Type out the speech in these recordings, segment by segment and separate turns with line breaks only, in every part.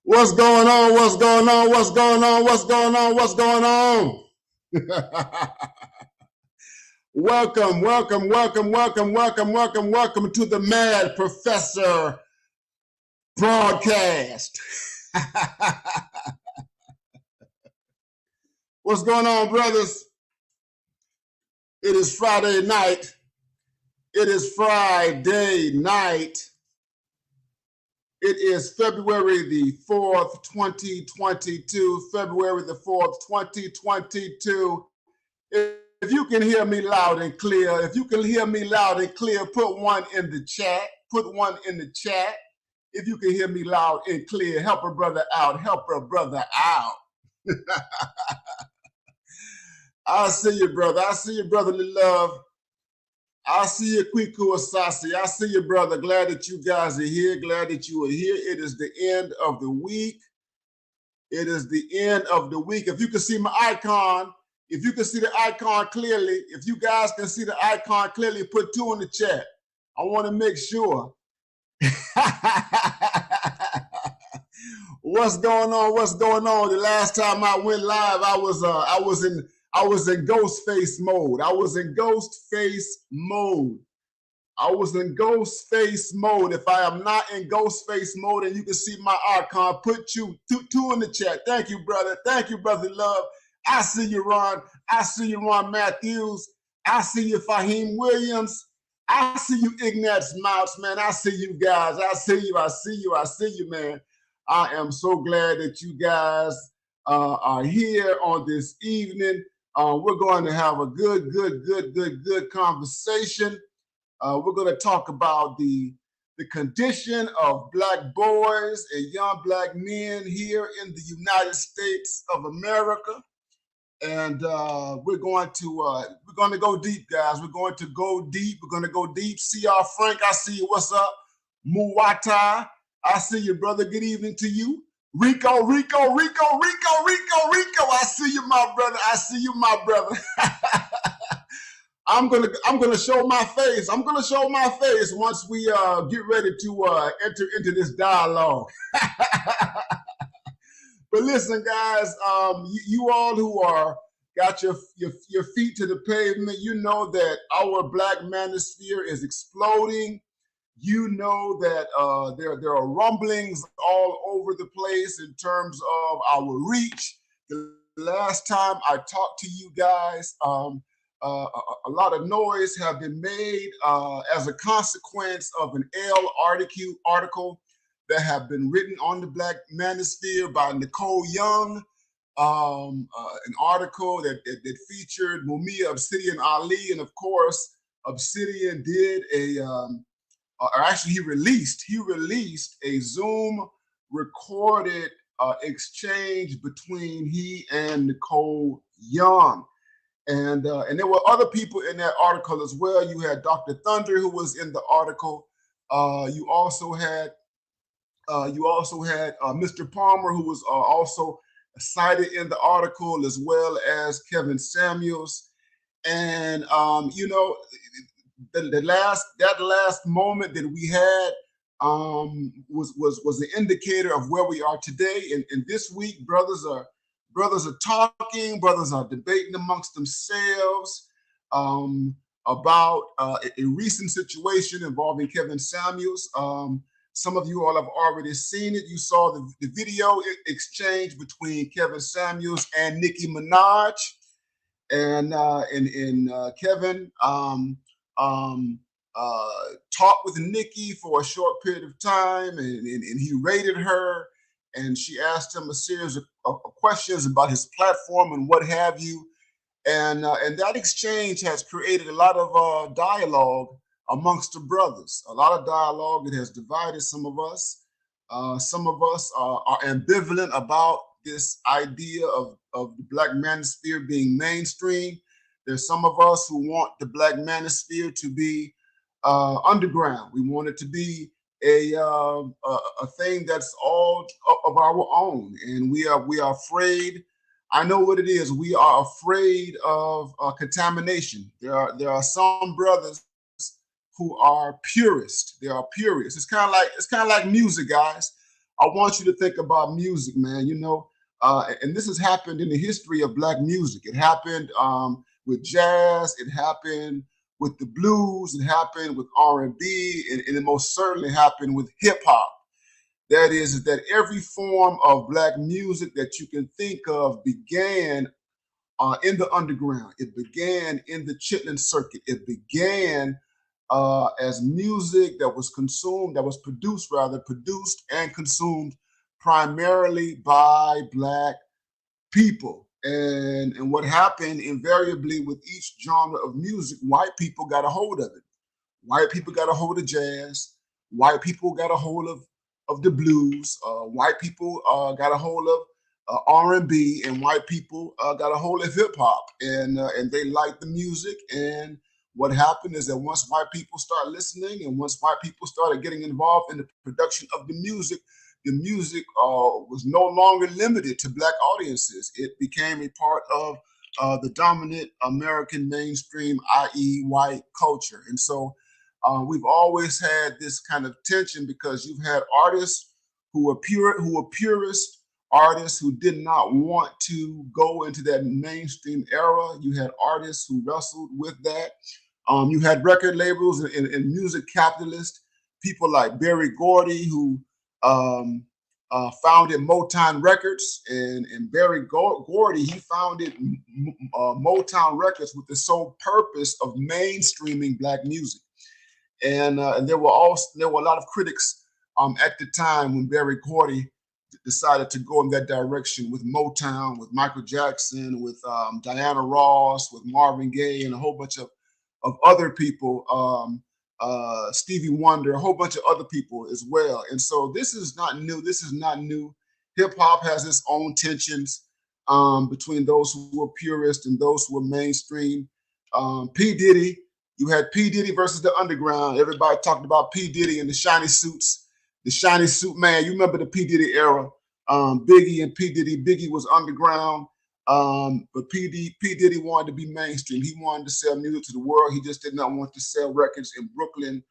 What's going on? What's going on? What's going on? What's going on? What's going on? Welcome, welcome, welcome, welcome, welcome, welcome, welcome to the Mad Professor broadcast. What's going on, brothers? It is Friday night. It is Friday night. It is February the 4th, 2022. February the 4th, 2022. If you can hear me loud and clear, if you can hear me loud and clear, put one in the chat. Put one in the chat. If you can hear me loud and clear, help a brother out. Help a brother out. I see you, brother. I see you, brotherly love. I see you, Kwiku Asasi. I see you, brother. Glad that you guys are here. Glad that you are here. It is the end of the week. It is the end of the week. If you can see my icon, if you can see the icon clearly, if you guys can see the icon clearly, put 2 in the chat. I want to make sure. What's going on? What's going on? The last time I went live, I was in ghost face mode. I was in ghost face mode. I was in ghost face mode. If I am not in ghost face mode and you can see my icon, put two in the chat. Thank you, brother. Thank you, brother love. I see you, Ron. I see you, Ron Matthews. I see you, Fahim Williams. I see you, Ignatz Mouse, man. I see you guys. I see you. I see you. I see you, man. I am so glad that you guys are here on this evening. We're going to have a good conversation. We're going to talk about the condition of Black boys and young Black men here in the United States of America. And we're going to go deep, guys. We're going to go deep. We're going to go deep. CR Frank, I see you. What's up? Muwata, I see you, brother. Good evening to you. Rico. I see you, my brother. I see you, my brother. I'm gonna show my face. I'm gonna show my face once we get ready to enter into this dialogue. But listen, guys, you all who are got your feet to the pavement, you know that our Black manosphere is exploding. You know that there are rumblings all over the place in terms of our reach. The last time I talked to you guys, a lot of noise have been made as a consequence of an Elle article that have been written on the Black manosphere by Nicole Young, an article that featured Mumia Obsidian Ali, and of course, Obsidian did he released a Zoom recorded exchange between he and Nicole Young. And there were other people in that article as well. You had Dr. Thunder, who was in the article. You also had Mr. Palmer, who was also cited in the article, as well as Kevin Samuels. And you know, that last moment that we had was the indicator of where we are today. And this week, brothers are talking, brothers are debating amongst themselves about a recent situation involving Kevin Samuels. Some of you all have already seen it. You saw the video exchange between Kevin Samuels and Nicki Minaj, and Kevin talked with Nicki for a short period of time, and he rated her, and she asked him a series of questions about his platform and what have you, and that exchange has created a lot of dialogue amongst the brothers, a lot of dialogue. It has divided some of us. Some of us are ambivalent about this idea of the Black manosphere being mainstream. There's some of us who want the Black manosphere to be underground. We want it to be a thing that's all of our own, and we are afraid. I know what it is. We are afraid of contamination. There are some brothers who are purists. They are purists. It's kind of like music, guys. I want you to think about music, man. And this has happened in the history of black music. It happened with jazz. It happened with the blues. It happened with R&B, and it most certainly happened with hip hop. That is that every form of black music that you can think of began in the underground. It began in the chitlin circuit. It began as music that was produced and consumed primarily by black people. And what happened invariably with each genre of music, white people got a hold of it. White people got a hold of jazz. White people got a hold of the blues. White people got a hold of R&B, and white people got a hold of hip hop, and they liked the music. And what happened is that once white people started listening, and once white people started getting involved in the production of the music was no longer limited to black audiences. It became a part of the dominant American mainstream, i.e., white culture. And so we've always had this kind of tension because you've had artists who were purist artists who did not want to go into that mainstream era. You had artists who wrestled with that. You had record labels and music capitalists, people like Berry Gordy, who founded Motown Records, and Berry Gordy, he founded Motown Records with the sole purpose of mainstreaming black music. And there were a lot of critics at the time when Berry Gordy decided to go in that direction with Motown, with Michael Jackson, with Diana Ross, with Marvin Gaye, and a whole bunch of other people, Stevie Wonder, a whole bunch of other people as well. And so this is not new. This is not new. Hip hop has its own tensions between those who are purist and those who are mainstream. P. Diddy, you had P. Diddy versus the underground. Everybody talked about P. Diddy and the shiny suits, the shiny suit man. You remember the P. Diddy era. Biggie and P. Diddy. Biggie was underground. But P. Diddy wanted to be mainstream. He wanted to sell music to the world. He just did not want to sell records in Brooklyn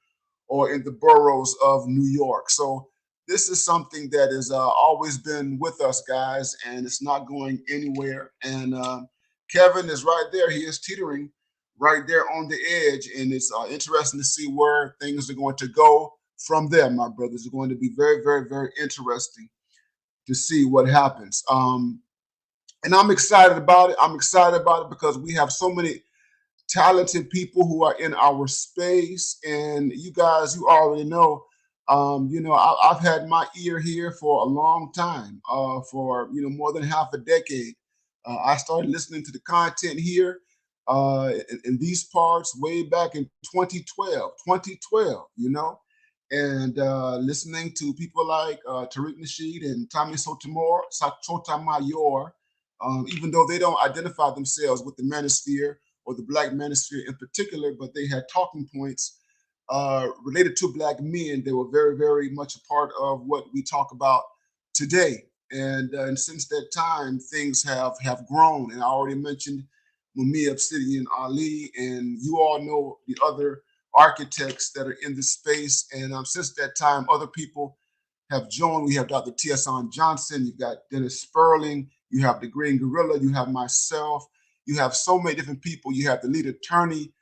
or in the boroughs of New York. So this is something that has always been with us, guys, and it's not going anywhere. And Kevin is right there. He is teetering right there on the edge, and it's interesting to see where things are going to go from there, my brothers. It's going to be very, very, very interesting to see what happens. And I'm excited about it. I'm excited about it because we have so many talented people who are in our space. And you guys, you already know, I've had my ear here for a long time, for, more than half a decade. I started listening to the content here in these parts way back in 2012, and listening to people like Tariq Nasheed and Tommy Sotomayor, even though they don't identify themselves with the manosphere or the black manosphere in particular, but they had talking points related to black men. They were very, very much a part of what we talk about today. And since that time, things have grown. And I already mentioned Mumia Obsidian Ali, and you all know the other architects that are in the space. And since that time, other people have joined. We have Dr. T.S.on Johnson, you've got Dennis Sperling, you have the Green Gorilla, you have myself, you have so many different people. You have the lead attorney,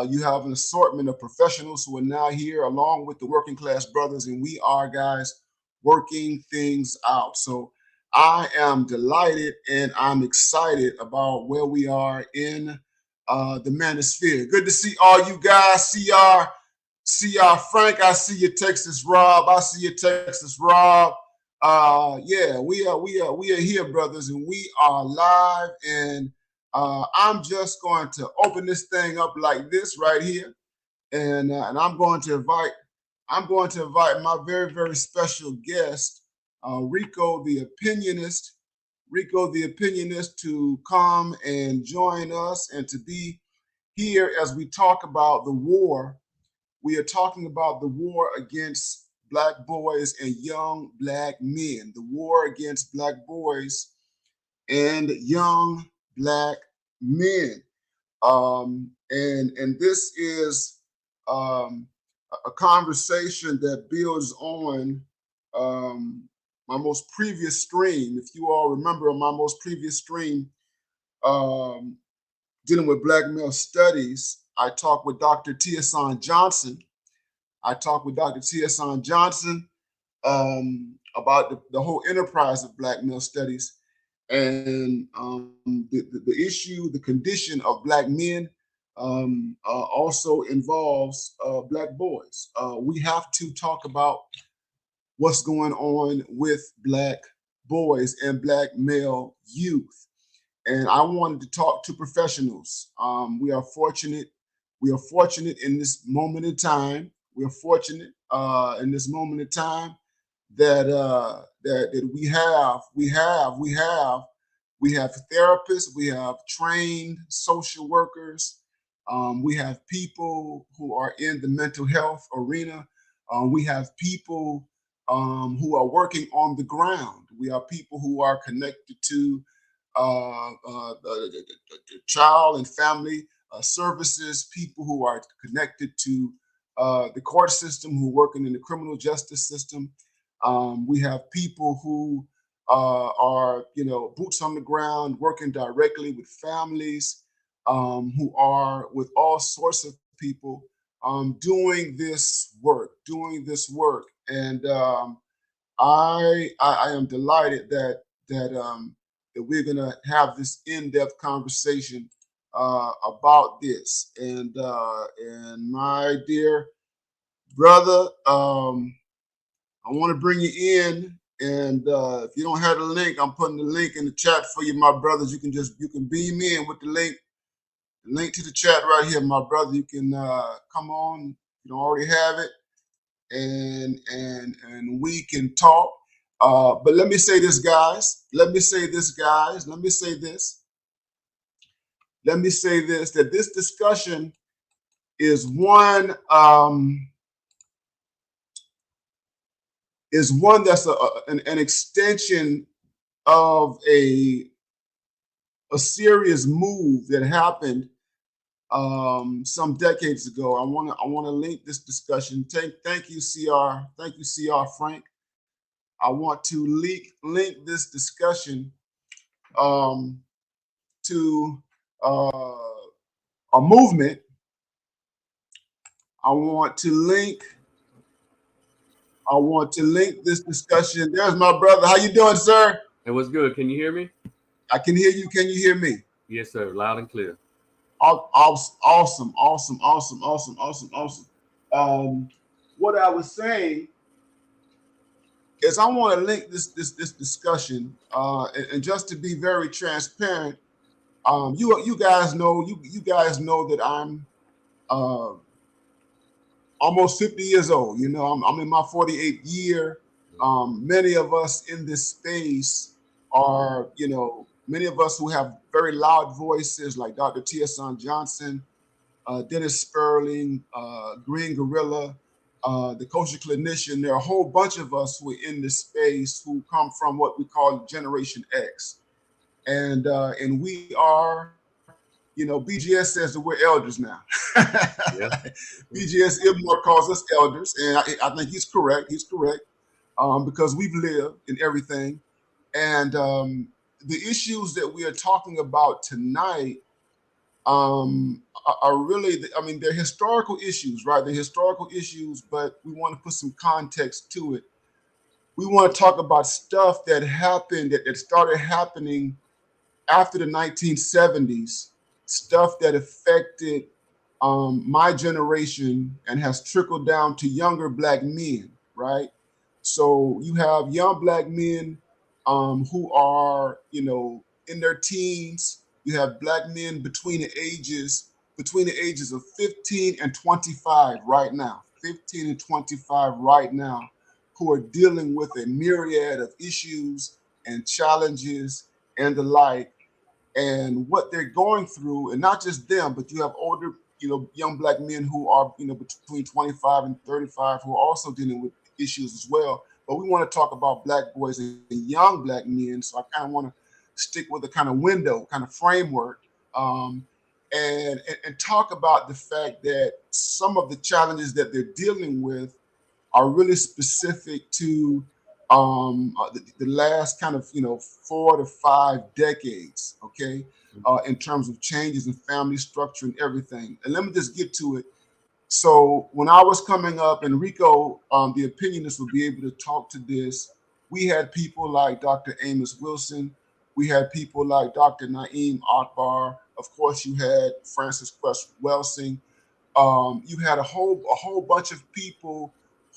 you have an assortment of professionals who are now here along with the working class brothers, and we are, guys, working things out. So I am delighted and I'm excited about where we are in the manosphere. Good to see all you guys. See y'all, Frank. I see you, Texas Rob. I see you, Texas Rob. Yeah, we are here, brothers, and we are live. And I'm just going to open this thing up like this right here, and I'm going to invite my very, very special guest, Rico the Opinionist, to come and join us and to be here as we talk about the war. We are talking about the war against black boys and young black men, the war against black boys and young black men. And this is a conversation that builds on my most previous stream. If you all remember my most previous stream, um, dealing with black male studies, I talked with Dr. Tiason Johnson. About the whole enterprise of black male studies and the issue, the condition of black men also involves black boys. We have to talk about what's going on with black boys and black male youth. And I wanted to talk to professionals. We are fortunate. We are fortunate in this moment in time. We are fortunate in this moment in time that that we have therapists, we have trained social workers, we have people who are in the mental health arena. We have people who are working on the ground. We have people who are connected to the child and family services, people who are connected to the court system, who are working in the criminal justice system. We have people who are, boots on the ground, working directly with families, who are with all sorts of people doing this work. And I am delighted that we're gonna have this in-depth conversation about this. And my dear brother, I want to bring you in. And if you don't have the link, I'm putting the link in the chat for you, my brothers. You can beam in with the link to the chat right here, my brother. You can come on. If you don't already have it, and we can talk. But let me say this, guys. Let me say this, that this discussion is one that's an extension of a serious move that happened some decades ago. I want to link this discussion. Thank you, CR. Thank you, CR Frank. I want to link this discussion to a movement. I want to link this discussion. There's my brother. How you doing, sir?
It was good. Can you hear me?
I can hear you. Can you hear me?
Yes, sir. Loud and clear.
Awesome. What I was saying is I want to link this discussion, and just to be very transparent, you guys know that I'm almost 50 years old. I'm in my 48th year. Many of us in this space are, many of us who have very loud voices like Dr. Tiason Johnson, Dennis Sperling, Green Gorilla, the kosher clinician. There are a whole bunch of us who are in this space who come from what we call Generation X. And we are, BGS says that we're elders now. Yeah. BGS Ibmore calls us elders, and I think he's correct. Because we've lived in everything. And the issues that we are talking about tonight are really, they're historical issues, right? They're historical issues, but we want to put some context to it. We want to talk about stuff that happened, that started happening after the 1970s, stuff that affected my generation and has trickled down to younger black men, right? So you have young black men who are, in their teens. You have black men between the ages of 15 and 25 right now, 15 and 25 right now, who are dealing with a myriad of issues and challenges and the like, and what they're going through. And not just them, but you have older, young black men who are, between 25 and 35 who are also dealing with issues as well. But we want to talk about Black boys and young Black men. So I kind of want to stick with a kind of window, kind of framework, um, and talk about the fact that some of the challenges that they're dealing with are really specific to the last kind of 4 to 5 decades. Okay, in terms of changes in family structure and everything. And let me just get to it. So when I was coming up, and Rico, the opinionist, will be able to talk to this. We had people like Dr. Amos Wilson. We had people like Dr. Naeem Akbar. Of course, you had Francis Quest Welsing. You had a whole bunch of people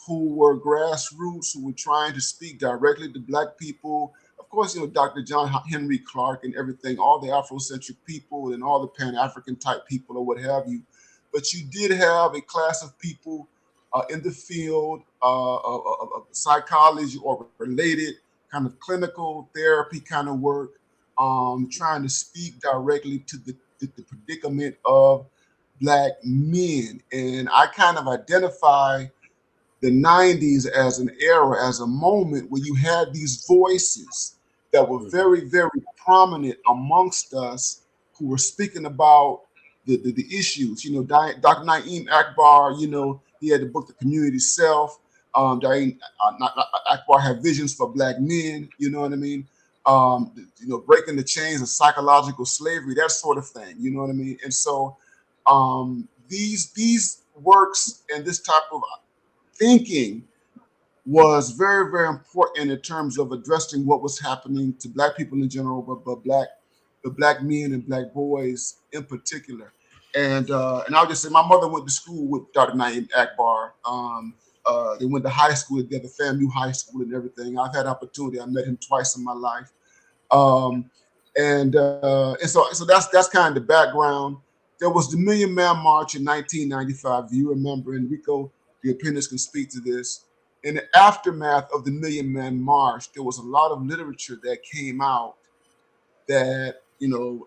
who were grassroots, who were trying to speak directly to Black people. Of course, Dr. John Henry Clark and everything, all the Afrocentric people and all the Pan-African type people or what have you. But you did have a class of people in the field of psychology or related kind of clinical therapy kind of work, trying to speak directly to the predicament of Black men. And I kind of identify the 90s as an era, as a moment where you had these voices that were very, very prominent amongst us who were speaking about the issues. Dr. Naeem Akbar, he had the book The Community Self. Naeem Akbar had visions for Black men, you know what I mean? Breaking the chains of psychological slavery, that sort of thing, you know what I mean? And so these works and this type of thinking was very, very important in terms of addressing what was happening to Black people in general, but the Black men and Black boys in particular. And I'll just say my mother went to school with Dr. Naeem Akbar. They went to high school together, FAMU High School and everything. I've had opportunity. I met him twice in my life. Um, and so that's kind of the background. There was the Million Man March in 1995. If you remember, Enrico, the opinions can speak to this. In the aftermath of the Million Man March, there was a lot of literature that came out that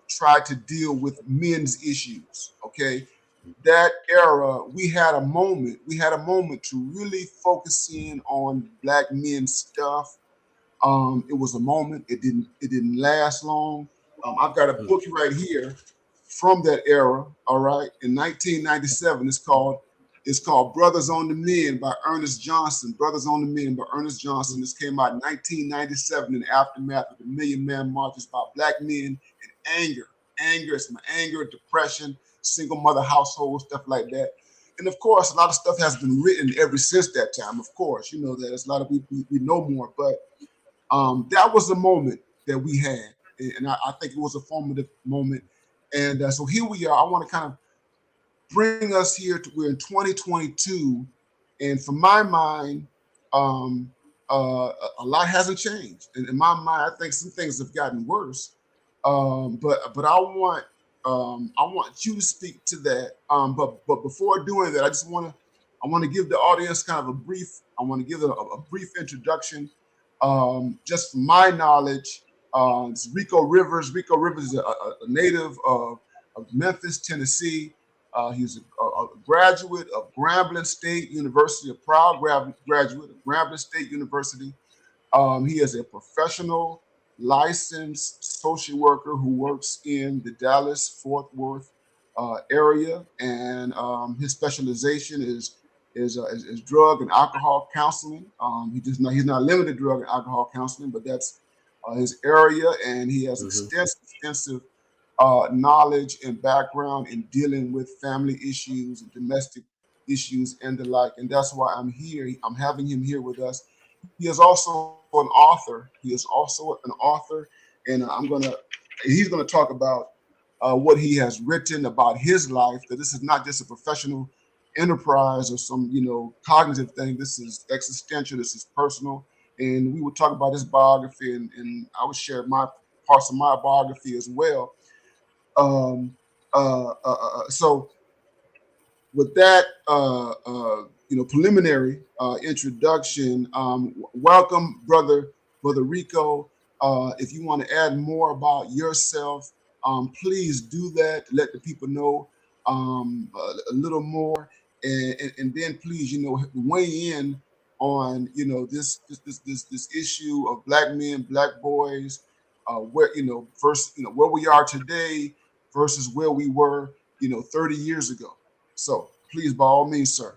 tried to deal with men's issues. Okay, that era, we had a moment. We had a moment to really focus in on Black men's stuff. It was a moment. It didn't last long. I've got a book right here from that era. All right, in 1997, it's called Brothers on the Men by Ernest Johnson. Brothers on the Men by Ernest Johnson. This came out in 1997 in the aftermath of the Million Man Marches about Black men and anger. Anger, depression, single mother household, stuff like that. And of course, a lot of stuff has been written ever since that time. Of course, you know that. There's a lot of we know more, but that was the moment that we had, and I think it was a formative moment. And so here we are. I want to kind of bring us here to we're in 2022, and from my mind, um, a lot hasn't changed. And in my mind, I think some things have gotten worse. But I want you to speak to that. But before doing that, I want to give the audience kind of a brief. I want to give a brief introduction. Just from my knowledge, it's Rico Rivers. Rico Rivers is a native of Memphis, Tennessee. He's a graduate of Grambling State University, a proud graduate of Grambling State University. He is a professional licensed social worker who works in the Dallas Fort Worth area, and his specialization is drug and alcohol counseling. He's not limited to drug and alcohol counseling, but that's his area, and he has extensive knowledge and background in dealing with family issues and domestic issues and the like. And that's why I'm here. I'm having him here with us. He is also an author. And he's gonna talk about what he has written about his life. That this is not just a professional enterprise or some cognitive thing. This is existential. This is personal. And we would talk about his biography, and I would share my parts of my biography as well. Um, so with that, preliminary introduction, welcome, brother Rico. If you want to add more about yourself, please do that. Let the people know a little more, and then please, weigh in on this issue of black men, black boys, where first where we are today versus where we were 30 years ago. So please, by all means, sir.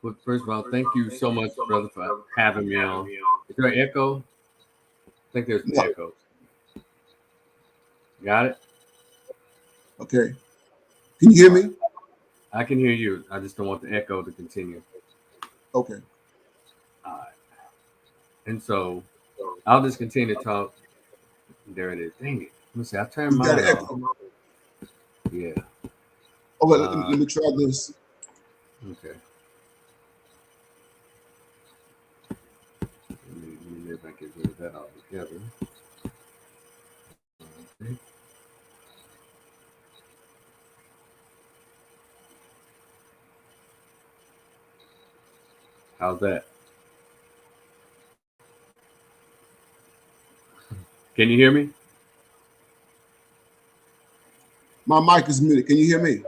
Well, first of all, thank you so much, brother, for having me on. Is there an echo? I think there's an
No.
echo. Got it?
Okay. Can you hear me?
I can hear you. I just don't want the echo to continue.
Okay.
All right. And so I'll just continue to talk. There it is. Dang it. Let me see. I turned mine off. Yeah.
Okay, let me try this.
Okay. Let me see if I can get that all together. Okay. How's that? Can you hear me?
My mic is muted. Can you hear me?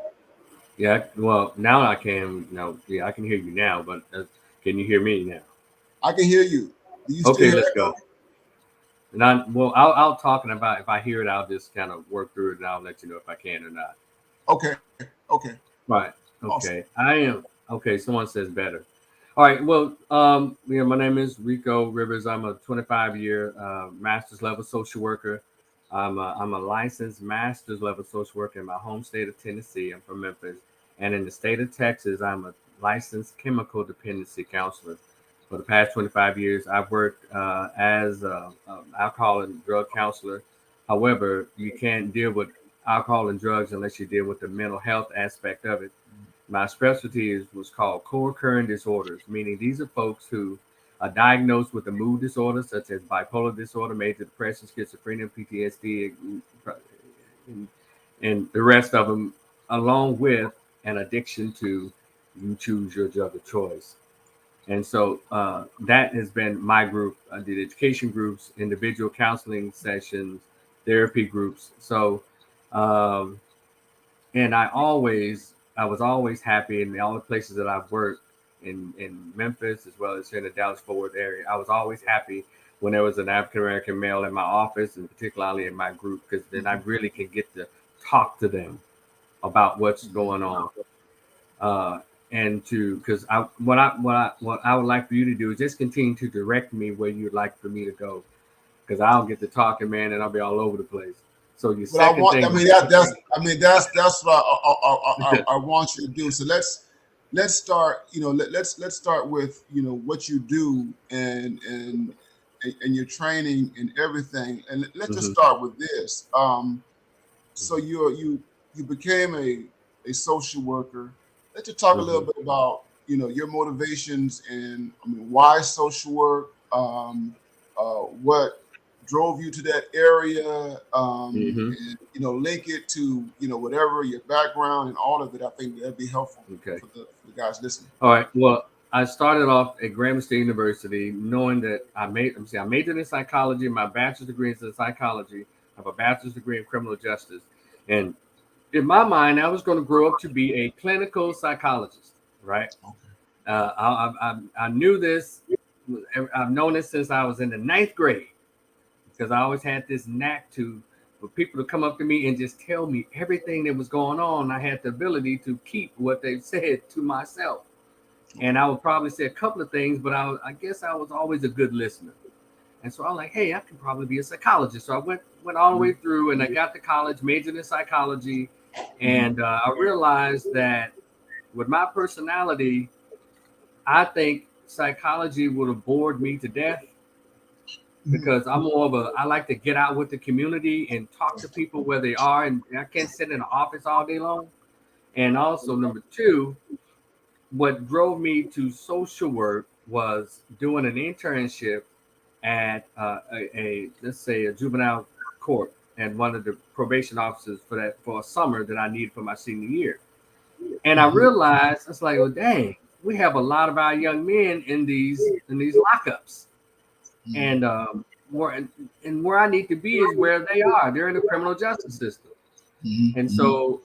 Yeah. Well, now I can. No. Yeah, I can hear you now. But can you hear me now?
I can hear you. Do you
Okay,
still
let's go. And I'll talk about if I hear it, I'll just kind of work through it, and I'll let you know if I can or not.
Okay. Okay.
Right. Okay.
Awesome.
I am. Okay. Someone says better. All right. Well, my name is Rico Rivers. I'm a 25-year master's level social worker. I'm a licensed master's level social worker in my home state of Tennessee. I'm from Memphis, and in the state of Texas, I'm a licensed chemical dependency counselor. For the past 25 years, I've worked as an alcohol and drug counselor. However, you can't deal with alcohol and drugs unless you deal with the mental health aspect of it. My specialty was called co-occurring disorders, meaning these are folks who are diagnosed with a mood disorder such as bipolar disorder, major depression, schizophrenia, PTSD, and the rest of them, along with an addiction to you choose your drug of choice. And so that has been my group. I did education groups, individual counseling sessions, therapy groups. So, and I was always happy in all the places that I've worked in Memphis, as well as here in the Dallas-Fort Worth area. I was always happy when there was an African-American male in my office, and particularly in my group, because then I really can get to talk to them about what's going on. And because what I would like for you to do is just continue to direct me where you'd like for me to go, because I'll get to talking, man, and I'll be all over the place. So your second thing,
that's what I want you to do. So let's start. Let's start with what you do and your training and everything. And let's just start with this. So you became a social worker. Let's just talk a little bit about your motivations and why social work. What drove you to that area, and link it to whatever your background and all of it. I think that'd be helpful for the guys listening.
All right. Well, I started off at Grambling State University, knowing that I majored in psychology. My bachelor's degree is in psychology. I have a bachelor's degree in criminal justice, and in my mind, I was going to grow up to be a clinical psychologist. Right. I knew this. I've known this since I was in the 9th grade, because I always had this knack for people to come up to me and just tell me everything that was going on. I had the ability to keep what they said to myself. And I would probably say a couple of things, but I guess I was always a good listener. And so I'm like, hey, I could probably be a psychologist. So I went all the way through, and I got to college, majored in psychology. And I realized that with my personality, I think psychology would have bored me to death, because I'm I like to get out with the community and talk to people where they are. And I can't sit in an office all day long. And also, number two, what drove me to social work was doing an internship at let's say a juvenile court, and one of the probation officers for a summer that I needed for my senior year. And I realized, it's like, well, dang, we have a lot of our young men in these lockups. And where I need to be is where they are. They're in the criminal justice system. And so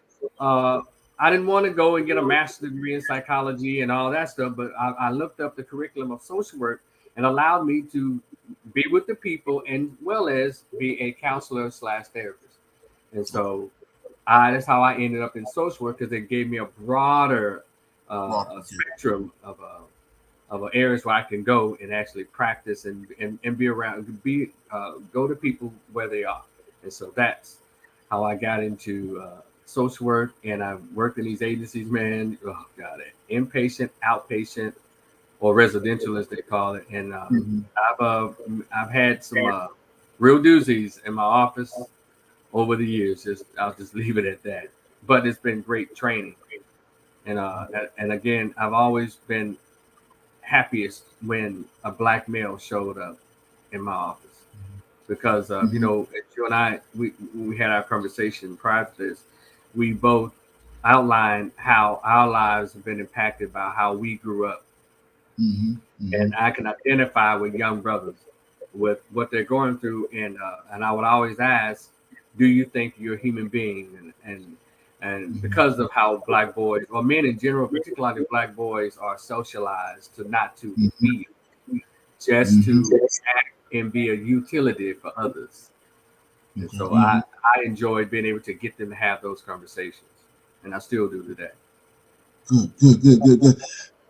I didn't want to go and get a master's degree in psychology and all that stuff, but I looked up the curriculum of social work and allowed me to be with the people and well as be a counselor / therapist. And so that's how I ended up in social work, because it gave me a broader spectrum of areas where I can go and actually practice and be around, go to people where they are. And so that's how I got into social work, and I've worked in these agencies, man. Oh God, inpatient, outpatient, or residential as they call it. And I've had some real doozies in my office over the years. I'll just leave it at that. But it's been great training, and again, I've always been happiest when a black male showed up in my office, because you know, you and I, we had our conversation prior to this. We both outlined how our lives have been impacted by how we grew up, and I can identify with young brothers with what they're going through, and I would always ask, do you think you're a human being? And because of how black boys, or men in general, particularly black boys, are socialized to not to feel, just to act and be a utility for others. And so I enjoyed being able to get them to have those conversations, and I still do today.
Good.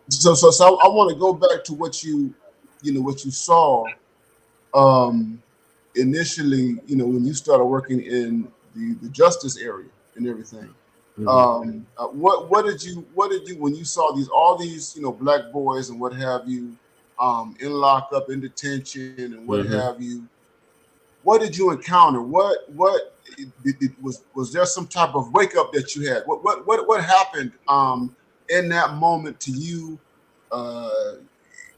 So I want to go back to what you saw initially, when you started working in the justice area and everything. What did you when you saw all these black boys and what have you in lockup, in detention, and what have you? What did you encounter? Was there some type of wake up that you had? What happened in that moment to you,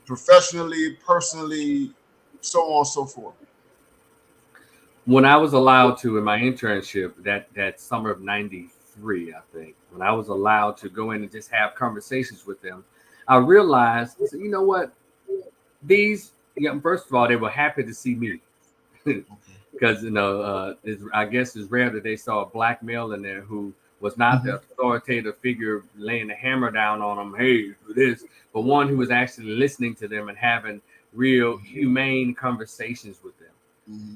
professionally, personally, so on and so forth?
When I was allowed to, in my internship, that summer of '93, I think, when I was allowed to go in and just have conversations with them, I realized, you know what, first of all, they were happy to see me. Because I guess it's rare that they saw a black male in there who was not the authoritative figure laying the hammer down on them, hey, do this, but one who was actually listening to them and having real humane conversations with them.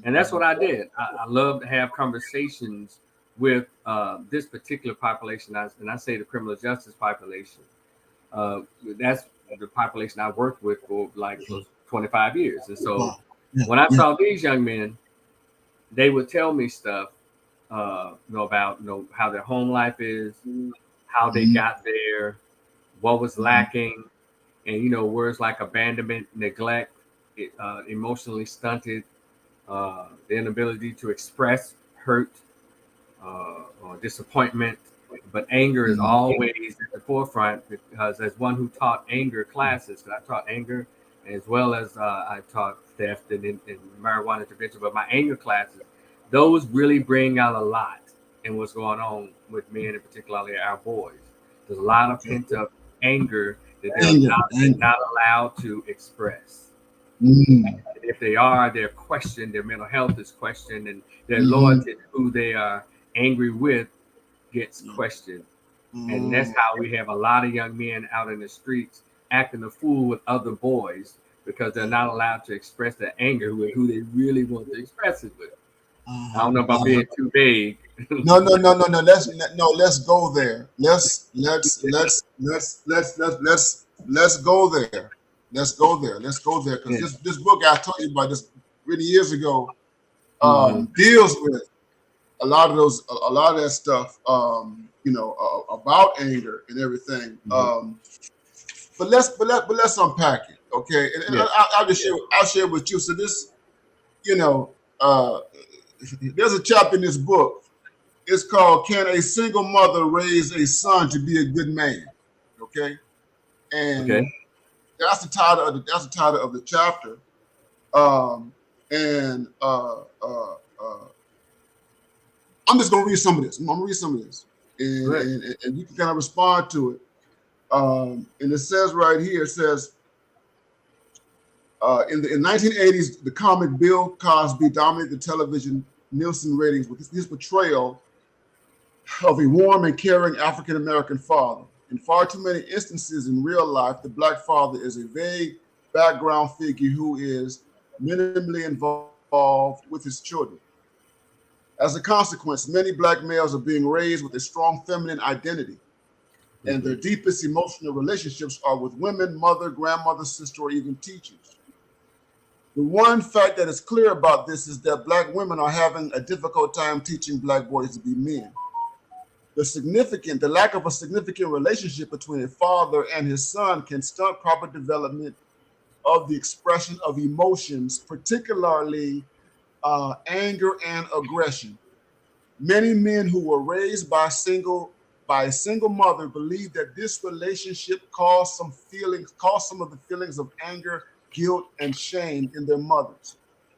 And that's what I did. I love to have conversations with this particular population, and I say the criminal justice population. That's the population I worked with for like 25 years. And so when I saw these young men, they would tell me stuff, about how their home life is, how they got there, what was lacking, and words like abandonment, neglect, emotionally stunted, the inability to express hurt or disappointment. But anger is always at the forefront, because as one who taught anger classes, I taught anger as well as I taught theft and marijuana intervention, but my anger classes, those really bring out a lot in what's going on with men, and particularly our boys. There's a lot of pent up anger that they're not allowed to express. And if they are, they're questioned, their mental health is questioned, and their loyalty to who they are angry with gets questioned. And that's how we have a lot of young men out in the streets acting a fool with other boys, because they're not allowed to express their anger with who they really want to express it with. I don't know about being too vague.
No. Let's go there. Let's go there. Because this book I told you about this many years ago deals with a lot of that stuff. About anger and everything. But let's unpack it, okay? And I'll share with you. So this, there's a chapter in this book. It's called "Can a Single Mother Raise a Son to Be a Good Man?" Okay, and that's the title of the chapter. I'm just gonna read some of this. And you can kind of respond to it. And it says right here, it says, in the 1980s, the comic Bill Cosby dominated the television Nielsen ratings with his portrayal of a warm and caring African American father. In far too many instances in real life, the black father is a vague background figure who is minimally involved with his children. As a consequence, many black males are being raised with a strong feminine identity, and their
Mm-hmm.
deepest emotional relationships are with women, mother, grandmother, sister, or even teachers. The one fact that is clear about this is that black women are having a difficult time teaching black boys to be men. The lack of a significant relationship between a father and his son can stunt proper development of the expression of emotions, particularly anger and aggression. Many men who were raised by a single mother believe that this relationship caused some of the feelings of anger, guilt, and shame in their mothers.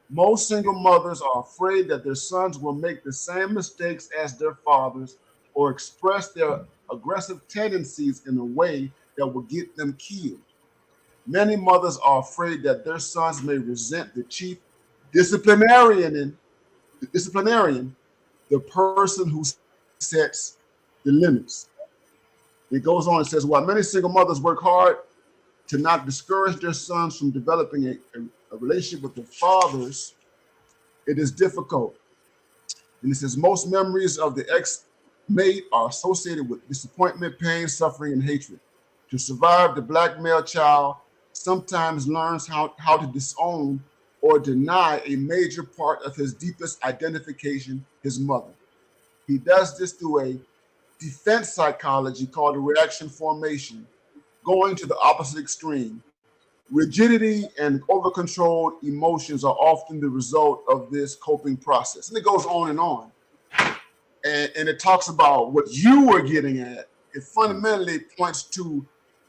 Most single mothers are afraid that their sons will make the same mistakes as their fathers or express their aggressive tendencies in a way that will get them killed. Many mothers are afraid that their sons may resent the chief disciplinarian, disciplinarian, the person who sets the limits. It goes on and says, while many single mothers work hard to not discourage their sons from developing a relationship with their fathers, it is difficult. And it says most memories of the ex mate are associated with disappointment, pain, suffering, and hatred. To survive, the black male child sometimes learns how to disown or deny a major part of his deepest identification, his mother. He does this through a defense psychology called the reaction formation, going to the opposite extreme. Rigidity and over controlled emotions are often the result of this coping process. And it goes on and on. And it talks about what you were getting at. It fundamentally points to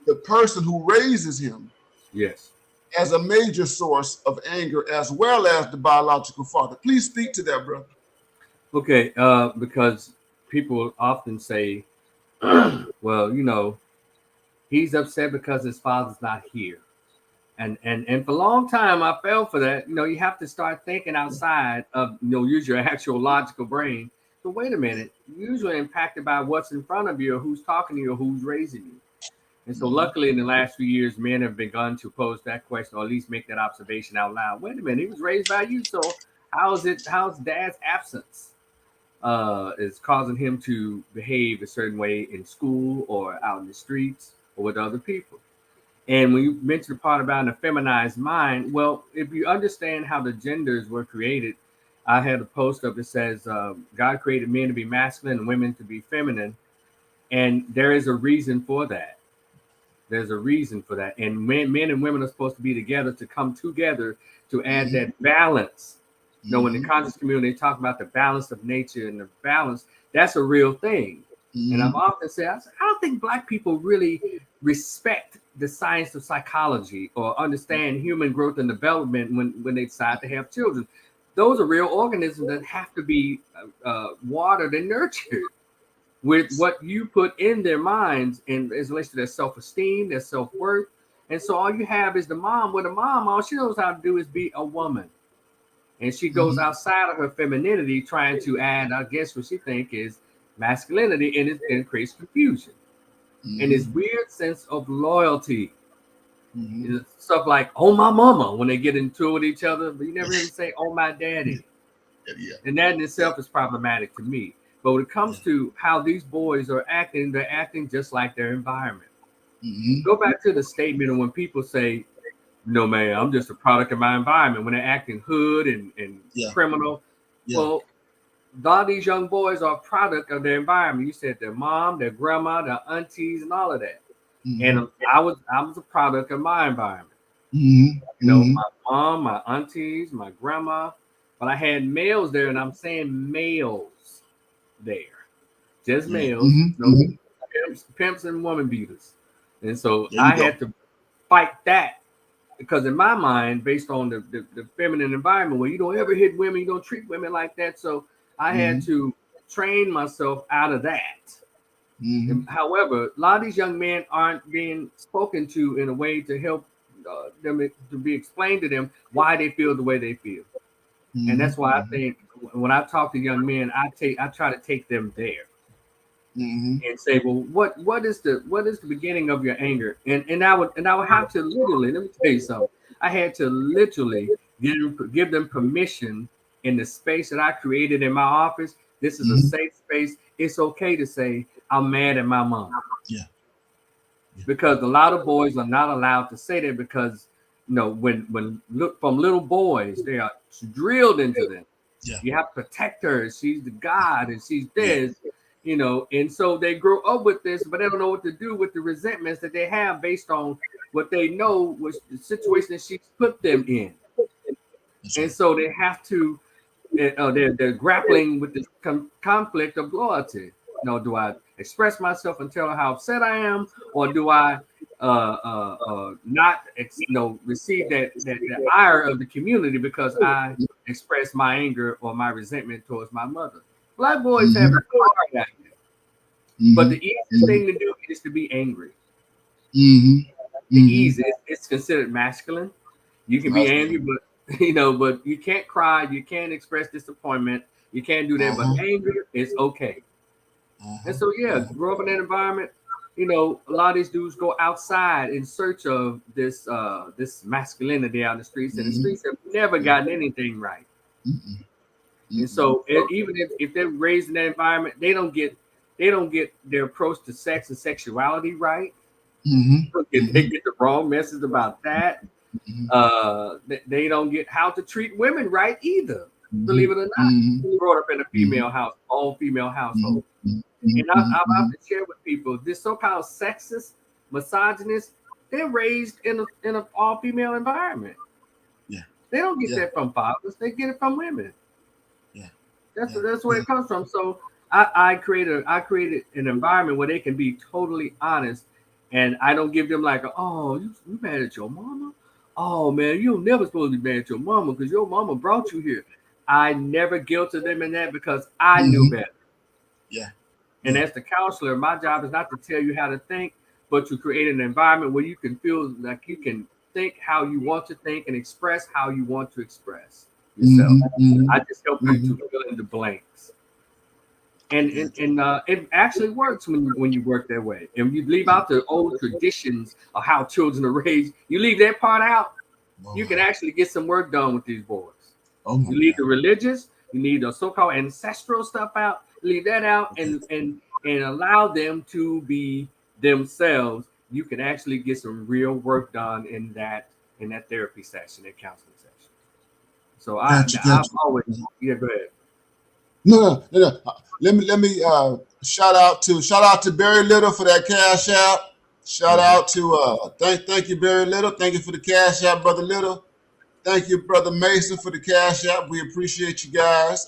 the person who raises him
Yes.
as a major source of anger as well as the biological father. Please speak to that, brother.
Okay. Because people often say, well, he's upset because his father's not here. And for a long time I fell for that. You have to start thinking outside of use your actual logical brain. So wait a minute, you're usually impacted by what's in front of you or who's talking to you or who's raising you. And so
Mhm.
luckily in the last few years, men have begun to pose that question or at least make that observation out loud. Wait a minute, he was raised by you. So how's dad's absence is causing him to behave a certain way in school or out in the streets or with other people? And when you mentioned the part about an feminized mind, well, if you understand how the genders were created, I had a post up that says God created men to be masculine and women to be feminine, and there is a reason for that. There's a reason for that, and men and women are supposed to be together to come together to add
Mhm.
that balance. When the
Mhm.
conscious community talk about the balance of nature and the balance, that's a real thing. And I've
Mhm.
often said, I don't think black people really respect the science of psychology or understand human growth and development when they decide to have children. Those are real organisms that have to be watered and nurtured with what you put in their minds and as relates to their self-esteem, their self-worth. And so all you have is the mom. With a mom, all she knows how to do is be a woman. And she goes
Mhm.
outside of her femininity, trying to add, I guess, what she think is masculinity, and it creates confusion. And this
Mhm.
weird sense of loyalty.
Mhm.
It's stuff like, oh, my mama, when they get into it with each other, but you never hear them say, oh, my daddy.
Yeah.
And that in
Yeah.
itself is problematic to me. But when it
Yeah.
comes to how these boys are acting, they're acting just like their environment.
Mhm.
Go back to the statement of when people say, no, man, I'm just a product of my environment, when they're acting hood and
Yeah.
criminal.
Yeah.
Well, a lot of these young boys are a product of their environment. You said their mom, their grandma, their aunties, and all of that.
Mhm.
And I was a product of my environment.
Mhm. Mhm.
My mom, my aunties, my grandma, but I had males there, and I'm saying males there, just
Right.
males,
Mhm. Mhm.
pimps and woman beaters. And so
There you
I
go.
had to fight that because in my mind, based on the feminine environment where you don't ever hit women, you don't treat women like that. So I had
Mhm.
to train myself out of that.
Mhm.
And however, a lot of these young men aren't being spoken to in a way to help them to be explained to them why they feel the way they feel. And
Mhm.
that's why I
Mhm.
think when I talk to young men, I try to take them there. and say, well, what is the beginning of your anger? And I would have to literally, let me tell you something. I had to literally give them permission in the space that I created in my office. This is a safe space. It's okay to say I'm mad at my mom.
Yeah.
Because a lot of boys are not allowed to say that because when look from little boys, they are drilled into them.
Yeah.
You have to protect her. She's the God and she's this, and so they grow up with this, but they don't know what to do with the resentments that they have based on what they know was the situation that she's put them in. And so they have to, they're grappling with this conflict of loyalty. Do I express myself and tell her how upset I am, or do I not receive that ire of the community because I express my anger or my resentment towards my mother? Black boys have it hard out here, but the easiest thing to do is to be angry. The easiest, it's considered masculine. You can be angry, but but you can't cry, you can't express disappointment, you can't do that. But anger is okay. And so grow up in that environment. A lot of these dudes go outside in search of this masculinity out in the streets, and the streets have never gotten anything right. And so even if they're raised in that environment, they don't get their approach to sex and sexuality right. They get the wrong message about that. They don't get how to treat women right either. Believe it or not, brought up in a female house, all female household. And I've to share with people this so-called sexist, misogynist. They're raised in an all-female environment. Yeah, they don't get that from fathers; they get it from women. Yeah, that's where it comes from. So I created an environment where they can be totally honest, and I don't give them like, oh, you mad at your mama? Oh man, you're never supposed to be mad at your mama because your mama brought you here. I never guilted them in that because I knew better. Yeah. And as the counselor, my job is not to tell you how to think, but to create an environment where you can feel like you can think how you want to think and express how you want to express yourself. I just help you to fill in the blanks. And it actually works when you work that way. And you leave out the old traditions of how children are raised. You leave that part out, you can actually get some work done with these boys. You leave the religious, you need the so-called ancestral stuff out. Leave that out and allow them to be themselves. You can actually get some real work done in that therapy session, that counseling session. So I've always go ahead.
No. Let me shout out to Barry Little for that cash app. Shout out to thank you, Barry Little. Thank you for the cash app, Brother Little. Thank you, Brother Mason, for the cash app. We appreciate you guys.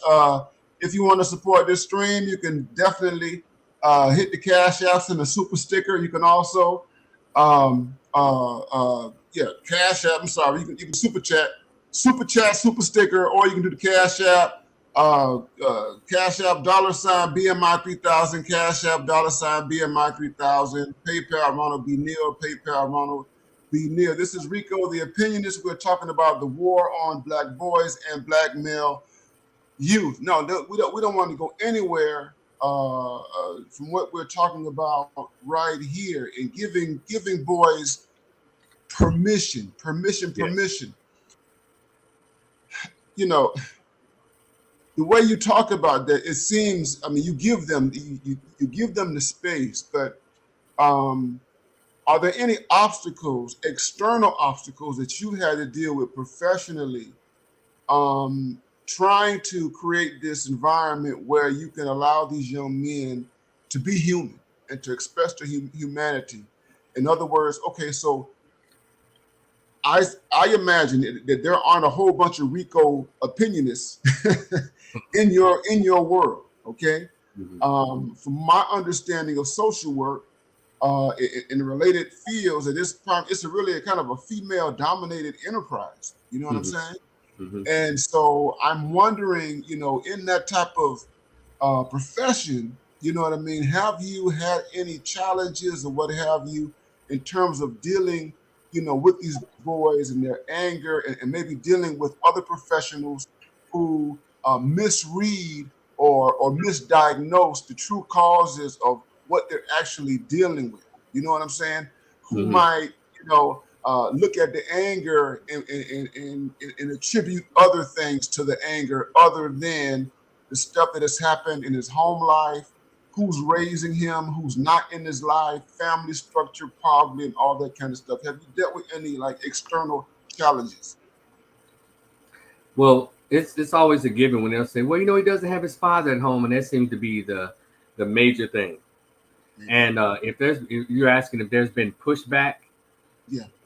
If you want to support this stream, you can definitely hit the cash apps and the super sticker. You can also, cash app. I'm sorry. You can super chat, super sticker, or you can do the cash app. Cash app $ BMI 3000. Cash app $ BMI 3000. PayPal Ronald B. Neal. PayPal Ronald B. Neal. This is Rico, the Opinionist. We're talking about the war on Black boys and Black male youth. No, we don't want to go anywhere from what we're talking about right here, and giving boys permission. The way you talk about that, it seems, you give them the space, but are there any obstacles, external obstacles that you had to deal with professionally, trying to create this environment where you can allow these young men to be human and to express their humanity? In other words, okay, so I imagine that there aren't a whole bunch of Rico opinionists in your world, okay? From my understanding of social work, in the related fields, at this point, it's really a kind of a female-dominated enterprise. You know what I'm saying? And so I'm wondering, in that type of profession, you know what I mean? Have you had any challenges or what have you in terms of dealing, with these boys and their anger, and maybe dealing with other professionals who misread or misdiagnose the true causes of what they're actually dealing with. You know what I'm saying? Who might, look at the anger and attribute other things to the anger other than the stuff that has happened in his home life, who's raising him, who's not in his life, family structure, poverty, and all that kind of stuff. Have you dealt with any like external challenges?
Well, it's always a given when they'll say, well, he doesn't have his father at home, and that seems to be the major thing. And if you're asking if there's been pushback,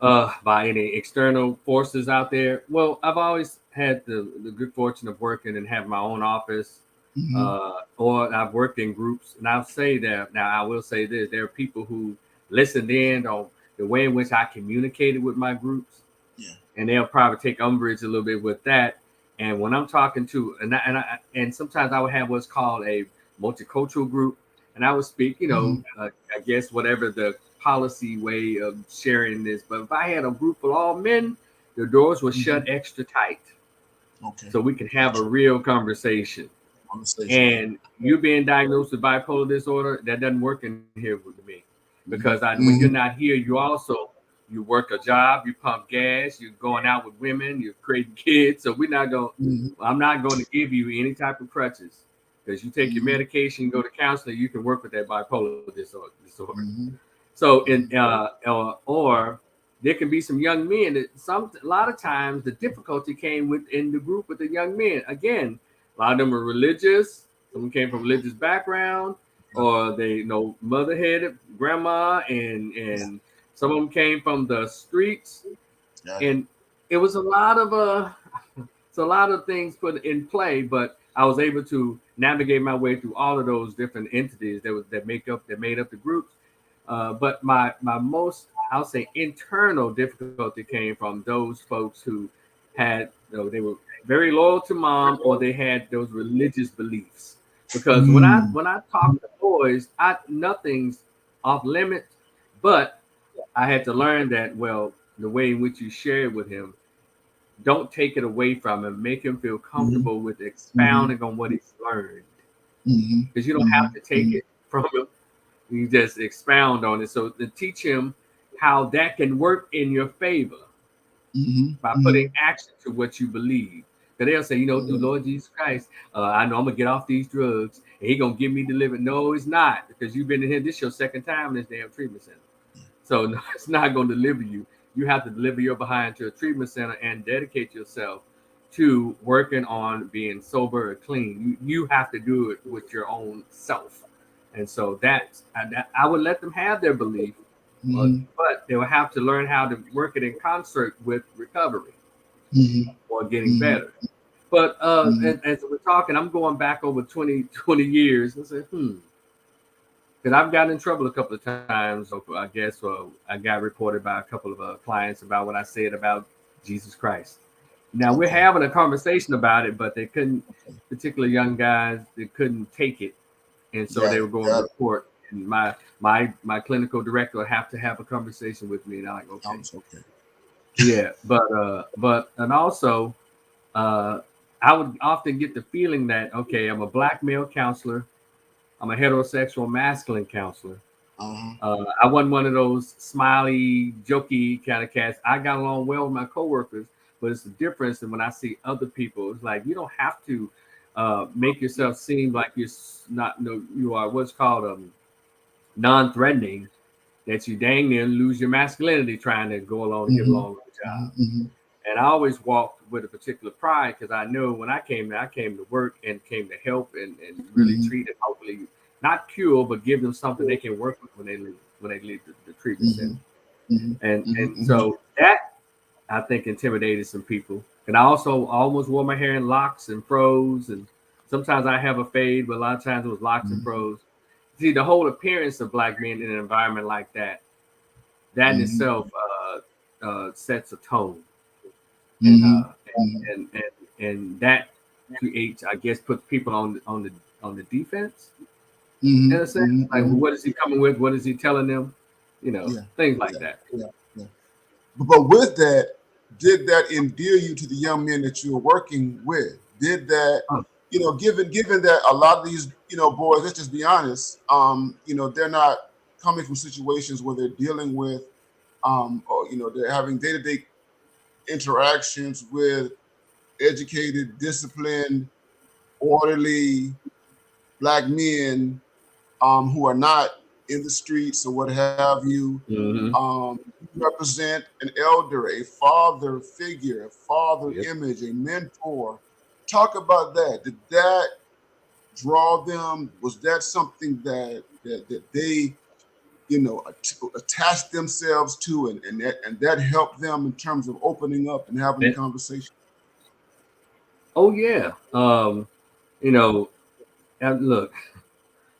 by any external forces out there, well, I've always had the good fortune of working and have my own office, or I've worked in groups, and I'll say that now. I will say this: there are people who listened in on the way in which I communicated with my groups, and they'll probably take umbrage a little bit with that. And when I'm talking to, and sometimes I would have what's called a multicultural group, and I would speak, I guess whatever the policy way of sharing this. But if I had a group of all men, the doors were shut extra tight, so we can have a real conversation. And you being diagnosed with bipolar disorder, that doesn't work in here with me, because when you're not here, you work a job, you pump gas, you're going out with women, you're creating kids. So we're not going. I'm not going to give you any type of crutches, because you take your medication, go to counseling, you can work with that bipolar disorder. So or there can be some young men that a lot of times the difficulty came within the group with the young men. Again, a lot of them are religious. Some came from religious background, or they mother-headed grandma, and some of them came from the streets, and it was a lot of things put in play. But I was able to navigate my way through all of those different entities that made up the groups. But my most, I'll say, internal difficulty came from those folks who had, they were very loyal to mom, or they had those religious beliefs. Because when I talk to boys, nothing's off limits, but I had to learn that, well, the way in which you share it with him, don't take it away from him. Make him feel comfortable with expounding on what he's learned. Because you don't have to take it from him. You just expound on it. So to teach him how that can work in your favor by putting action to what you believe. Because they'll say, through Lord Jesus Christ, I know I'm going to get off these drugs, and he's going to give me delivered. No, it's not. Because you've been in here. This is your second time in this damn treatment center. So no, it's not going to deliver you. You have to deliver your behind to a treatment center and dedicate yourself to working on being sober or clean. You have to do it with your own self. And so I would let them have their belief, but they will have to learn how to work it in concert with recovery or getting better. But as we're talking, I'm going back over 20 years. I said, because I've gotten in trouble a couple of times. So I guess I got reported by a couple of clients about what I said about Jesus Christ. Now we're having a conversation about it, but they couldn't, particularly young guys, they couldn't take it. And so they were going to report, and my clinical director would have to have a conversation with me. And I'm like, okay. Yeah, but and also, I would often get the feeling that, okay, I'm a black male counselor, I'm a heterosexual masculine counselor. I wasn't one of those smiley, jokey kind of cats. I got along well with my coworkers, but it's the difference. And when I see other people, it's like you don't have to make yourself seem like you're not. No, you are what's called non-threatening. That you dang near lose your masculinity trying to go along and get along with the job. And I always walked with a particular pride, because I know when I came to work and came to help and really treat and hopefully not cure, but give them something they can work with when they leave the treatment center. And so that, I think, intimidated some people. And I also almost wore my hair in locks and fros, and sometimes I have a fade, but a lot of times it was locks and fros. See, the whole appearance of black men in an environment like that in itself sets a tone. And that creates, I guess, puts people on the defense. In a sense, like, well, what is he coming with? What is he telling them? Things like that.
But with that, did that endear you to the young men that you were working with? Did that, given that a lot of these, boys, let's just be honest, they're not coming from situations where they're dealing with, or they're having day-to-day interactions with educated, disciplined, orderly black men, who are not in the streets or what have you.
Mm-hmm.
Represent an elder, a father figure, a father
Yep.
image, a mentor. Talk about that. Did that draw them? Was that something that they, attached themselves to, and that helped them in terms of opening up and having the conversation?
Oh yeah. You know, and look,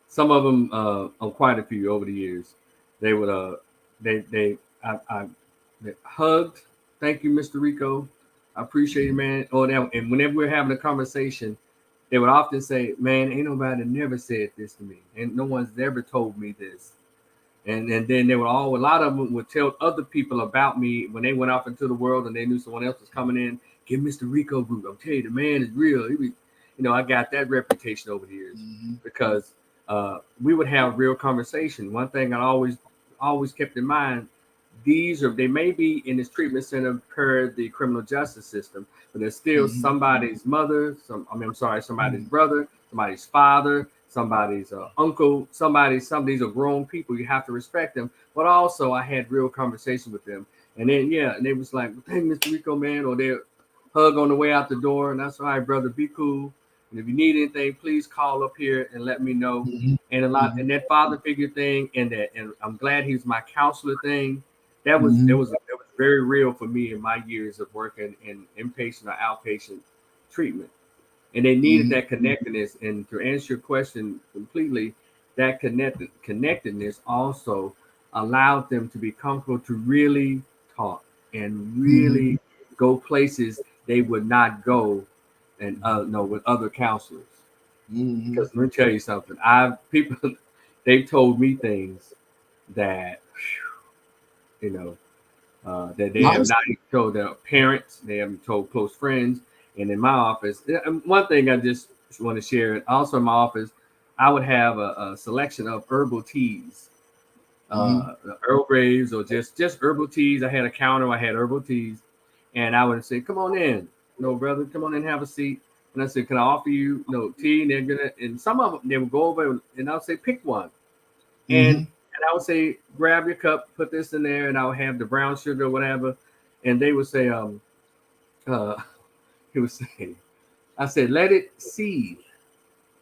some of them, on quite a few over the years, they would, they hugged. Thank you, Mr. Rico. I appreciate it, man. Oh, and whenever we're having a conversation, they would often say, "Man, ain't nobody never said this to me, and no one's ever told me this." And then they would a lot of them would tell other people about me when they went off into the world and they knew someone else was coming in. Give Mr. Rico group. I'm telling you, the man is real. I got that reputation over the years because we would have real conversation. One thing I always kept in mind: they may be in this treatment center per the criminal justice system, but there's still somebody's mother, somebody's brother, somebody's father, somebody's uncle, some of these are grown people. You have to respect them. But also I had real conversation with them. And then, and they was like, well, thank Mr. Rico, man, or they'll hug on the way out the door. And that's all right, brother, be cool. And if you need anything, please call up here and let me know. And and that father figure thing, and I'm glad he's my counselor thing. That was very real for me in my years of working in inpatient or outpatient treatment. And they needed that connectedness. And to answer your question completely, that connectedness also allowed them to be comfortable to really talk and really go places they would not go and with other counselors. Because let me tell you something, they've told me things that that they have not told their parents, they haven't told close friends. And in my office, one thing I just want to share, also in my office, I would have a selection of herbal teas, Earl Grays, or just herbal teas. I had a counter, I had herbal teas, and I would say, come on in, brother, come on in, have a seat. And I said, can I offer you tea? And some of them, they would go over and I'll say, pick one. And I would say, grab your cup, put this in there, and I would have the brown sugar or whatever. And they would say, he would say, I said, let it seethe.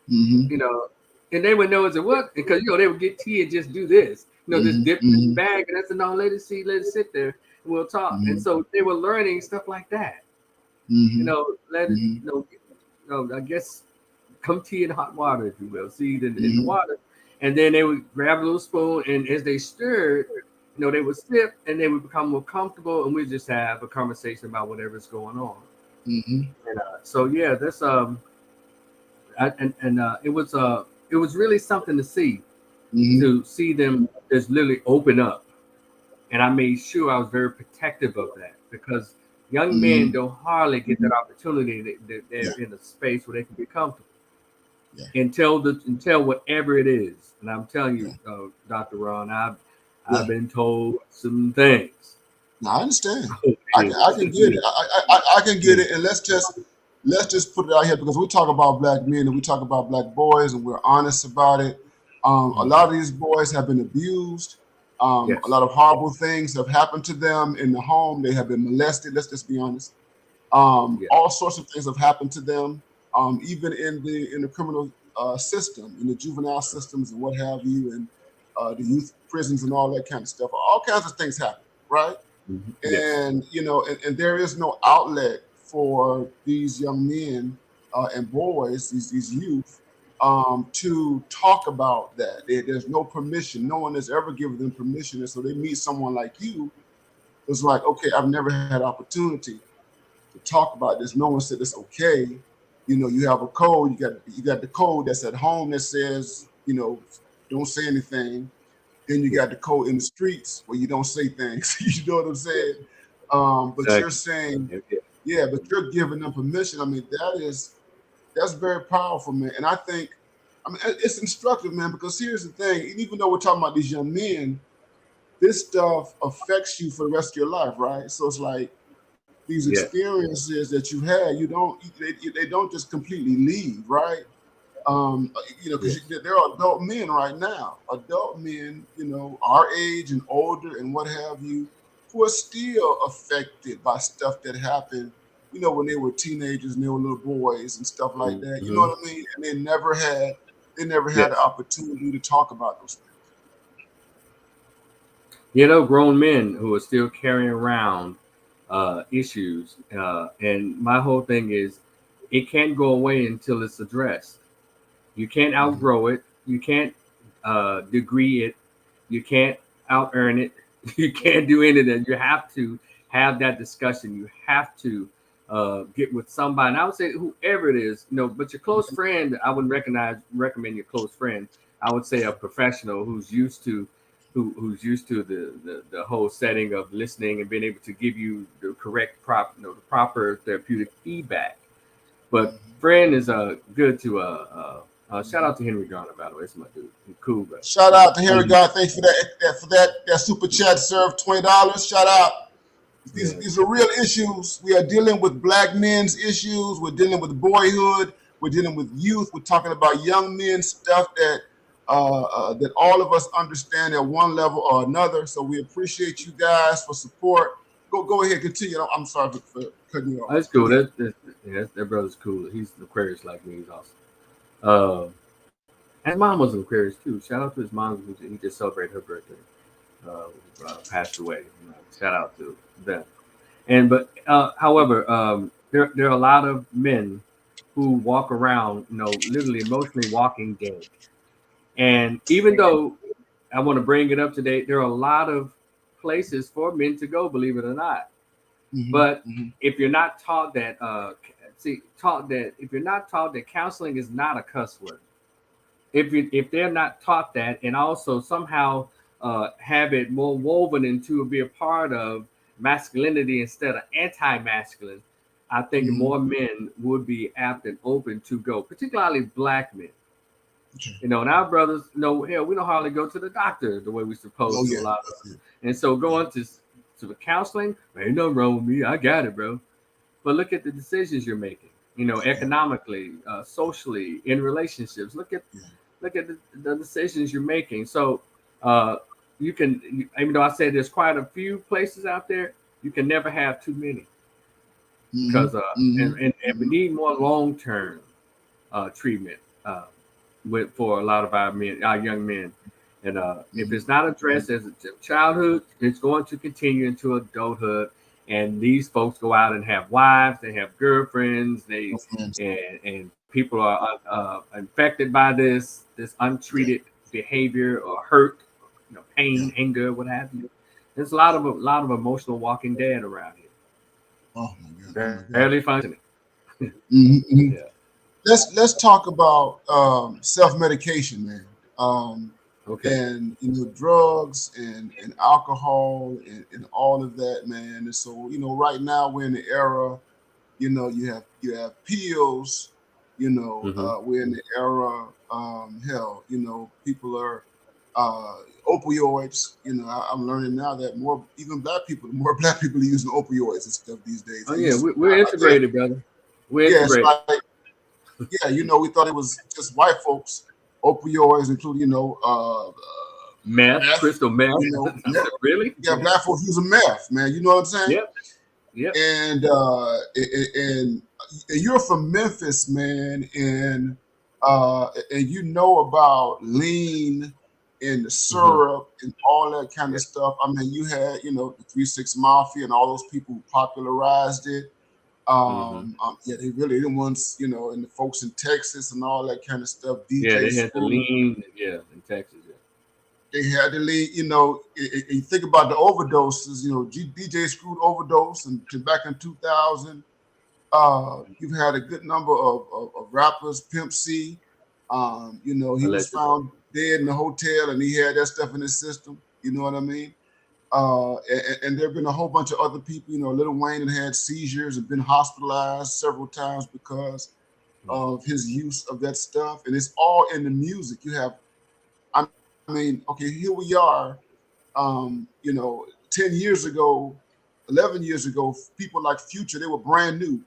And they would know it's a what? Because they would get tea and just do this. Just dip in the bag. And I said, no, let it seethe, let it sit there, and we'll talk. And so they were learning stuff like that. Let it, I guess come tea in hot water, if you will, seethe in the water. And then they would grab a little spoon, and as they stirred, they would sip, and they would become more comfortable, and we just have a conversation about whatever's going on. And so that's it was really something to see, to see them just literally open up, and I made sure I was very protective of that because young men don't hardly get that opportunity. They're in a space where they can be comfortable. Until whatever it is. And I'm telling you, Dr. Ron, I've been told some things.
Now, I understand. I can get it. I can get it. And let's just put it out here because we talk about black men and we talk about black boys and we're honest about it. A lot of these boys have been abused. A lot of horrible things have happened to them in the home. They have been molested. Let's just be honest. All sorts of things have happened to them. Even in the criminal system, in the juvenile systems and what have you, and the youth prisons and all that kind of stuff. All kinds of things happen, right? And and there is no outlet for these young men and boys, these youth, to talk about that. There's no permission. No one has ever given them permission, and so they meet someone like you. It's like, okay, I've never had opportunity to talk about this. No one said it's okay. You have a code. You got the code that's at home that says, don't say anything. Then you got the code in the streets where you don't say things. You know what I'm saying? But you're saying, but you're giving them permission. I mean, that is That's very powerful, man. And I think, I mean, it's instructive, man, because here's the thing: even though we're talking about these young men, this stuff affects you for the rest of your life, right? So it's like these
Yeah.
experiences that you had, they don't just completely leave, right? Because
Yes.
there are adult men right now, adult men, our age and older and what have you, who are still affected by stuff that happened, when they were teenagers and they were little boys and stuff like that. You know
Mm-hmm.
what I mean? And they never had the
Yes.
opportunity to talk about those things.
Grown men who are still carrying around issues. And my whole thing is, it can't go away until it's addressed. You can't
Mm-hmm.
outgrow it. You can't degree it. You can't out earn it. You can't do any of that. You have to have that discussion. You have to get with somebody. And I would say whoever it is, but your close friend, I would recommend your close friend. I would say a professional who's used to the whole setting of listening and being able to give you the correct the proper therapeutic feedback. But friend is good to shout out to Henry Garner, by the way. It's my dude. He's cool, brother.
Shout out to Harry
Um,
God. Thanks for that super chat. Served $20. Shout out. These
yeah.
these are real issues. We are dealing with black men's issues. We're dealing with boyhood. We're dealing with youth. We're talking about young men stuff that all of us understand at one level or another. So we appreciate you guys for support. Go ahead, continue. I'm sorry for cutting you off.
That's
Go
cool.
ahead.
That brother's cool. He's an Aquarius like me. He's awesome. And his mom was an Aquarius too. Shout out to his mom. He just celebrated her birthday. Passed away. Shout out to them. However, there are a lot of men who walk around, literally emotionally walking dead. And even though I want to bring it up today, there are a lot of places for men to go, believe it or not.
Mm-hmm,
But
mm-hmm.
if you're not taught that, if you're not taught that counseling is not a cuss word, if they're not taught that, and also somehow have it more woven into be a part of masculinity instead of anti-masculine, I think
Mm-hmm.
more men would be apt and open to go, particularly black men.
Okay.
And our brothers, hell, we don't hardly go to the doctor the way we're
Oh
supposed to. A
yeah,
lot of us,
that's it.
and so
Yeah.
going to the counseling, ain't nothing wrong with me. I got it, bro. But look at the decisions you're making.
Yeah.
Economically, socially, in relationships.
Yeah.
Look at the decisions you're making. So uh, even though I said there's quite a few places out there, you can never have too many
Mm-hmm.
because
Mm-hmm.
and we
Mm-hmm.
need more long term treatment for a lot of our young men. And if
Mm-hmm.
it's not addressed as a childhood, it's going to continue into adulthood. And these folks go out and have wives, they have girlfriends,
No friends.
and people are infected by this
Yeah.
untreated behavior or hurt,
Yeah.
pain, anger, what have you. There's a lot of emotional walking dead around here,
Oh my God. Oh my
barely
God.
functioning.
Mm-hmm.
Yeah.
Let's talk about self medication, man.
Okay.
And drugs and alcohol and all of that, man. And so right now we're in the era. You have pills.
Mm-hmm.
We're in the era. Hell, people are opioids. I'm learning now that even more black people are using opioids and stuff these days.
Oh
It
yeah,
used,
we're
I tell you,
integrated, brother. We're
yeah, it's
integrated.
like yeah, we thought it was just white folks. Opioids include,
Meth,
meth.
crystal meth. I
Meth.
said, really?
Yeah, black folks using meth, man. You know what I'm saying?
Yep, yep.
And you're from Memphis, man, and you know about lean and the
Mm-hmm.
syrup and all that kind of
Yep.
stuff. I mean, you had the 3 6 Mafia and all those people who popularized it.
Mm-hmm.
Yeah, they really the ones, and the folks in Texas and all that kind of stuff.
Yeah,
DJ
they had the
Screw,
lean. Yeah, in Texas. Yeah.
they had to lead. You think about the overdoses. DJ Screwed overdose, and back in 2000, you've had a good number of rappers. Pimp C, he was
Allegedly.
found dead in the hotel, and he had that stuff in his system. You know what I mean? And there have been a whole bunch of other people. Lil Wayne had seizures and been hospitalized several times because of his use of that stuff, and it's all in the music. You have, I mean, okay, here we are. 10 years ago, 11 years ago, people like Future, they were brand new,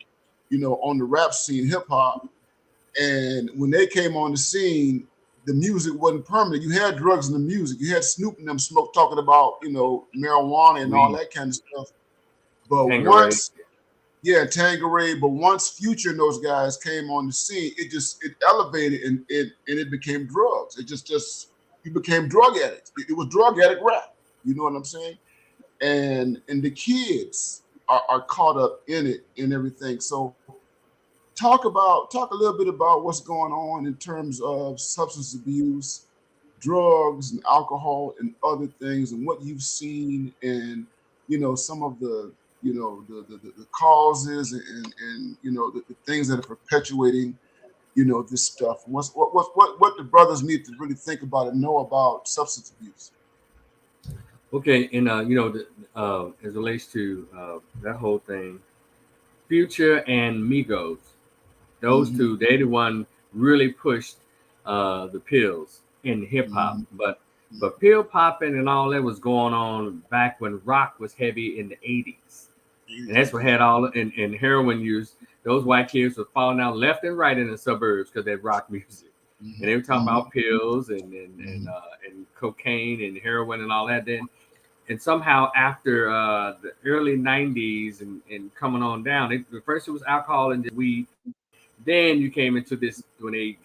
on the rap scene, hip hop. And when they came on the scene, the music wasn't permanent. You had drugs in the music. You had Snoop and them smoke talking about, marijuana and all
Weed,
that kind of stuff. But
Tangeray.
once, yeah, Tangeray, but once Future and those guys came on the scene, it elevated and it became drugs. It just you became drug addicts. It was drug addict rap. You know what I'm saying? And the kids are caught up in it and everything. So talk a little bit about what's going on in terms of substance abuse, drugs and alcohol and other things, and what you've seen, and some of the the causes, and the things that are perpetuating this stuff. What the brothers need to really think about and know about substance abuse.
Okay, and as it relates to that whole thing, Future and Migos, those
Mm-hmm.
two, they the one really pushed the pills in hip hop.
Mm-hmm.
But pill popping and all that was going on back when rock was heavy in the 80s. And that's what had all and heroin use. Those white kids were falling out left and right in the suburbs because they rock music.
Mm-hmm.
And they were talking
Mm-hmm.
about pills and cocaine and heroin and all that. Then and somehow after the early 90s and coming on down, first it was alcohol and weed. Then you came into this when they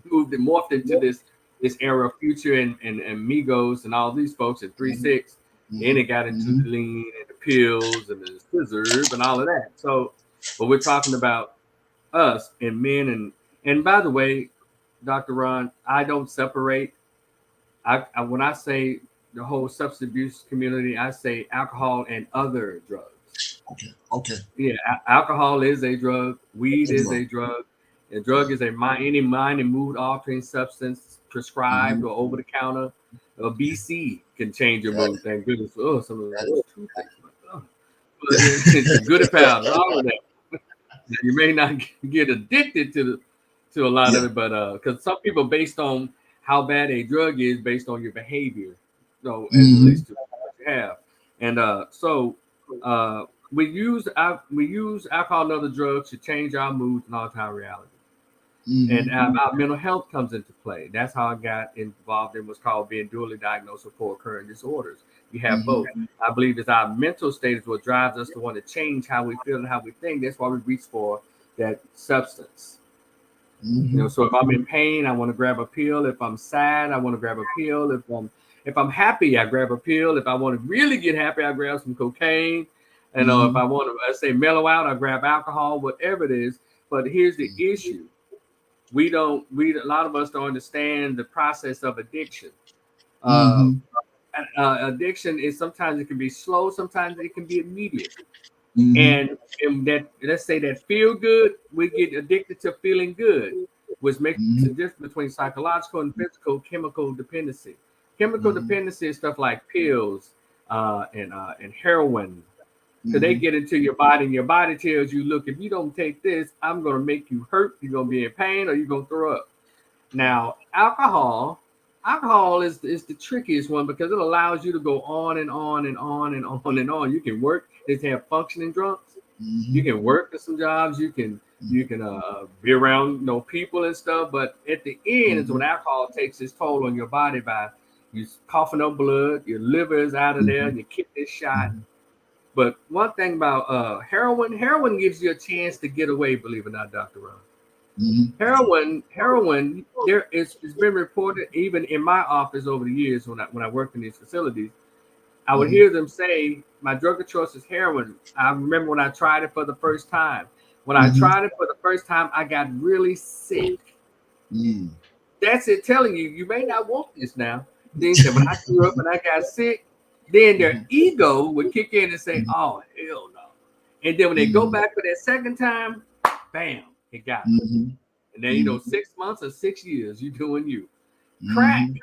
moved and morphed into this era of Future and Migos and all these folks at 3-6. Then
Mm-hmm.
it got into
Mm-hmm.
the lean and the pills and the scissor and all of that. So, but we're talking about us and men and by the way, Dr. Ron, I don't separate. I when I say the whole substance abuse community, I say alcohol and other drugs.
Okay. Okay.
Yeah, alcohol is a drug. Weed
Good
is
luck.
a drug. A drug is any mind and mood altering substance prescribed
Mm-hmm.
or over the counter. A
Okay.
BC can change your
Got
mood.
it.
Thank goodness. Oh, some of
Got
those
it.
toothpicks. Oh. But good powder, all of that. You may not get addicted to a lot of
Yeah.
it, but because some people based on how bad a drug is based on your behavior. So as it
Mm-hmm.
relates to what you have, and uh, we use alcohol and other drugs to change our moods and alter our reality. And
Mm-hmm.
our mental health comes into play. That's how I got involved in what's called being dually diagnosed with co-occurring disorders. You have
Mm-hmm.
both. I believe it's our mental state is what drives us to want to change how we feel and how we think. That's why we reach for that substance.
Mm-hmm.
So if I'm in pain, I want to grab a pill. If I'm sad, I want to grab a pill. If I'm happy, I grab a pill. If I want to really get happy, I grab some cocaine. And if
Mm-hmm.
I want to, let's say, mellow out, I grab alcohol, whatever it is. But here's the issue: a lot of us don't understand the process of addiction. Uh,
Mm-hmm.
Addiction is sometimes it can be slow, sometimes it can be immediate.
Mm-hmm.
And that let's say that feel good, we get addicted to feeling good, which makes a
Mm-hmm.
difference between psychological and physical chemical dependency. Chemical
Mm-hmm.
dependency is stuff like pills and heroin. Because they
Mm-hmm.
get into your body, and your body tells you, look, if you don't take this, I'm going to make you hurt. You're going to be in pain, or you're going to throw up. Now, alcohol is the trickiest one because it allows you to go on and on and on and on and on. You can work, they have functioning drunks. You
Mm-hmm.
can work at some jobs. You can be around people and stuff. But at the end is
Mm-hmm.
when alcohol takes its toll on your body by you coughing up blood, your liver is out of there,
Mm-hmm.
and you kick this shot.
Mm-hmm.
But one thing about heroin gives you a chance to get away. Believe it or not, Doctor Ron.
Mm-hmm.
Heroin. It's been reported even in my office over the years when I worked in these facilities. I would
Mm-hmm.
hear them say, "My drug of choice is heroin." I remember when I tried it for the first time. When I
Mm-hmm.
tried it for the first time, I got really sick.
Mm-hmm.
That's it telling you you may not want this now. Then he said, when I threw up and I got sick, then their
Mm-hmm.
ego would kick in and say,
Mm-hmm.
"Oh hell no!" And then when they go
Mm-hmm.
back for that second time, bam, it got them.
Mm-hmm.
And then
Mm-hmm.
6 months or 6 years, you doing you. Crack,
Mm-hmm.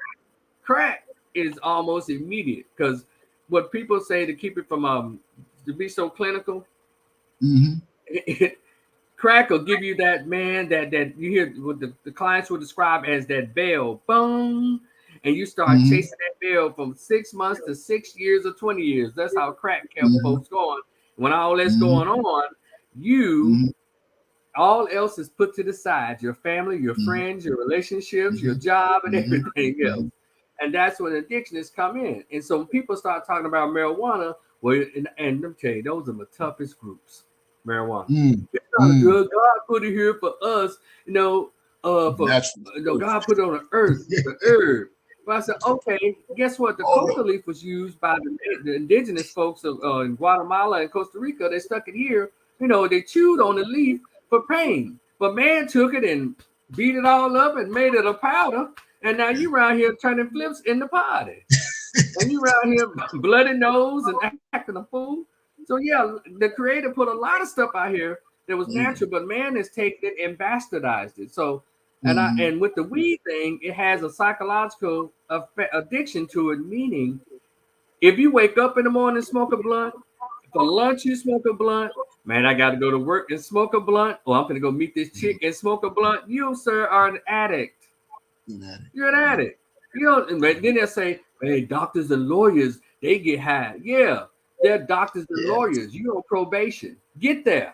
crack is almost immediate because what people say to keep it from to be so clinical,
Mm-hmm.
Crack will give you that, man, that you hear what the clients will describe as that bell, boom, and you start chasing that bell from 6 months to 6 years or 20 years. That's how crack kept folks going. When all that's going on, all else is put to the side. Your family, your friends, your relationships, your job, and everything else. And that's when addictions come in. And so when people start talking about marijuana, well, and let me tell you, those are the toughest groups. Marijuana. It's not a drug. God put it here for us, God put it on the earth, the herb. But I said, okay, guess what? The coca leaf was used by the indigenous folks of in Guatemala and Costa Rica. They stuck it here. They chewed on the leaf for pain. But man took it and beat it all up and made it a powder. And now you around here turning flips in the party. And you around here bloody nose and acting a fool. So yeah, the creator put a lot of stuff out here that was natural, but man has taken it and bastardized it. So and with the weed thing, it has a psychological addiction to it, meaning if you wake up in the morning and smoke a blunt, for lunch you smoke a blunt, man, I got to go to work and smoke a blunt, or I'm going to go meet this chick and smoke a blunt, you, sir, are an addict. You're an addict. Then they'll say, hey, doctors and lawyers, they get high. Yeah, they're doctors and lawyers. You're on probation. Get there.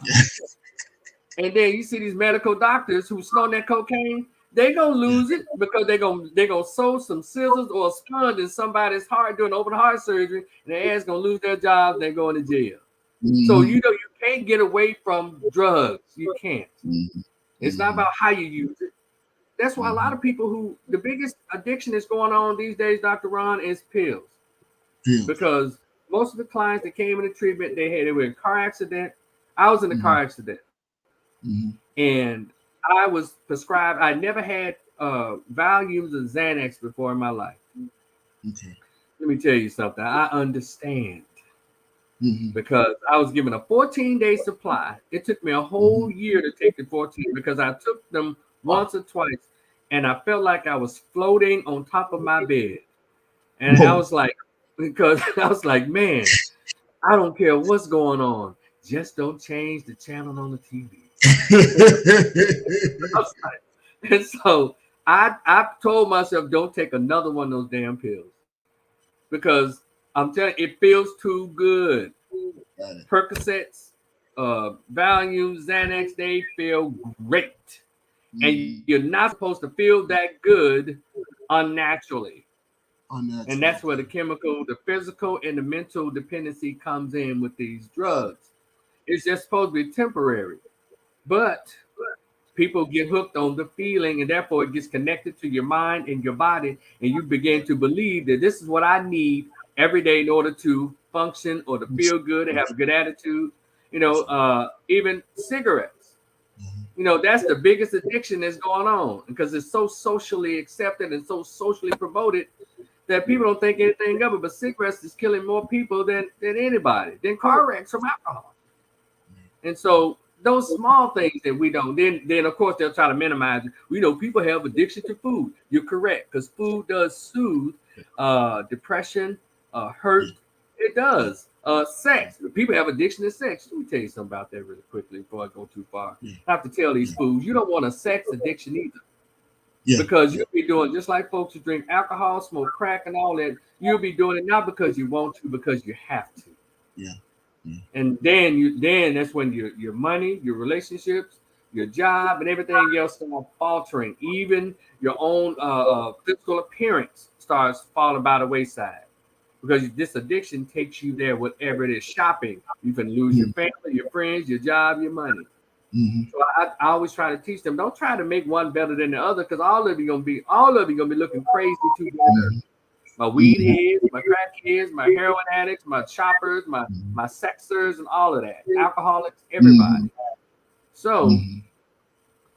And then you see these medical doctors who snort that cocaine, they gonna lose it because they're gonna sew some scissors or a sponge in somebody's heart doing open heart surgery, and their ass gonna lose their jobs. They're going to jail. So you can't get away from drugs. You can't. It's not about how you use it. That's why a lot of people the biggest addiction is going on these days, Dr. Ron, is pills. Because most of the clients that came into treatment, they were in a car accident. I was in a car accident. And I was prescribed, I never had volumes of Xanax before in my life. Let me tell you something. I understand. Because I was given a 14-day supply. It took me a whole year to take the 14 because I took them once or twice, and I felt like I was floating on top of my bed. And I was like, man, I don't care what's going on. Just don't change the channel on the TV. And so I told myself, don't take another one of those damn pills. Because I'm telling you, it feels too good. Percocets, Valium, Xanax, they feel great. And you're not supposed to feel that good unnaturally. And that's where the chemical, the physical, and the mental dependency comes in with these drugs. It's just supposed to be temporary. But people get hooked on the feeling, and therefore it gets connected to your mind and your body, and you begin to believe that this is what I need every day in order to function or to feel good and have a good attitude. Even cigarettes. That's the biggest addiction that's going on because it's so socially accepted and so socially promoted that people don't think anything of it. But cigarettes is killing more people than anybody, than car wrecks from alcohol. And so those small things that we don't, then of course they'll try to minimize it. We know people have addiction to food. You're correct, because food does soothe depression, hurt. It does. Sex. People have addiction to sex. Let me tell you something about that really quickly before I go too far. I have to tell these fools, you don't want a sex addiction either. Because you'll be doing just like folks who drink alcohol, smoke crack, and all that. You'll be doing it not because you want to, because you have to. And then that's when your money, your relationships, your job, and everything else start faltering. Even your own physical appearance starts falling by the wayside because this addiction takes you there. Whatever it is, shopping, you can lose your family, your friends, your job, your money. So I always try to teach them: don't try to make one better than the other, because all of you gonna be looking crazy together. My weed heads, my crack heads, my heroin addicts, my choppers, my sexers, and all of that. Alcoholics, everybody. So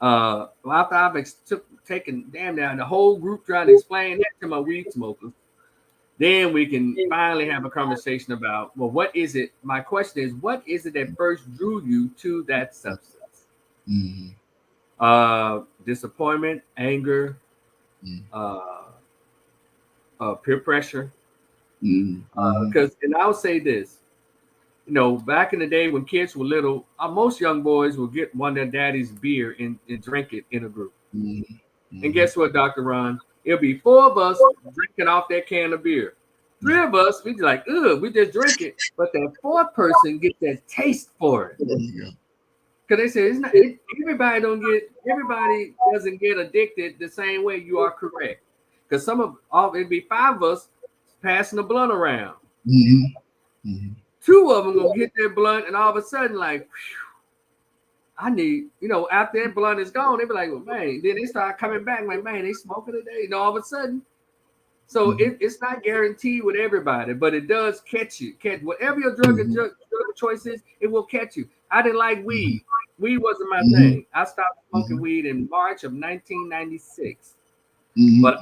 after I've taken damn down the whole group trying to explain that to my weed smokers, then we can finally have a conversation about, well, what is it? My question is, what is it that first drew you to that substance? Disappointment, anger, peer pressure. Because, and I'll say this, back in the day when kids were little, most young boys will get one of their daddy's beer and drink it in a group. And guess what, Dr. Ron? It'll be 4 of us drinking off that can of beer. 3 of us, we like, ugh, we just drink it. But that 4th person get that taste for it.
There you go.
Because they say everybody doesn't get addicted the same way. You are correct. Because it'd be 5 of us passing the blunt around. 2 of them gonna get their blunt, and all of a sudden, like, whew, I need, after that blunt is gone, they be like, well, man, then they start coming back, like, man, they smoking today, all of a sudden. So it's not guaranteed with everybody, but it does catch you. Whatever your drug of choice is, it will catch you. I didn't like weed. Weed wasn't my thing. I stopped smoking weed in March of 1996. But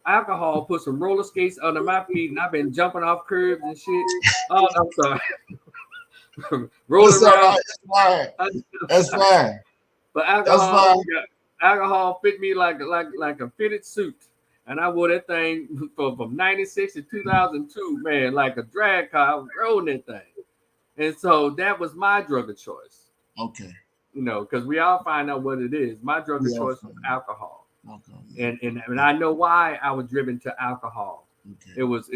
alcohol put some roller skates under my feet, and I've been jumping off curbs and shit. Oh, I'm sorry. Rolling around.
That's fine.
But alcohol fit me like a fitted suit. And I wore that thing from 96 to 2002, man, like a drag car. I was rolling that thing. And so that was my drug of choice.
Okay.
Because we all find out what it is. My drug of choice was alcohol.
Okay.
And I know why I was driven to alcohol. Okay. It was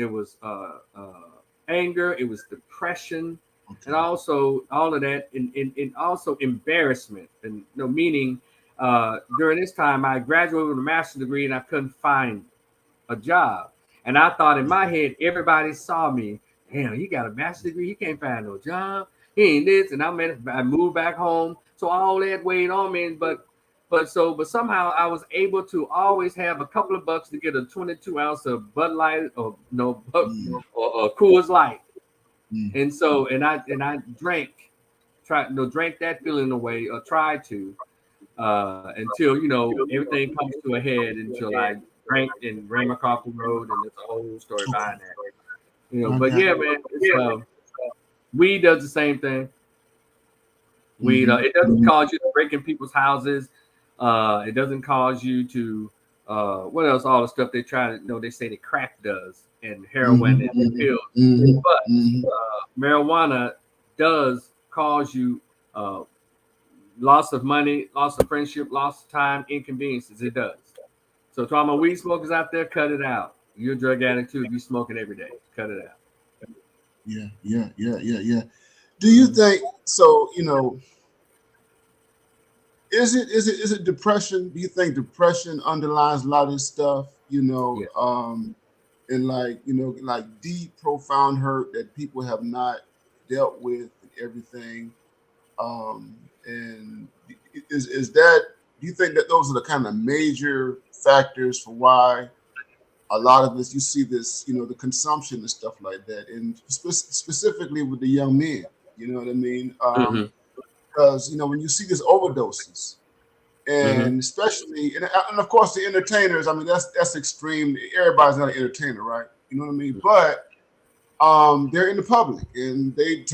anger, it was depression, and also all of that, and also embarrassment. And meaning during this time I graduated with a master's degree and I couldn't find a job. And I thought in my head, everybody saw me. Damn, he got a master's degree, he can't find no job. He ain't this, and I moved back home. So all that weighed on me, but somehow I was able to always have a couple of bucks to get a 22 ounce of Bud Light or Coors Light. And so, and I drank that feeling away, or tried to, until, everything comes to a head, until I drank and ran across the road, and it's a whole story behind that. But yeah, man, weed does the same thing. Weed, it doesn't cause you to break in people's houses. It doesn't cause you to, what else? All the stuff they try to, they say that crack does, and heroin and pills. But marijuana does cause you loss of money, loss of friendship, loss of time, inconveniences. It does. So to all my weed smokers out there, cut it out. You're a drug addict too. If you smoke it every day, cut it out.
Yeah. Do you think so? Is it depression? Do you think depression underlies a lot of this stuff? And like deep, profound hurt that people have not dealt with and everything. And is that? Do you think that those are the kind of major factors for why a lot of this, you see this, the consumption and stuff like that, and specifically with the young men? You know what I mean? Because when you see these overdoses, and especially, and of course the entertainers, I mean that's extreme. Everybody's not an entertainer, right? You know what I mean? But they're in the public, and they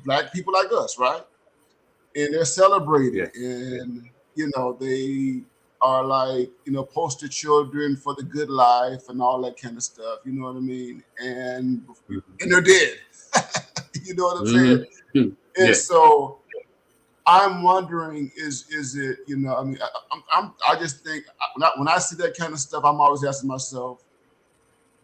black people like us, right? And they're celebrated, and they are like poster children for the good life and all that kind of stuff. You know what I mean? And they're dead. You know what I'm saying? And so I'm wondering, is it, I just think when I see that kind of stuff, I'm always asking myself,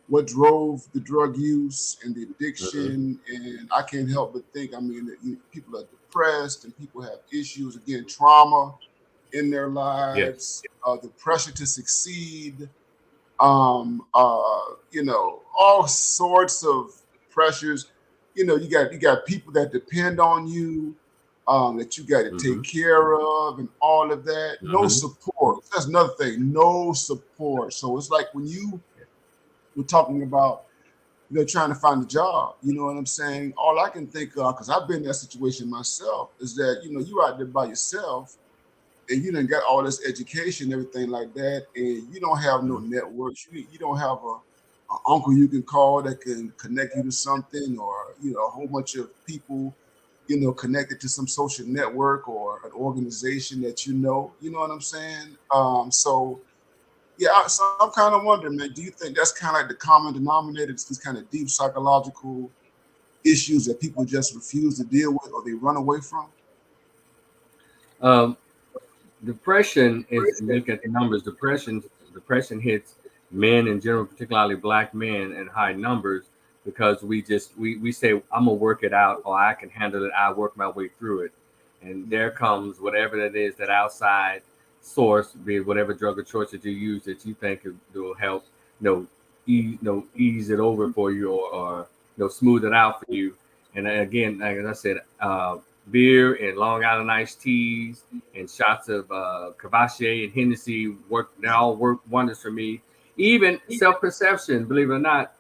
what drove the drug use and the addiction? And I can't help but think, that people are depressed and people have issues, again, trauma in their lives, the pressure to succeed, all sorts of pressures. You got people that depend on you, that you got to take care of, and all of that. No support. That's another thing. No support. So it's like when you were talking about, trying to find a job. You know what I'm saying? All I can think of, because I've been in that situation myself, is that you're out there by yourself, and you done got all this education, everything like that, and you don't have no networks. You don't have an uncle you can call that can connect you to something, or a whole bunch of people connected to some social network or an organization that you know what I'm saying? So I'm kind of wondering, man, do you think that's kind of like the common denominator, this kind of deep psychological issues that people just refuse to deal with or they run away from?
Depression is, look at the numbers. Depression hits men in general, particularly black men, in high numbers because we say I'm gonna work it out or I can handle it. I work my way through it, and there comes whatever that is, that outside source, be it whatever drug or choice that you use that you think will help, ease it over for you or smooth it out for you. And again, like I said, beer and Long Island iced teas and shots of Cavassier and Hennessy they all work wonders for me. Even self-perception, believe it or not,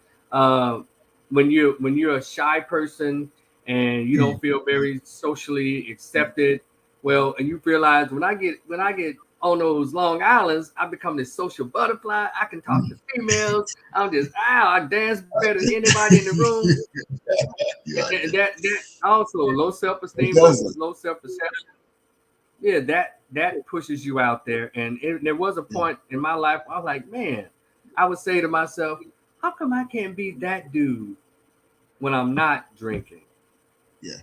when you're a shy person and you don't feel very socially accepted, well, and you realize when I get on those Long Islands, I become this social butterfly. I can talk to females. I dance better than anybody in the room. And that also low self-esteem, low self-perception. Yeah, that pushes you out there. And there was a point in my life where I was like, man, I would say to myself, how come I can't be that dude when I'm not drinking?
Yeah.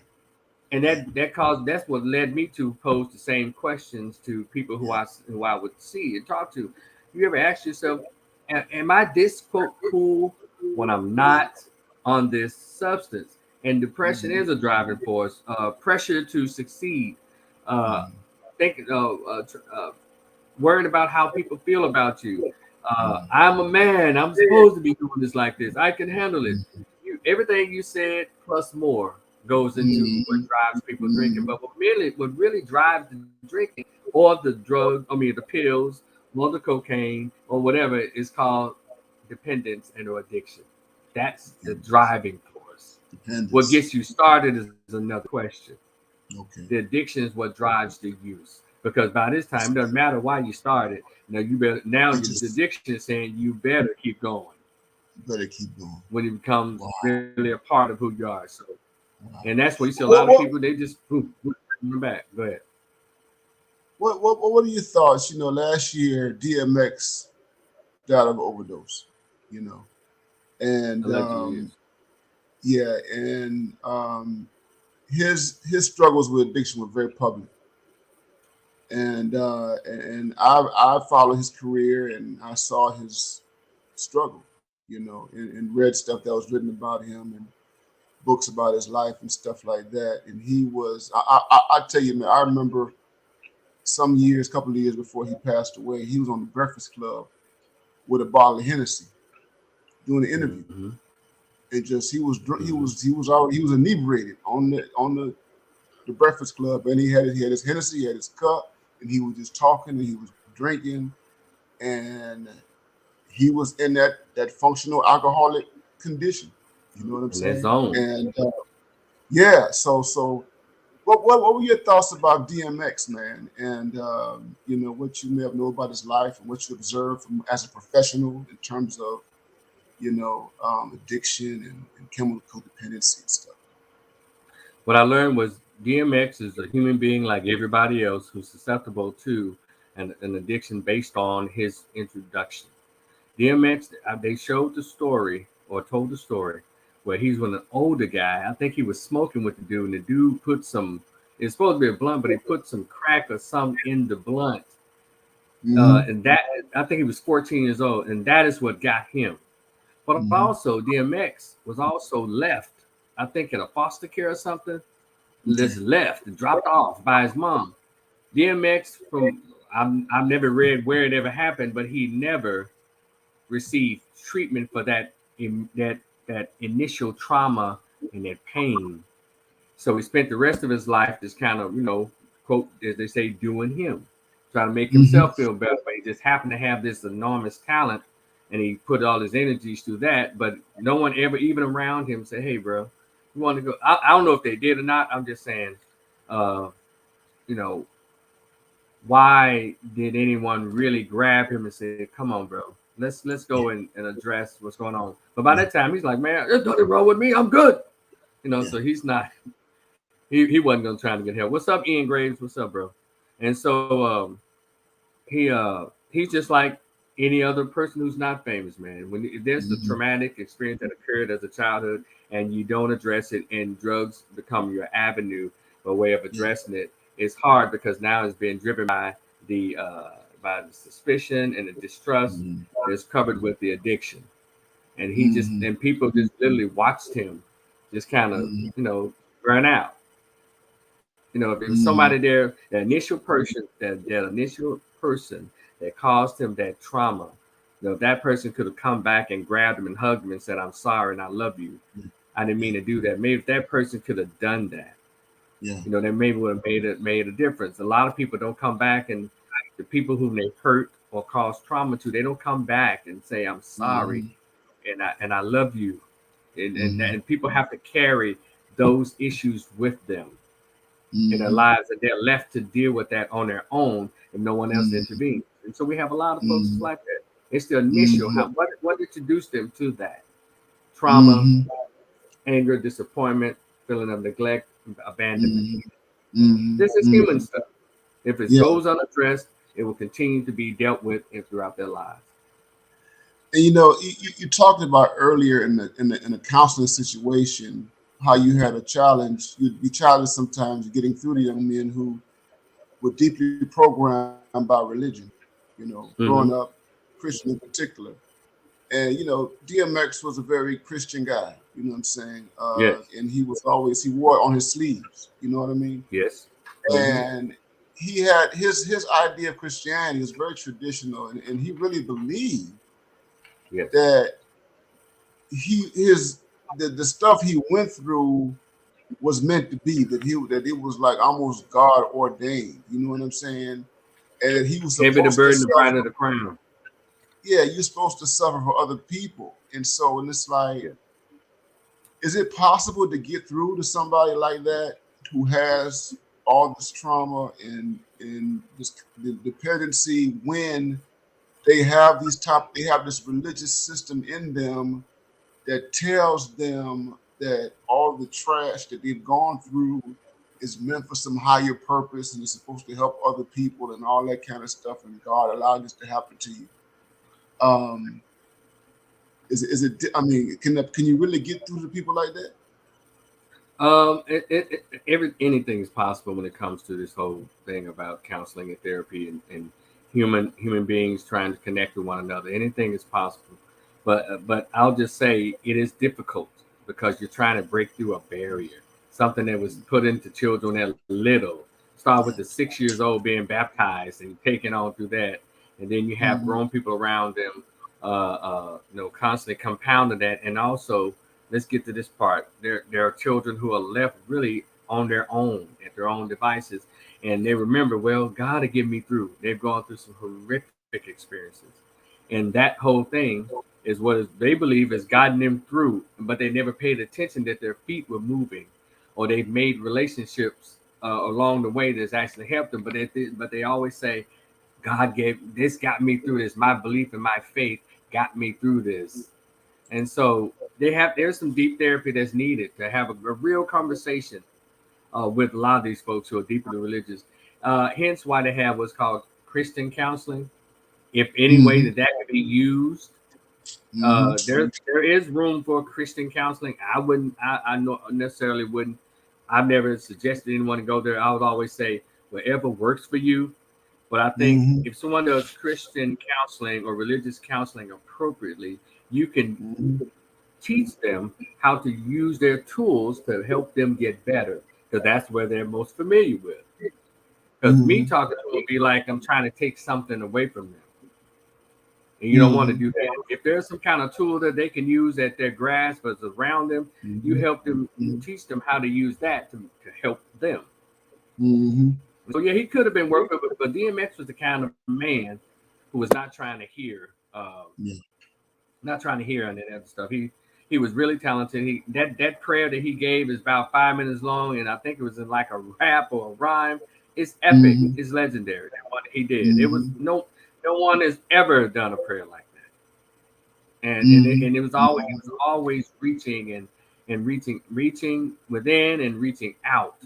And that's what led me to pose the same questions to people who I would see and talk to. You ever ask yourself, am I this quote cool when I'm not on this substance? And depression is a driving force. Pressure to succeed. Worried about how people feel about you. I'm a man. I'm supposed to be doing this like this. I can handle it. Everything you said plus more goes into what drives people drinking. But what really drives the drinking or the the pills or the cocaine or whatever is called dependence and or addiction. That's the driving force. What gets you started is another question.
Okay.
The addiction is what drives the use. Because by this time, it doesn't matter why you started. The addiction is saying you better keep going.
Better keep going.
When it becomes really a part of who you are. So, and that's where you see a lot of people, they just back. Go ahead.
What are your thoughts? Last year Dmx died of overdose. And his struggles with addiction were very public. And I followed his career and I saw his struggle, and read stuff that was written about him and books about his life and stuff like that. And he was, I tell you, man, I remember couple of years before he passed away, he was on the Breakfast Club with a bottle of Hennessy doing an interview. And just he was inebriated on the Breakfast Club, and he had his Hennessy, he had his cup, and he was just talking and he was drinking, and he was in that functional alcoholic condition. You know what I'm saying? And so what were your thoughts about DMX, man? And what you may have known about his life and what you observed as a professional in terms of addiction and chemical codependency and stuff.
What I learned was DMX is a human being like everybody else who's susceptible to an addiction based on his introduction. DMX, they showed the story or told the story where he's with an older guy. I think he was smoking with the dude, and the dude put it's supposed to be a blunt, but he put some crack or something in the blunt. And that, I think he was 14 years old, and that is what got him. But also, DMX was also left, I think, in a foster care or something. Just left and dropped off by his mom. DMX, I've never read where it ever happened, but he never received treatment for that initial trauma and that pain. So he spent the rest of his life just kind of, quote, as they say, doing him, trying to make himself feel better. But he just happened to have this enormous talent, and he put all his energies through that. But no one ever, even around him, said, "Hey, bro, you want to go?" I don't know if they did or not. I'm just saying, why did anyone really grab him and say, "Come on, bro, let's go and address what's going on"? But by that time, he's like, "Man, there's nothing wrong with me. I'm good." So he's not. He wasn't gonna try to get help. What's up, Ian Graves? What's up, bro? And so he's just like any other person who's not famous, man. When there's a traumatic experience that occurred as a childhood, and you don't address it, and drugs become your avenue or way of addressing it, it's hard because now it's being driven the by the suspicion and the distrust that's covered with the addiction. And he just, and people just literally watched him just kind of, burn out. If there was somebody there, that initial person that caused him that trauma, if that person could have come back and grabbed him and hugged him and said, "I'm sorry and I love you. I didn't mean to do that." Maybe if that person could have done that, they maybe would have made a difference. A lot of people don't come back, and the people whom they hurt or caused trauma to, they don't come back and say, "I'm sorry and I love you." And people have to carry those issues with them in their lives, and they're left to deal with that on their own if no one else intervenes. And so we have a lot of folks like that. It's the initial, what introduced them to that trauma, anger, disappointment, feeling of neglect, abandonment. This is human stuff. If it goes unaddressed, it will continue to be dealt with throughout their lives.
And you talked about earlier in the counseling situation how you had a challenge. You'd be challenged sometimes getting through to young men who were deeply programmed by religion. Growing up Christian in particular, and DMX was a very Christian guy. You know what I'm saying?
Yes.
And he wore it on his sleeves. You know what I mean?
Yes.
And he had his idea of Christianity was very traditional, and he really believed that the stuff he went through was meant to be, that it was like almost God ordained. You know what I'm saying? And he was supposed
the burden,
to
the pride of the crown.
Yeah, you're supposed to suffer for other people, and it's like, is it possible to get through to somebody like that who has all this trauma and this the dependency when they have this religious system in them that tells them that all the trash that they've gone through is meant for some higher purpose and it's supposed to help other people and all that kind of stuff, and God allowed this to happen to you? Is it? I mean, can you really get through to people like that?
Anything is possible when it comes to this whole thing about counseling and therapy and human beings trying to connect with one another. Anything is possible, but I'll just say it is difficult because you're trying to break through a barrier, something that was put into children at little. Start with the 6 years old being baptized and taking on through that, and then you have grown people around them, constantly compounding that, and also. Let's get to this part. There are children who are left really on their own at their own devices, and they remember, well, God will get me through. They've gone through some horrific experiences, and that whole thing is they believe has gotten them through. But they never paid attention that their feet were moving, or they've made relationships along the way that's actually helped them. But they always say, God got me through this. My belief and my faith got me through this. And so there's some deep therapy that's needed to have a real conversation with a lot of these folks who are deeply religious. Hence why they have what's called Christian counseling. If any way that can be used, there is room for Christian counseling. I necessarily wouldn't. I've never suggested anyone to go there. I would always say whatever works for you. But I think if someone does Christian counseling or religious counseling appropriately, you can teach them how to use their tools to help them get better, because that's where they're most familiar with. Because me talking to them would be like I'm trying to take something away from them. And you don't want to do that. If there's some kind of tool that they can use at their grasp as around them, you help them, you teach them how to use that to help them. So yeah, he could have been working, but DMX was the kind of man who was not trying to hear not trying to hear any other stuff. He was really talented. That prayer that he gave is about 5 minutes long, and I think it was in like a rap or a rhyme. It's epic. It's legendary. That one he did. It was no one has ever done a prayer like that. And it was always reaching and reaching within and reaching out.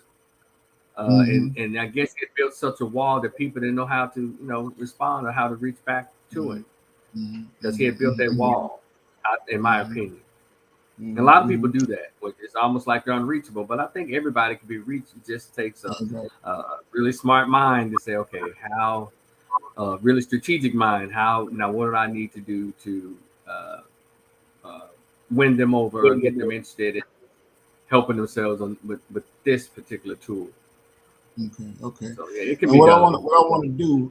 And I guess it built such a wall that people didn't know how to respond or how to reach back to it. Because he had built that wall, in my opinion. And a lot of people do that, which is almost like they're unreachable. But I think everybody can be reached. It just takes a really smart mind to say, okay, how really strategic mind. How now? What do I need to do to uh, win them over or get them interested in helping themselves with this particular tool?
Okay.
So yeah, it can
And
be
what I
done.
want to do,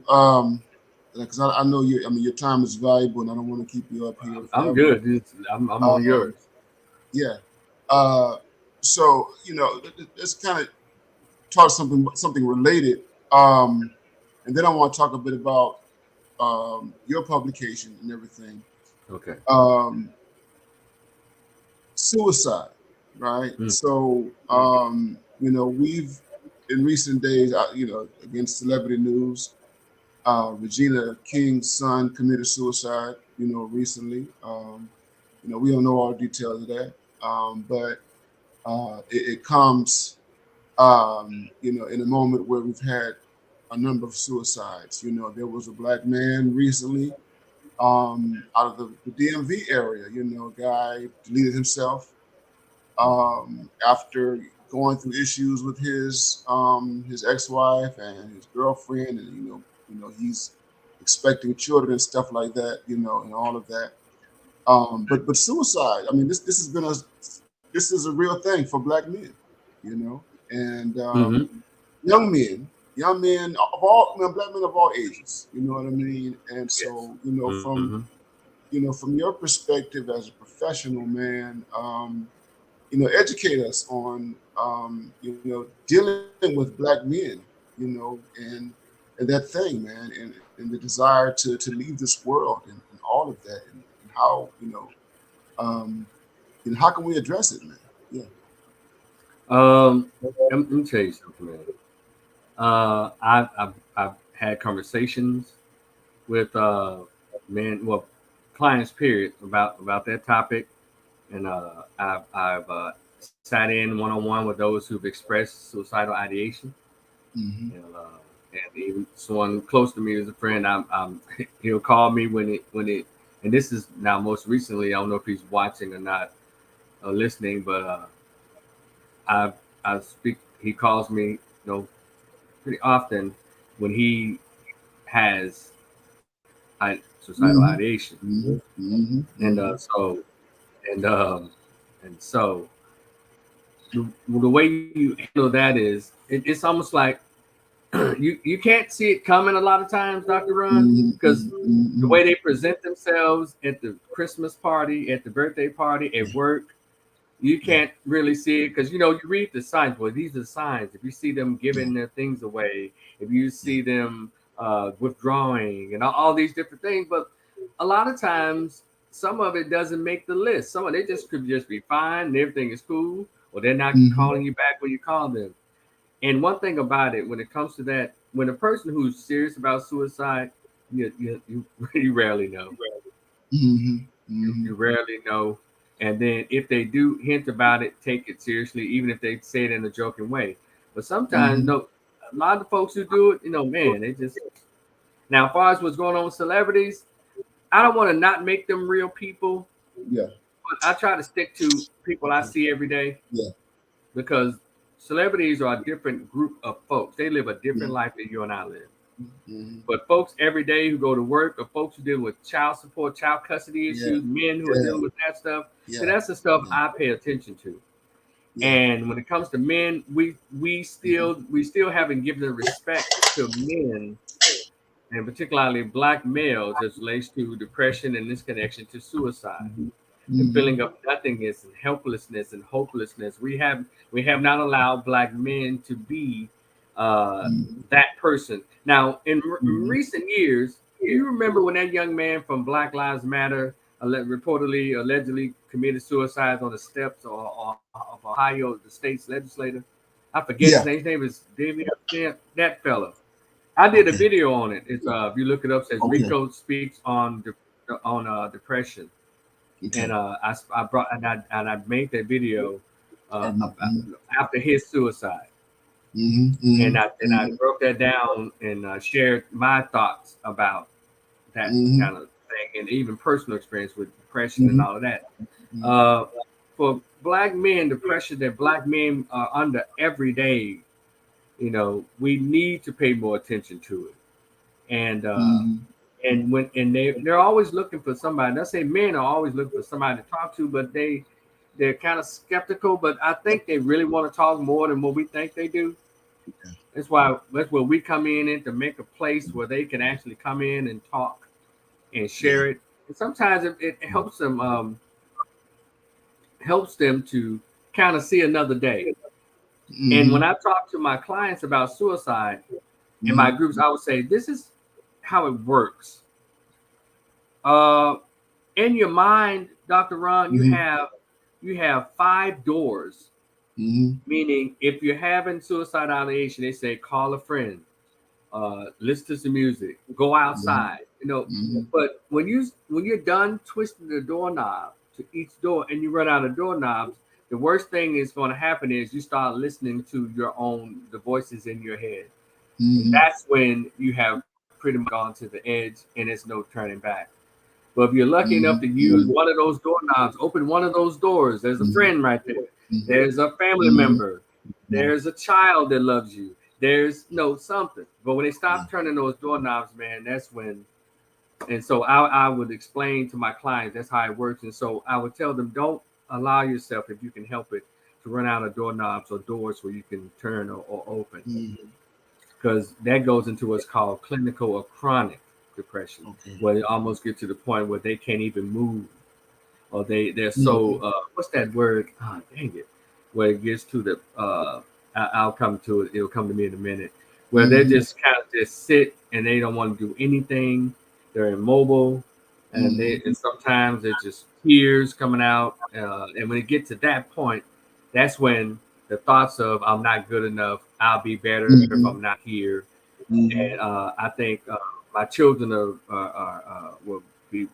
because I know you. I mean, your time is valuable, and I don't want to keep you up here
I'm
forever.
good. I'm on
Um,
yours.
yeah. Uh, so let's kind of talk something related. And then I want to talk a bit about your publication and everything.
Okay.
Um, Suicide, right?
Mm.
So we've in recent days, against celebrity news, Regina King's son committed suicide. Recently. We don't know all the details of that, but it comes, in a moment where we've had a number of suicides. There was a black man recently out of the DMV area. A guy deleted himself after going through issues with his ex-wife and his girlfriend, and he's expecting children and stuff like that. And all of that. But suicide. I mean, this is a real thing for black men. And
Mm-hmm.
young men of all, black men of all ages. You know what I mean? And
Yes.
so,
Mm-hmm.
from your perspective as a professional man, educate us on, dealing with black men, and that thing, man, and the desire to leave this world, and all of that, and how, how can we address it, man? Yeah.
Let me tell you something, man. I've had conversations with men, well, clients, period, about that topic, and I've sat in one on one with those who've expressed suicidal ideation,
Mm-hmm.
and even someone close to me as a friend. He'll call me and this is now most recently. I don't know if he's watching or not, or listening, but I I speak. He calls me, pretty often when he has suicidal
Mm-hmm.
ideation,
Mm-hmm. Mm-hmm.
and and um, and so the way you handle that is it's almost like you can't see it coming a lot of times, Dr. Ron, because the
Mm-hmm.
way they present themselves at the Christmas party, at the birthday party, at work, you
Yeah.
can't really see it because you read the signs. Well, these are signs. If you see them
Yeah.
giving their things away, if you
Yeah.
see them withdrawing, and all these different things, but a lot of times some of it doesn't make the list. Some of it just could just be fine and everything is cool, or they're not
Mm-hmm.
calling you back when you call them. And one thing about it, when it comes to that, when a person who's serious about suicide, you rarely know.
Mm-hmm.
You,
Mm-hmm.
you rarely know. And then if they do hint about it, take it seriously, even if they say it in a joking way. But sometimes,
Mm-hmm.
a lot of the folks who do it, man, they just. Now, as far as what's going on with celebrities, I don't want to not make them real people,
Yeah.
but I try to stick to people I
Okay.
see every day
Yeah.
because celebrities are a different group of folks. They live a
Yeah.
different life than you and I live.
Mm-hmm.
But folks every day who go to work, or folks who deal with child support, child custody
Yeah.
issues, men who are
Yeah.
dealing with that stuff, see,
Yeah.
that's the stuff
Yeah.
I pay attention to.
Yeah.
And when it comes to men,
Mm-hmm.
we still haven't given the respect to men, and particularly black males, as relates to depression and this connection to suicide.
Mm-hmm.
The
Mm-hmm.
feeling of nothingness and helplessness and hopelessness. We have not allowed black men to be uh, that person. Now, in
Mm-hmm.
recent years, do you remember when that young man from Black Lives Matter reportedly, allegedly committed suicide on the steps of Ohio, the state's legislator? I forget his
Yeah.
name. His name is Dmx. That fellow. I did a
Okay.
video on it. It's if you look it up, it says
Okay.
Rico speaks on depression, and
Okay.
I made that video about,
Mm-hmm.
after his suicide,
Mm-hmm.
and I
Mm-hmm.
broke that down and shared my thoughts about that
Mm-hmm.
kind of thing, and even personal experience with depression and
Mm-hmm.
all of that.
Mm-hmm.
Uh, for Black men, the pressure that Black men are under every day, you know, we need to pay more attention to it. And when they're always looking for somebody. I say men are always looking for somebody to talk to, but they're kind of skeptical. But I think they really want to talk more than what we think they do. That's where we come in and to make a place where they can actually come in and talk and share it. And sometimes it helps them to kind of see another day. And when I talk to my clients about suicide in my groups, I would say this is how it works. In your mind, Dr. Ron, you have 5 doors. Meaning, if you're having suicidal ideation, they say call a friend, listen to some music, go outside. You know, but when you're done twisting the doorknob to each door and you run out of doorknobs, the worst thing is going to happen is you start listening to the voices in your head. And that's when you have pretty much gone to the edge and there's no turning back. But if you're lucky enough to use one of those doorknobs, open one of those doors, there's a friend right there. There's a family member. There's a child that loves you. There's something. But when they stop turning those doorknobs, man, that's when. And so I would explain to my clients that's how it works. And so I would tell them, don't allow yourself, if you can help it, to run out of doorknobs or doors where you can turn or open. Because that goes into what's called clinical or chronic depression, where they almost get to the point where they can't even move, or they're so what's that word? Oh, dang it! Where it gets to the I'll come to it. It'll come to me in a minute. Where they just kind of just sit and they don't want to do anything. They're immobile, and sometimes it's just tears coming out. And when it gets to that point, that's when the thoughts of I'm not good enough, I'll be better if I'm not here. And I think my children will be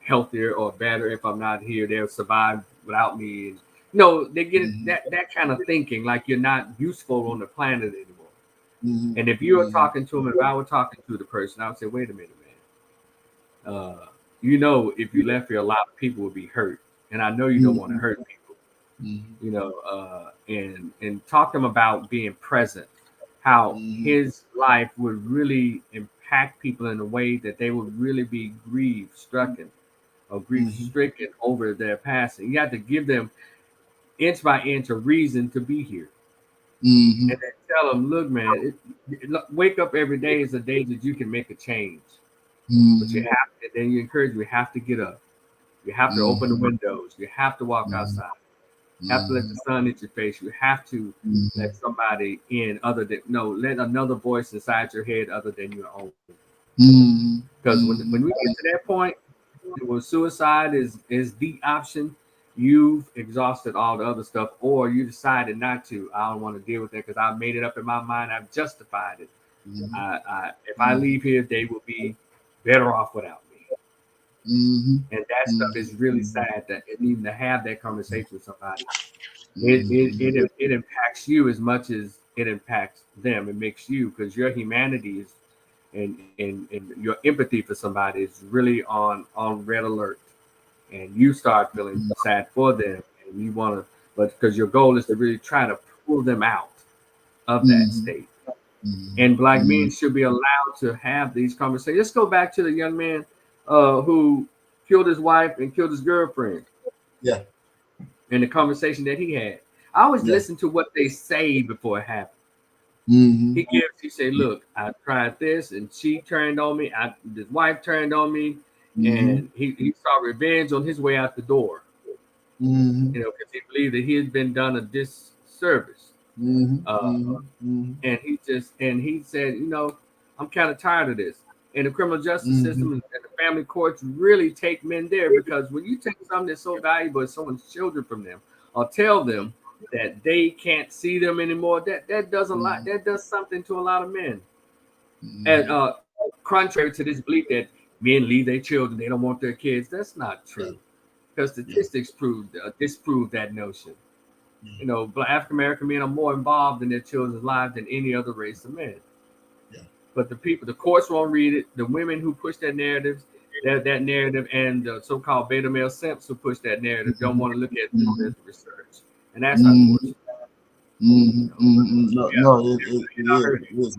healthier or better if I'm not here. They'll survive without me. And, they get that kind of thinking, like you're not useful on the planet anymore. And if you were talking to them, if I were talking to the person, I would say, wait a minute, man. If you left here, a lot of people would be hurt. And I know you don't want to hurt people. And talk to them about being present, how his life would really impact people in a way that they would really be grief-stricken over their passing. You have to give them inch by inch a reason to be here. And then tell them, look, man, wake up every day is a day that you can make a change. But you have to, then you encourage, we have to get up. You have to open the windows. You have to walk outside. You have to let the sun hit your face. You have to let somebody in let another voice inside your head other than your own. Because when we get to that point, when suicide is the option, you've exhausted all the other stuff, or you decided not to. I don't want to deal with that because I made it up in my mind. I've justified it. If I leave here, they will be better off without me. And that stuff is really sad that even to have that conversation with somebody, it impacts you as much as it impacts them. It makes you, because your humanity is and your empathy for somebody is really on red alert, and you start feeling sad for them, and you want to, but because your goal is to really try to pull them out of that state. And Black men should be allowed to have these conversations. Let's go back to the young man who killed his wife and killed his girlfriend.
Yeah.
And the conversation that he had. I always listen to what they say before it happened. He said, look, I tried this and she turned on me. His wife turned on me, and he saw revenge on his way out the door. Because he believed that he had been done a disservice. And he said, I'm kind of tired of this. And the criminal justice system and the family courts really take men there, because when you take something that's so valuable as someone's children from them, or tell them that they can't see them anymore, that does something to a lot of men. And contrary to this belief that men leave their children, they don't want their kids, that's not true. Because statistics disprove that notion. African American men are more involved in their children's lives than any other race of men. But the courts won't read it. The women who push their narratives, that narrative, and the so-called beta male simps who push that narrative don't want to look at this as research, and that's unfortunate. You know, but
No,
yeah,
no,
you're not
it
hurting.
is.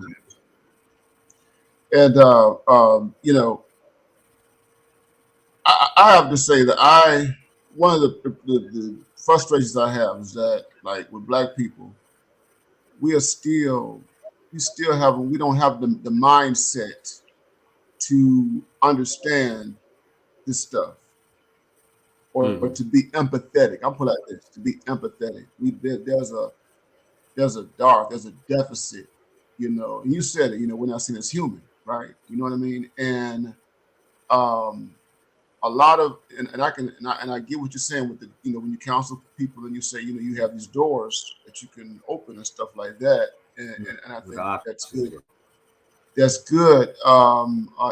And you know, I have to say that one of the frustrations I have is that, like, with black people, we are still we don't have the mindset to understand this stuff, or to
Mm-hmm.
be empathetic. I'll put it like this: to be empathetic. There's a deficit. You know, and you said it. You know, we're not seen as human, right? You know what I mean? And um, a lot of and I get what you're saying with the, you know, when you counsel people and you say, you know, you have these doors that you can open and stuff like that, and I
With the
think that's
options,
good.
yeah.
That's good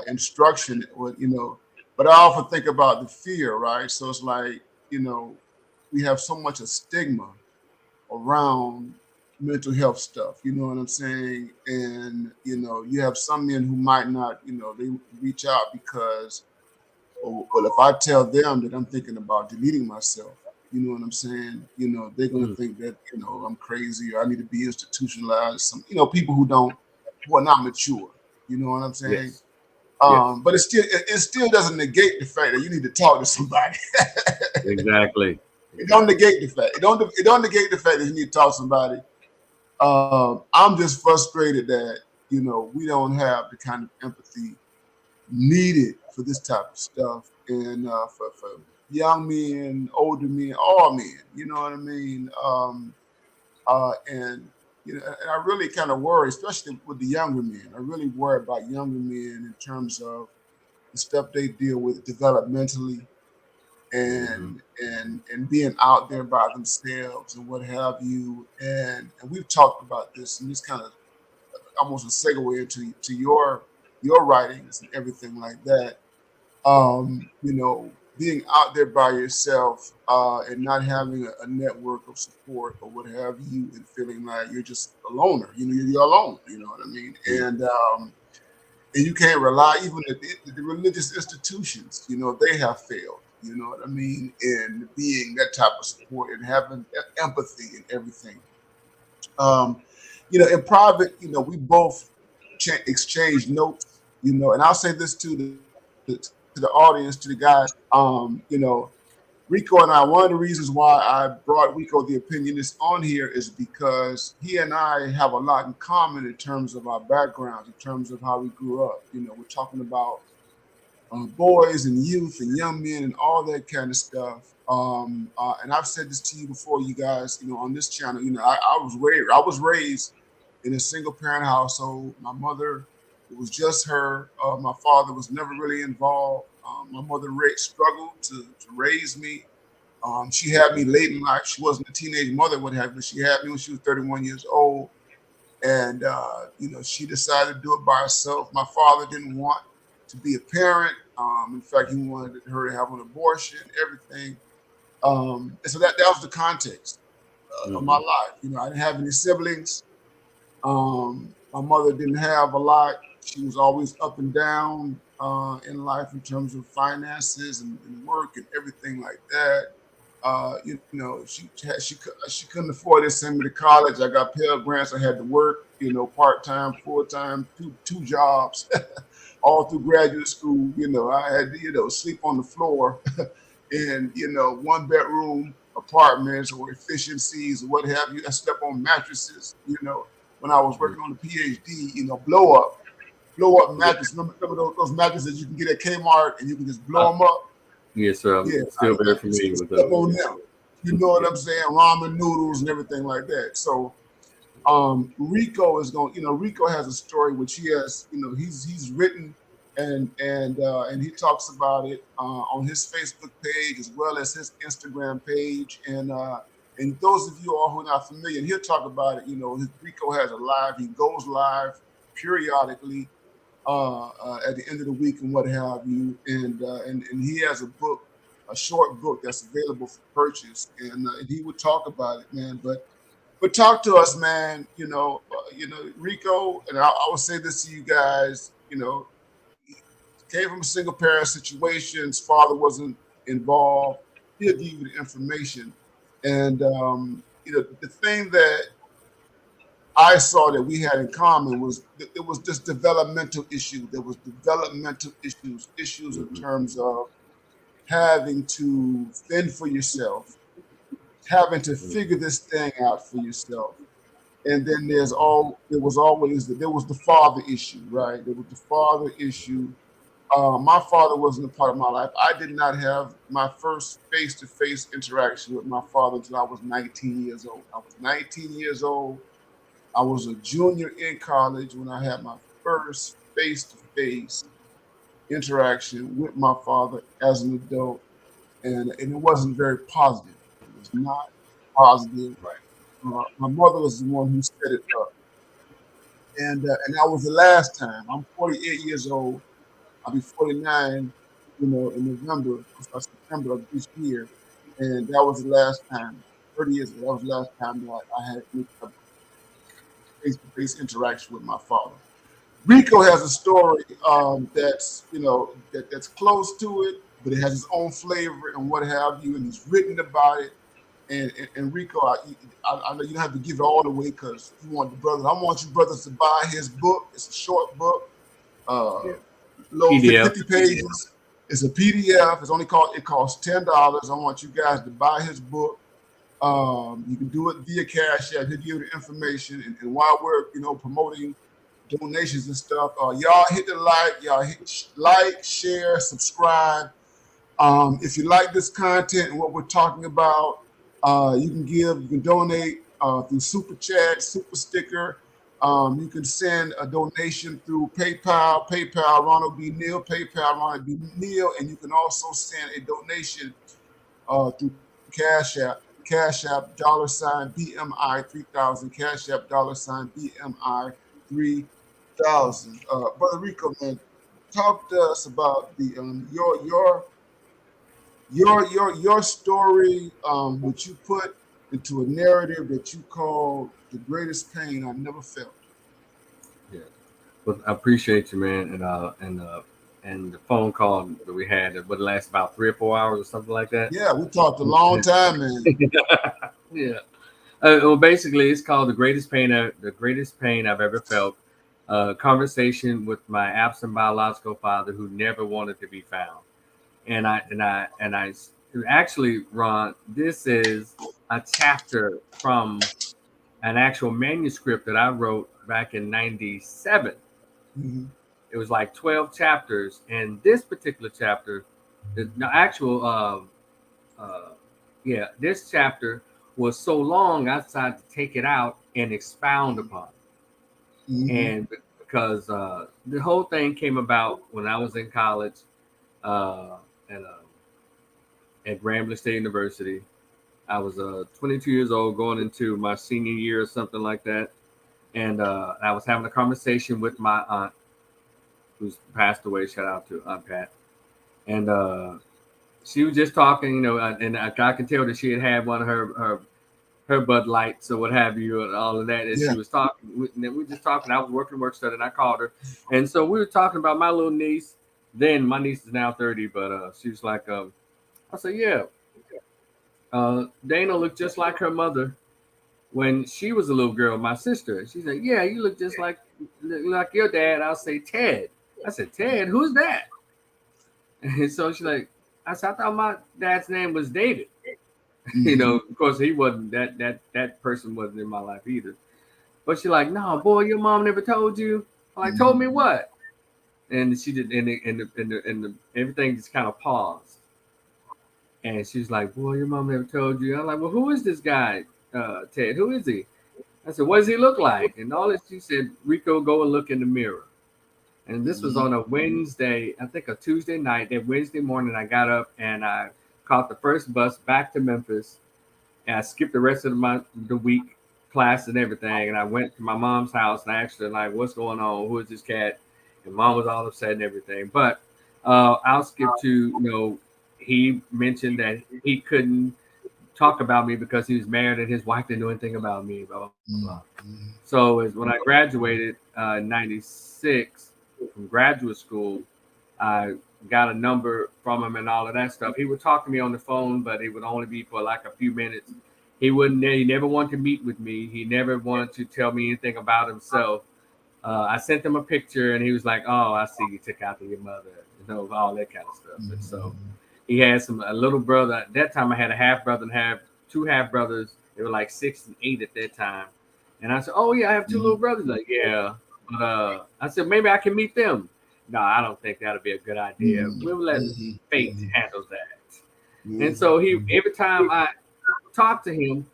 instruction, you know. But I often think about the fear, right? So it's like, you know, we have so much a stigma around mental health stuff. You know what I'm saying? And you know, you have some men who might not, you know, they reach out because, well, if I tell them that I'm thinking about deleting myself, you know what I'm saying? You know, they're gonna
Mm,
think that, you know, I'm crazy or I need to be institutionalized. Some, you know, people who are not mature. You know what I'm saying?
yes, yes,
But it still doesn't negate the fact that you need to talk to somebody.
exactly,
It don't
exactly.
negate the fact. It don't negate the fact that you need to talk to somebody. I'm just frustrated that, you know, we don't have the kind of empathy needed for this type of stuff, and for young men, older men, all men. You know what I mean? And you know, and I really kind of worry, especially with the younger men. I really worry about younger men in terms of the stuff they deal with developmentally,
Mm-hmm.
and being out there by themselves and what have you. And we've talked about this, and this kind of almost a segue into your writings and everything like that. You know, being out there by yourself and not having a network of support or what have you, and feeling like you're just a loner. You know, you're alone. You know what I mean?
Mm,
And you can't rely even the religious institutions. You know, they have failed. You know what I mean? In being that type of support and having empathy and everything. Um, you know, in private, you know, we both exchange notes. You know, and I'll say this to the audience, to the guys. You know, Rico and I. One of the reasons why I brought Rico the Opinionist on here is because he and I have a lot in common in terms of our backgrounds, in terms of how we grew up. You know, we're talking about boys and youth and young men and all that kind of stuff. And I've said this to you before, you guys. You know, on this channel, you know, I was raised in a single parent household. My mother, it was just her. My father was never really involved. My mother struggled to raise me. She had me late in life. She wasn't a teenage mother, what have you, but she had me when she was 31 years old. And you know, she decided to do it by herself. My father didn't want to be a parent. In fact, he wanted her to have an abortion, everything. And so that was the context of my
mm-hmm.
life. You know, I didn't have any siblings. My mother didn't have a lot. She was always up and down in life in terms of finances and work and everything like that. You know, she couldn't afford to send me to college. I got Pell Grants. I had to work, you know, part time, full time, two jobs, all through graduate school. You know, I had to, you know, sleep on the floor in, you know, one bedroom apartments or efficiencies or what have you. I slept on mattresses. You know, when I was working on the PhD, you know, blow up
Yeah.
mattress. Remember those mattresses you can get at Kmart and you can just
Uh,
blow them up?
yes, sir.
Yeah,
I'm still
I
very
used
familiar
to
with
sleep
those.
on
Yes,
them.
sir.
You know what
Yeah.
I'm saying? Ramen noodles and everything like that. So Rico is going. You know, Rico has a story which he has. You know, he's written and he talks about it on his Facebook page as well as his Instagram page. And those of you all who are not familiar, and he'll talk about it. You know, Rico has a live. He goes live periodically at the end of the week and what have you. And he has a book, a short book that's available for purchase, and he would talk about it, man. But talk to us, man. You know, Rico, and I will say this to you guys. You know, came from a single parent situation. His father wasn't involved. He'll give you the information. And the thing that I saw that we had in common was it was just developmental issues. There was developmental issues in terms of having to fend for yourself, having to figure this thing out for yourself. And then there was the father issue, right? There was the father issue. My father wasn't a part of my life. I did not have my first face-to-face interaction with my father until I was 19 years old. I was 19 years old. I was a junior in college when I had my first face-to-face interaction with my father as an adult, and it wasn't very positive. It was not positive. My mother was the one who set it up, and that was the last time. I'm 48 years old. I'll be 49, in November, September of this year, and that was the last time. 30 years ago, that was the last time that I had any type of face-to-face interaction with my father. Rico has a story that's close to it, but it has its own flavor and what have you, and he's written about it. And Rico, I know you don't have to give it all away because you want the brothers. I want you brothers to buy his book. It's a short book, low 50 pages. It's a PDF. It costs $10. I want you guys to buy his book. You can do it via Cash App. He'll give you the information. And while we're promoting donations and stuff, y'all hit the y'all hit like, share, subscribe. If you like this content and what we're talking about, you can donate through Super Chat, Super Sticker. You can send a donation through PayPal, Ronald B. Neal, PayPal, Ronald B. Neal, and you can also send a donation through Cash App, $BMI 3000, Cash App, $BMI 3000. Brother Rico, man, talk to us about your story, which you put into a narrative that you call the greatest pain I never felt.
Yeah, well, I appreciate you, man, and the phone call that we had that would last about 3 or 4 hours or something like that.
Yeah, we talked a long time, man.
Yeah. Well, basically, it's called the greatest pain I've ever felt. Conversation with my absent biological father who never wanted to be found. And I actually, Ron, this is a chapter from an actual manuscript that I wrote back in 97.
Mm-hmm.
It was like 12 chapters. And this particular chapter, this chapter was so long, I decided to take it out and expound upon it. Mm-hmm. And because the whole thing came about when I was in college at Grambling State University. I was 22 years old, going into my senior year or something like that. And I was having a conversation with my aunt, who's passed away. Shout out to Aunt Pat. And she was just talking, and I could tell that she had one of her Bud Lights or what have you, and all of that. And she was talking, and we were just talking. I was working work study, and I called her. And so we were talking about my little niece. Then my niece is now 30, but she was like, I said, yeah. Dana looked just like her mother when she was a little girl, my sister. She said, yeah, you look just like your dad. I'll say, Ted. I said, Ted, who's that? And so she's like, I said, I thought my dad's name was David. Mm-hmm. Of course, he wasn't, that person wasn't in my life either. But she's like, no, boy, your mom never told you. I'm like, told me what? And she did, and everything just kind of paused. And she's like, boy, your mom never told you. I'm like, well, who is this guy, Ted? Who is he? I said, what does he look like? And all this, she said, Rico, go and look in the mirror. And this was on a Wednesday, I think a Tuesday night. That Wednesday morning, I got up and I caught the first bus back to Memphis. And I skipped the rest of the week, class and everything. And I went to my mom's house and I asked her, like, what's going on? Who is this cat? And mom was all upset and everything. But I'll skip to, he mentioned that he couldn't talk about me because he was married and his wife didn't know anything about me. Blah, blah, blah. Mm-hmm. So when I graduated in 96 from graduate school, I got a number from him and all of that stuff. He would talk to me on the phone, but it would only be for like a few minutes. He never wanted to meet with me. He never wanted to tell me anything about himself. I sent him a picture, and he was like, "Oh, I see you took after your mother," all that kind of stuff. And so he had a little brother. At that time, I had a half brother and two half brothers. They were like 6 and 8 at that time. And I said, "Oh yeah, I have two little brothers." Like, yeah, but I said maybe I can meet them. No, I don't think that'll be a good idea. We'll let fate handle that. And so every time I talked to him,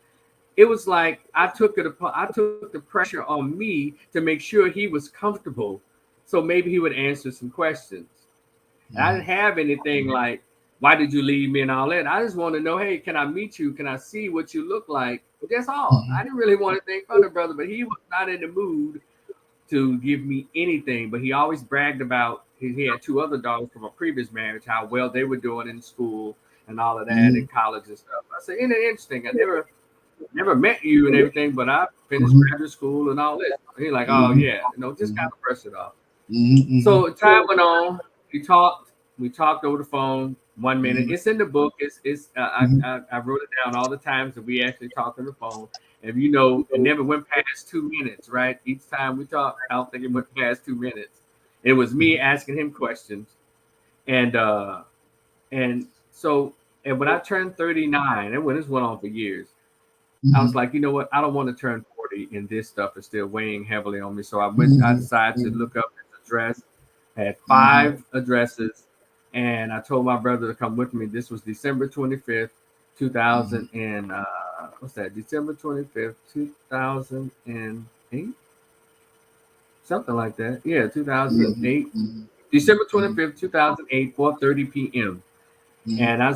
it was like I took the pressure on me to make sure he was comfortable, so maybe he would answer some questions. And I didn't have anything like, "Why did you leave me?" and all that. I just want to know, "Hey, can I meet you? Can I see what you look like?" But that's all. I didn't really want anything from the brother, but he was not in the mood to give me anything. But he always bragged about he had two other daughters from a previous marriage, how well they were doing in school and all of that, in college and stuff. I said, "Isn't it interesting? I never met you and everything, but I finished graduate school and all that." He's like, "Oh yeah, just kind of brush it off." So time went on. We talked over the phone 1 minute. It's in the book. I wrote it down all the times that we actually talked on the phone. And it never went past 2 minutes, right? Each time we talked, I don't think it went past 2 minutes. It was me asking him questions. And so when I turned 39, and when this went on for years, I was like, you know what? I don't want to turn 40 and this stuff is still weighing heavily on me. So I decided to look up his address, had 5 addresses, and I told my brother to come with me. This was December 25th, 2000 and what's that? December 25th, 2008? Something like that. Yeah, 2008. December 25th, 2008, 4:30 p.m. And I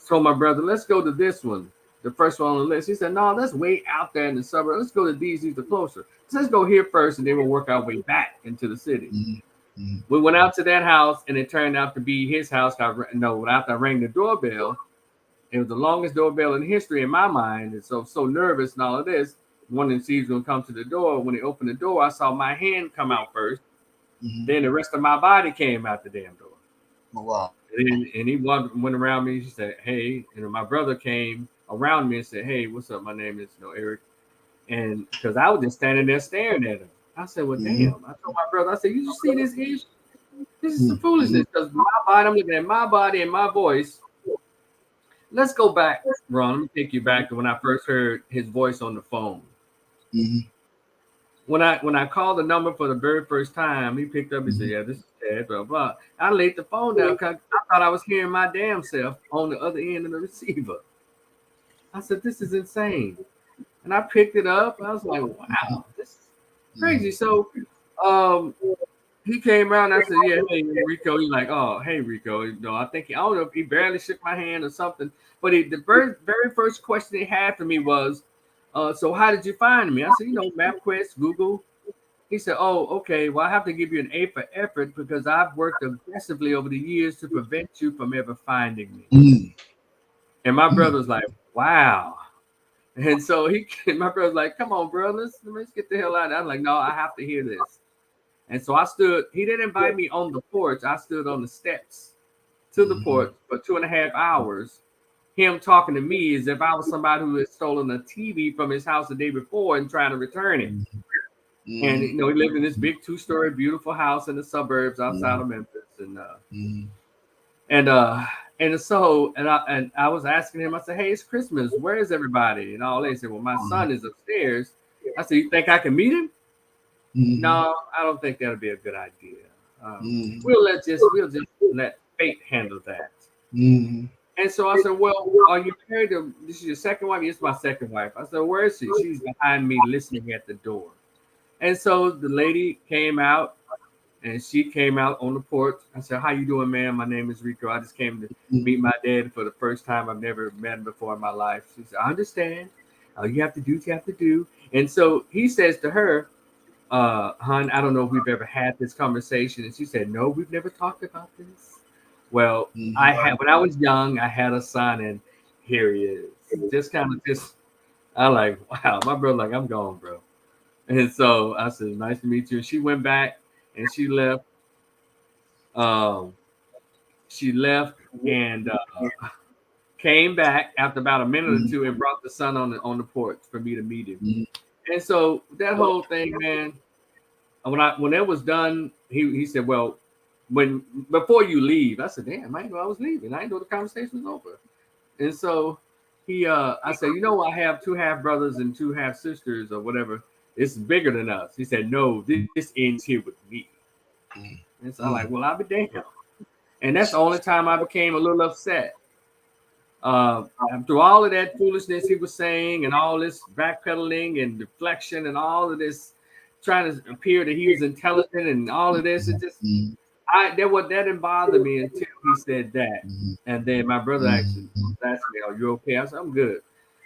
told my brother, "Let's go to this one, the first one on the list." He said, "No, that's way out there in the suburbs. Let's go to these are closer. So let's go here first, and then we'll work our way back into the city." We went out to that house, and it turned out to be his house. After I rang the doorbell, it was the longest doorbell in history in my mind. And so nervous and all of this, wanting to see who's going to come to the door. When he opened the door, I saw my hand come out first. Then the rest of my body came out the damn door.
Oh, wow.
And he went around me. She said, "Hey," and my brother came around me and said, "Hey, what's up? My name is Eric." And because I was just standing there staring at him, I said, "Well, damn." I told my brother, I said, "You just see this ish? This is some foolishness." Because my body, I'm looking at my body and my voice. Let's go back, Ron. Let me take you back to when I first heard his voice on the phone. When I called the number for the very first time, he picked up and said, "Yeah, this is Ted, blah, blah." I laid the phone down because I thought I was hearing my damn self on the other end of the receiver. I said, "This is insane." And I picked it up. I was like, "Wow, this is crazy." So he came around and I said, "Yeah, hey, Rico." He's like, "Oh, hey, Rico." I think I don't know if he barely shook my hand or something. But the very first question he had for me was, "So how did you find me?" I said, MapQuest, Google. He said, "Oh, okay. Well, I have to give you an A for effort because I've worked aggressively over the years to prevent you from ever finding me." And my brother's like, "Wow." And so my brother's like, "Come on, bro, let's get the hell out of here." I'm like, "No, I have to hear this." And so I stood. He didn't invite me on the porch. I stood on the steps to the porch for 2.5 hours. Him talking to me as if I was somebody who had stolen a TV from his house the day before and trying to return it. And he lived in this big 2-story beautiful house in the suburbs outside of Memphis. And I was asking him, I said, "Hey, it's Christmas. Where is everybody?" And all they said, "Well, my son is upstairs." I said, "You think I can meet him?" "No, I don't think that'll be a good idea. We'll just let fate handle that." And so I said, "Well, are you married to this is your second wife?" "Yes, my second wife." I said, "Where is she?" "She's behind me listening at the door." And so the lady came out, and she came out on the porch. I said, "How you doing, ma'am? My name is Rico. I just came to meet my dad for the first time. I've never met him before in my life." She said, "I understand. All you have to do is you have to do." And so he says to her, "Hon, I don't know if we've ever had this conversation." And she said, "No, we've never talked about this." Well, when I was young, I had a son, and here he is. I'm like, wow, my brother, like, I'm gone, bro. And so I said, "Nice to meet you." And she went back and she left. she left and came back after about a minute or two and brought the son on the porch for me to meet him. And so that whole thing, man, when it was done, he said, well, before you leave, I said, damn, I didn't know I was leaving. I didn't know the conversation was over. And so I said, you know, I have 2 half brothers and 2 half sisters or whatever. It's bigger than us. He said, no, this ends here with me. And so I'm like, well, I'll be damned. And that's the only time I became a little upset. Through all of that foolishness he was saying and all this backpedaling and deflection and all of this trying to appear that he was intelligent and all of this, it just that didn't bother me until he said that. And then my brother actually asked me, are you okay? I said, I'm good.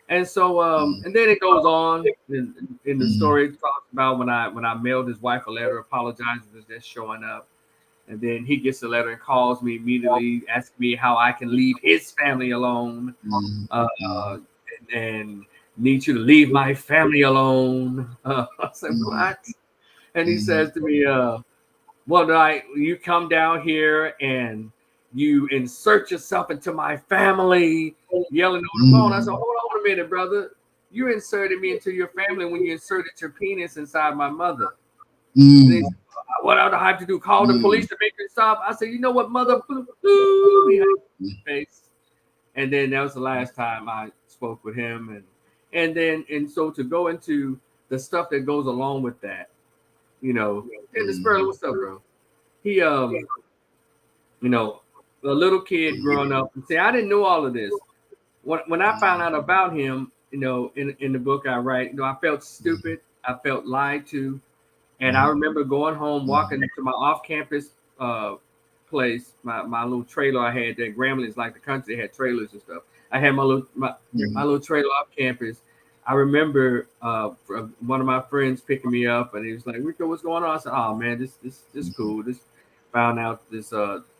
And so and then it goes on in the story. It talks about when I mailed his wife a letter apologizing for just showing up. And then he gets a letter and calls me immediately, asking me how I can leave his family alone, and need you to leave my family alone. I said, what? And he says to me, well, you come down here and you insert yourself into my family, yelling on the phone. I said, hold on a minute, brother. You inserted me into your family when you inserted your penis inside my mother. Said, what I have to do? Call the police to make it stop? I said, you know what, mother? Face. And then that was the last time I spoke with him. And so to go into the stuff that goes along with that, you know, Dennis Spurley, what's up, bro? He, you know, a little kid growing up. And see, I didn't know all of this. When I found out about him, you know, in the book I write, you know, I felt stupid. I felt lied to. And I remember going home, walking to my off-campus place, my little trailer I had there. Grambling, like the country, they had trailers and stuff. I had my little trailer off campus. I remember one of my friends picking me up, and he was like, "Rico, what's going on?" I said, "Oh man, this cool. Just found out this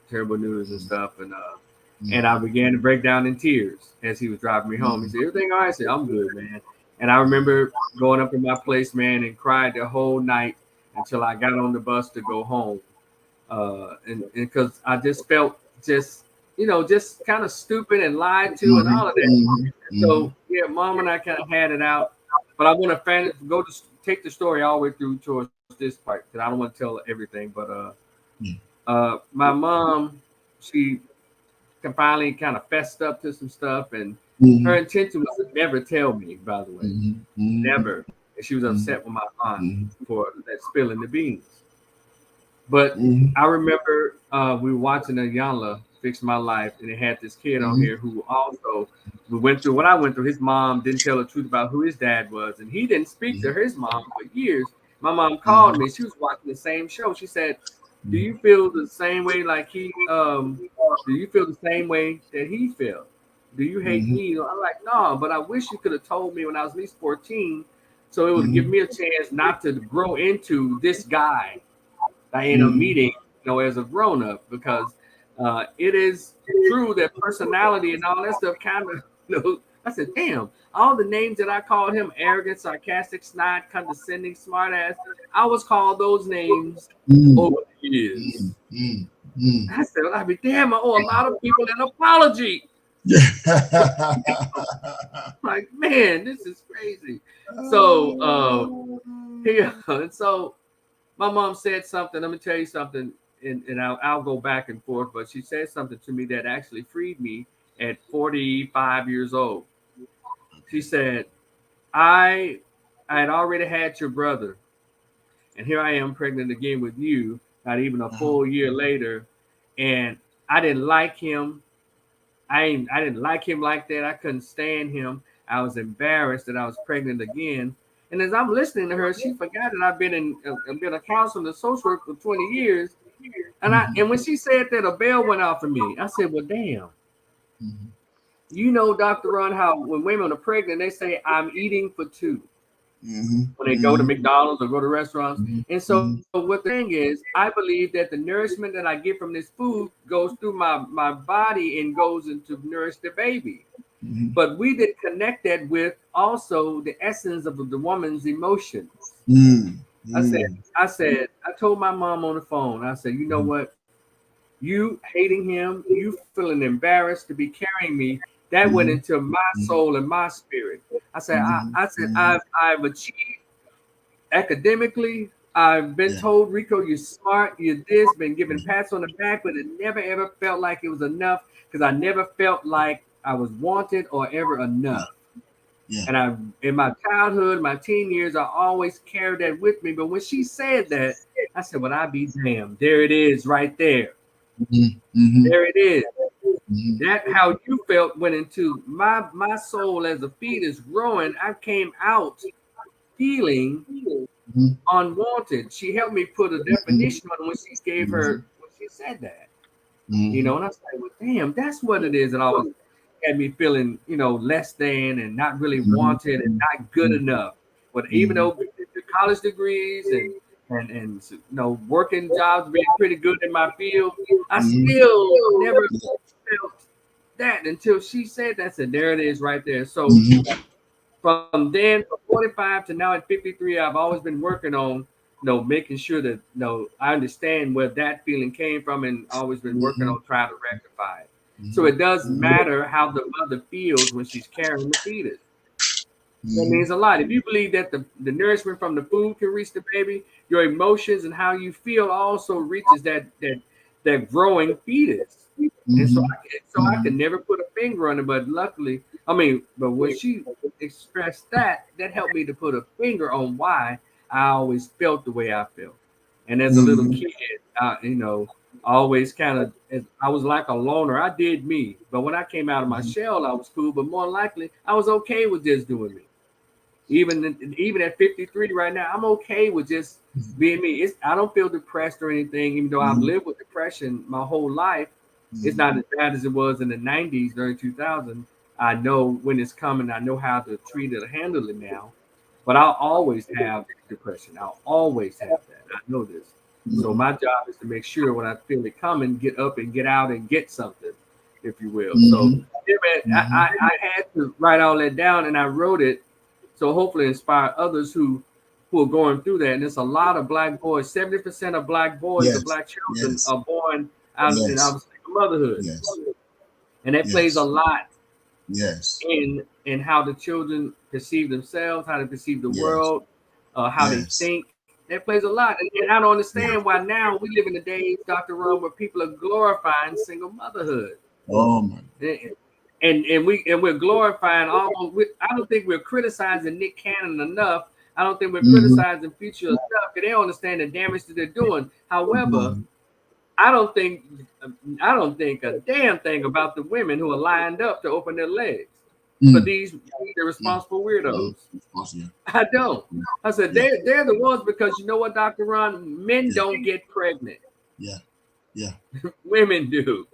terrible news and stuff." And I began to break down in tears as he was driving me home. He said, "Everything all right?" I said, "I'm good, man." And I remember going up to my place, man, and cried the whole night until I got on the bus to go home. And because I just felt you know, just kind of stupid and lied to and all of that. So yeah, Mom and I kind of had it out. But I want to take the story all the way through towards this part because I don't want to tell everything. But my mom, she finally kind of fessed up to some stuff, and her intention was to never tell me, by the way. Never. And she was upset with my aunt for that spilling the beans. But I remember we were watching a Yanla Fix My Life, and it had this kid on here who also went through what I went through. His mom didn't tell the truth about who his dad was, and he didn't speak to his mom for years. My mom called me. She was watching the same show. She said, "Do you feel the same way like he? Do you feel the same way that he felt? Do you hate me?" I'm like, "No, but I wish you could have told me when I was at least 14, so it would give me a chance not to grow into this guy I end up meeting, you know, as a grown up, because it is true that personality and all that stuff kind of, you know." I said, damn, all the names that I called him, arrogant, sarcastic, snide, condescending, smart ass, I was called those names over the years. I said, well, I mean, damn, I owe a lot of people an apology. Like, man, this is crazy. So, and so my mom said something. Let me tell you something, and I'll go back and forth, but she said something to me that actually freed me at 45 years old. She said, I had already had your brother, and here I am pregnant again with you, not even a full year later, and I didn't like him. I didn't like him like that. I couldn't stand him. I was embarrassed that I was pregnant again. And as I'm listening to her, she forgot that I've been a counselor and social worker for 20 years. And when she said that, a bell went off for me. I said, well, damn. You know, Dr. Ron, how when women are pregnant, they say, I'm eating for two. When they go to McDonald's or go to restaurants. And so what the thing is, I believe that the nourishment that I get from this food goes through my body and goes into nourish the baby. But we did connect that with also the essence of the woman's emotions. I told my mom on the phone, I said, you know what? you hating him, you feeling embarrassed to be carrying me, that went into my soul and my spirit. I said, I've achieved academically. I've been told, Rico, you're smart, you're this, been given pats on the back, but it never ever felt like it was enough because I never felt like I was wanted or ever enough. And I, in my childhood, my teen years, I always carried that with me. But when she said that, I said, well, I be damned. There it is right there. There it is. That how you felt went into my soul as a fetus growing. I came out feeling unwanted. She helped me put a definition on when she gave her when she said that. You know, and I was like, well, damn, that's what it is. And always had me feeling, you know, less than and not really wanted and not good enough. But even though the college degrees and you know, working jobs being pretty good in my field, I still never felt that until she said that. I said, there it is right there. So from then, from 45 to now at 53, I've always been working on, you know, making sure that, you know, I understand where that feeling came from and always been working on trying to rectify it. So it does matter how the mother feels when she's carrying the fetus. That means a lot. If you believe that the nourishment from the food can reach the baby, your emotions and how you feel also reaches that growing fetus. And so I could never put a finger on it, but luckily, I mean, but when she expressed that, that helped me to put a finger on why I always felt the way I felt. And as a little kid, you know, I always kind of, I was like a loner. I did me, but when I came out of my shell, I was cool. But more likely, I was okay with just doing me. Even at 53 right now, I'm okay with just being me. I don't feel depressed or anything, even though I've lived with depression my whole life. It's not as bad as it was in the 90s during 2000. I know when it's coming. I know how to treat it or handle it now. But I'll always have depression. I'll always have that. I know this. So my job is to make sure when I feel it coming, get up and get out and get something, if you will. So yeah, man, I had to write all that down and I wrote it so hopefully inspire others who are going through that. And it's a lot of black boys. 70% of black boys or black children are born out in obviously motherhood. And that plays a lot in how the children perceive themselves, how they perceive the world, how they think. That plays a lot. And I don't understand why now we live in the days, Dr. Ron, where people are glorifying single motherhood.
Oh my.
And we're glorifying almost. I don't think we're criticizing Nick Cannon enough. I don't think we're criticizing Future enough because they don't understand the damage that they're doing. However, I don't think a damn thing about the women who are lined up to open their legs for these irresponsible weirdos. I don't. I said they're the ones because you know what, Dr. Ron, men don't get pregnant. Women do.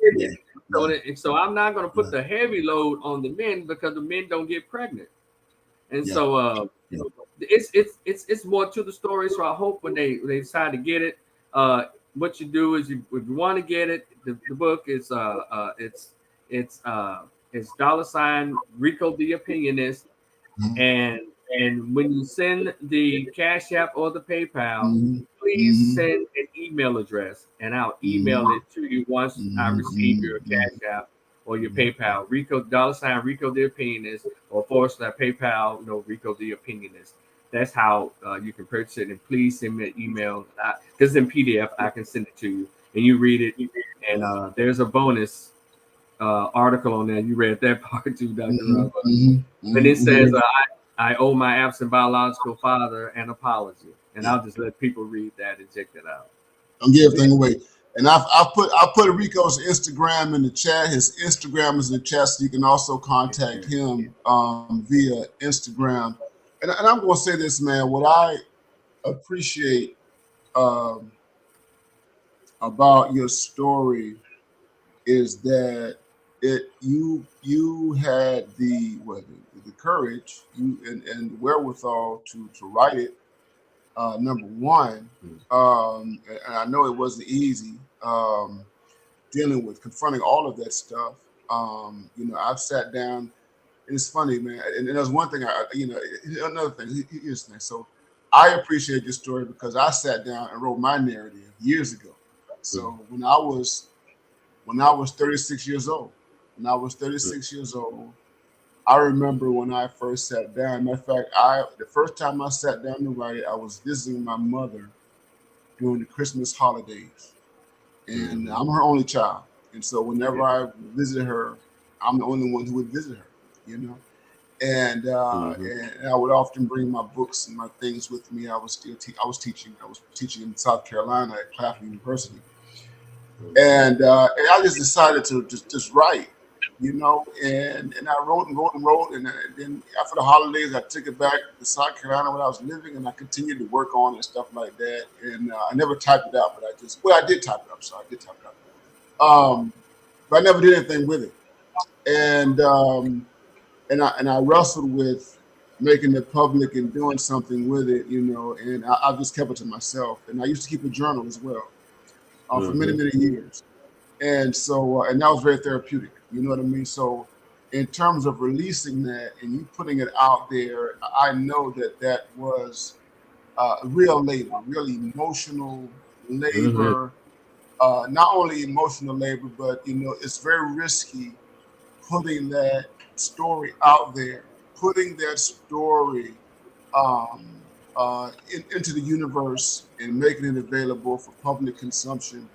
So I'm not going to put the heavy load on the men because the men don't get pregnant. And so it's more to the story. So I hope when they decide to get it, what you do is if you want to get it, the book is it's $ Rico the Opinionist, and when you send the Cash App or the PayPal, please send an email address, and I'll email it to you once I receive your Cash App or your PayPal. Rico $ Rico the Opinionist or / PayPal, you know, Rico the Opinionist. That's how you can purchase it. And please send me an email because it's in PDF. I can send it to you, and you read it. And there's a bonus article on there. You read that part too, Dr. Rob. And it says, I owe my absent biological father an apology. And I'll just let people read that and check that out.
Don't give everything away. And I'll put Rico's Instagram in the chat. His Instagram is in the chat, so you can also contact him via Instagram. And I'm going to say this, man. What I appreciate about your story is that you had the courage and the wherewithal to write it. Number one, and I know it wasn't easy dealing with confronting all of that stuff. You know, I've sat down. And it's funny, man. And there's one thing, another thing. Here's the thing. So I appreciate your story because I sat down and wrote my narrative years ago. So when I was when I was 36 years old. When I was 36 years old, I remember when I first sat down. Matter of fact, the first time I sat down to write it, I was visiting my mother during the Christmas holidays, and I'm her only child. And so whenever I visit her, I'm the only one who would visit her, you know. And I would often bring my books and my things with me. I was still I was teaching. I was teaching in South Carolina at Claflin University, and I just decided to just write, you know. And I wrote and wrote and wrote, and then after the holidays, I took it back to South Carolina where I was living, and I continued to work on it and stuff like that. And I never typed it out, but I did type it up. So I did type it up, but I never did anything with it. And I wrestled with making it public and doing something with it, you know. And I just kept it to myself. And I used to keep a journal as well for many years. And so, and that was very therapeutic. You know what I mean? So, in terms of releasing that and you putting it out there, I know that that was real labor, real emotional labor. Not only emotional labor, but you know, it's very risky putting that story out there, putting that story um, into the universe and making it available for public consumption.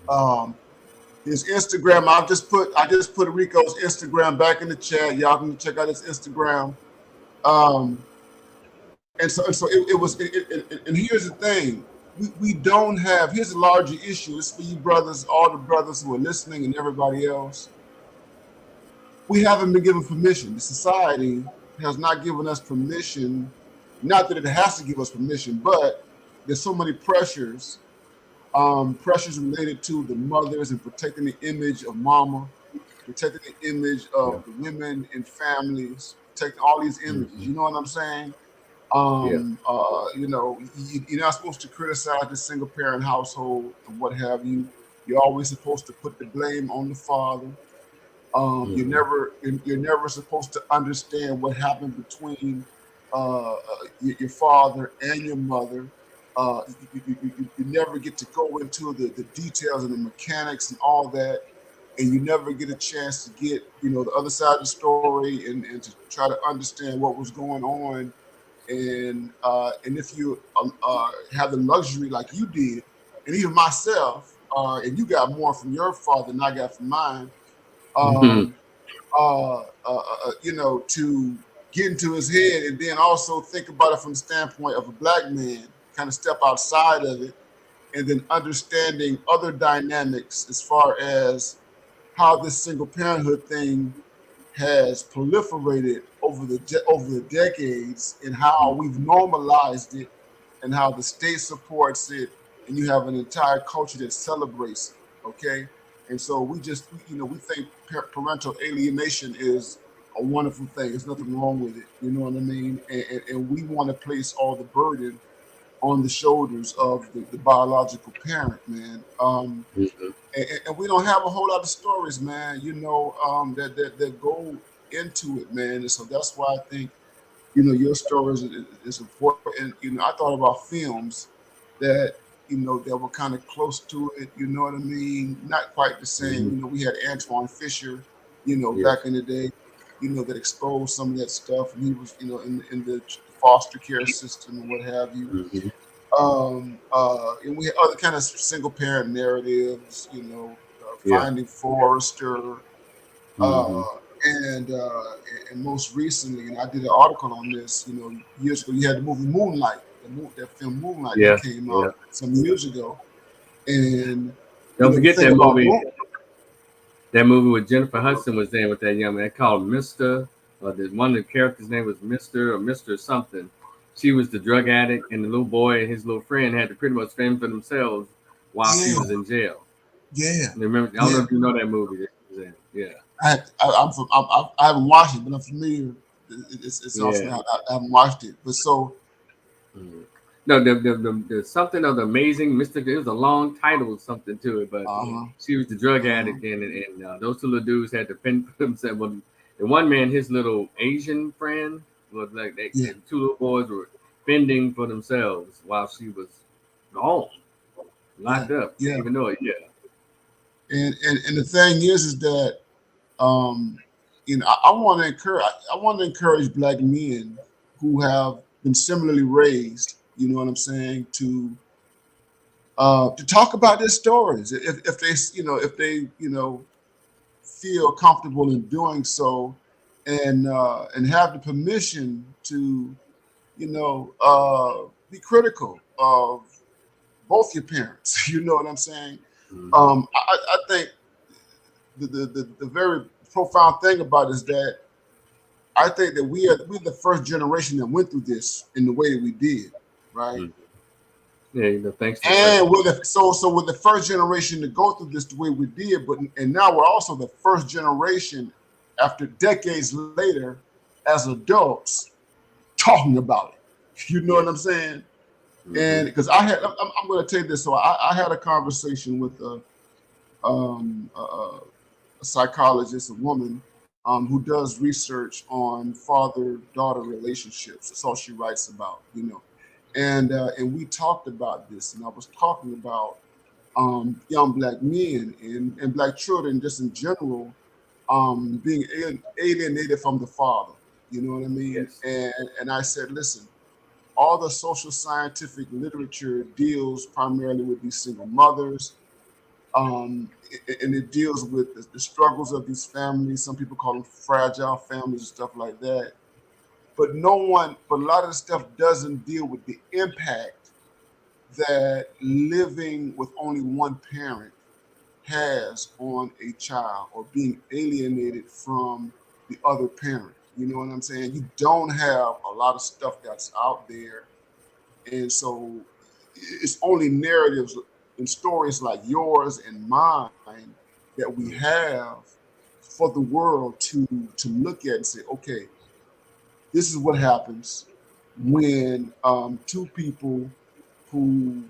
Um, his Instagram, I just put Rico's Instagram back in the chat. Y'all can check out his Instagram. Um, and so it was. And here's the thing: we don't have. Here's a larger issue. It's for you brothers, all the brothers who are listening, and everybody else. We haven't been given permission. The society has not given us permission. Not that it has to give us permission, but there's so many pressures related to the mothers and protecting the image of mama, protecting the image of the women and families, protecting all these images. You know what I'm saying? You know, you're not supposed to criticize the single parent household and what have you. You're always supposed to put the blame on the father. You're never supposed to understand what happened between your father and your mother. You never get to go into the details and the mechanics and all that, and you never get a chance to get the other side of the story and to try to understand what was going on. And if you have the luxury like you did, and even myself, and you got more from your father than I got from mine. um, to get into his head and then also think about it from the standpoint of a black man, kind of step outside of it, and then understanding other dynamics as far as how this single parenthood thing has proliferated over the decades and how we've normalized it and how the state supports it, and you have an entire culture that celebrates it. Okay, and so we think parental alienation is a wonderful thing. There's nothing wrong with it. You know what I mean? And we want to place all the burden on the shoulders of the biological parent, man. And we don't have a whole lot of stories, man. That go into it, man. And so that's why I think your stories is important. I thought about films that that were kind of close to it. You know what I mean? Not quite the same. We had Antoine Fisher, back in the day, that exposed some of that stuff, and he was, in the foster care system and what have you. And we had other kind of single parent narratives, Finding Forrester, and most recently, and I did an article on this, years ago. You had the movie Moonlight, that film Moonlight that came out some years ago, and
don't forget that movie. That movie with Jennifer Hudson was there with that young man called Mr. One of the characters' name was Mr. or Mr. something. She was the drug addict, and the little boy and his little friend had to pretty much fend for themselves while she was in jail.
Yeah.
Remember? I don't know if you know that movie that she was in. Yeah.
I haven't watched it, but I'm familiar. It's also I haven't watched it, but so.
No, the something of the amazing Mr. It was a long title, something to it, but she was the drug addict, and those two little dudes had to fend for themselves. Well, the one man, his little Asian friend, was like the two little boys were fending for themselves while she was gone, locked up. Didn't even know it.
And the thing is that um, I want to encourage black men who have been similarly raised. You know what I'm saying? To talk about their stories if they feel comfortable in doing so, and have the permission to be critical of both your parents. You know what I'm saying?
Mm-hmm.
I think the very profound thing about it is that I think that we're the first generation that went through this in the way that we did, right?
Mm-hmm. Yeah, thanks to the fact.
And we're the first generation to go through this the way we did, but and now we're also the first generation after decades later as adults talking about it. You know what I'm
Yes.
saying?
Mm-hmm.
And because I'm going to tell you this. So I had a conversation with um, a, a psychologist, a woman who does research on father-daughter relationships. That's all she writes about, and we talked about this, and I was talking about young black men and black children just in general being alienated from the father. You know what I mean?
Yes.
And I said, listen, all the social scientific literature deals primarily with these single mothers, and it deals with the struggles of these families. Some people call them fragile families and stuff like that. But a lot of the stuff doesn't deal with the impact that living with only one parent has on a child, or being alienated from the other parent. You know what I'm saying? You don't have a lot of stuff that's out there, and so it's only narratives and stories like yours and mine that we have for the world to look at and say, okay, this is what happens when two people who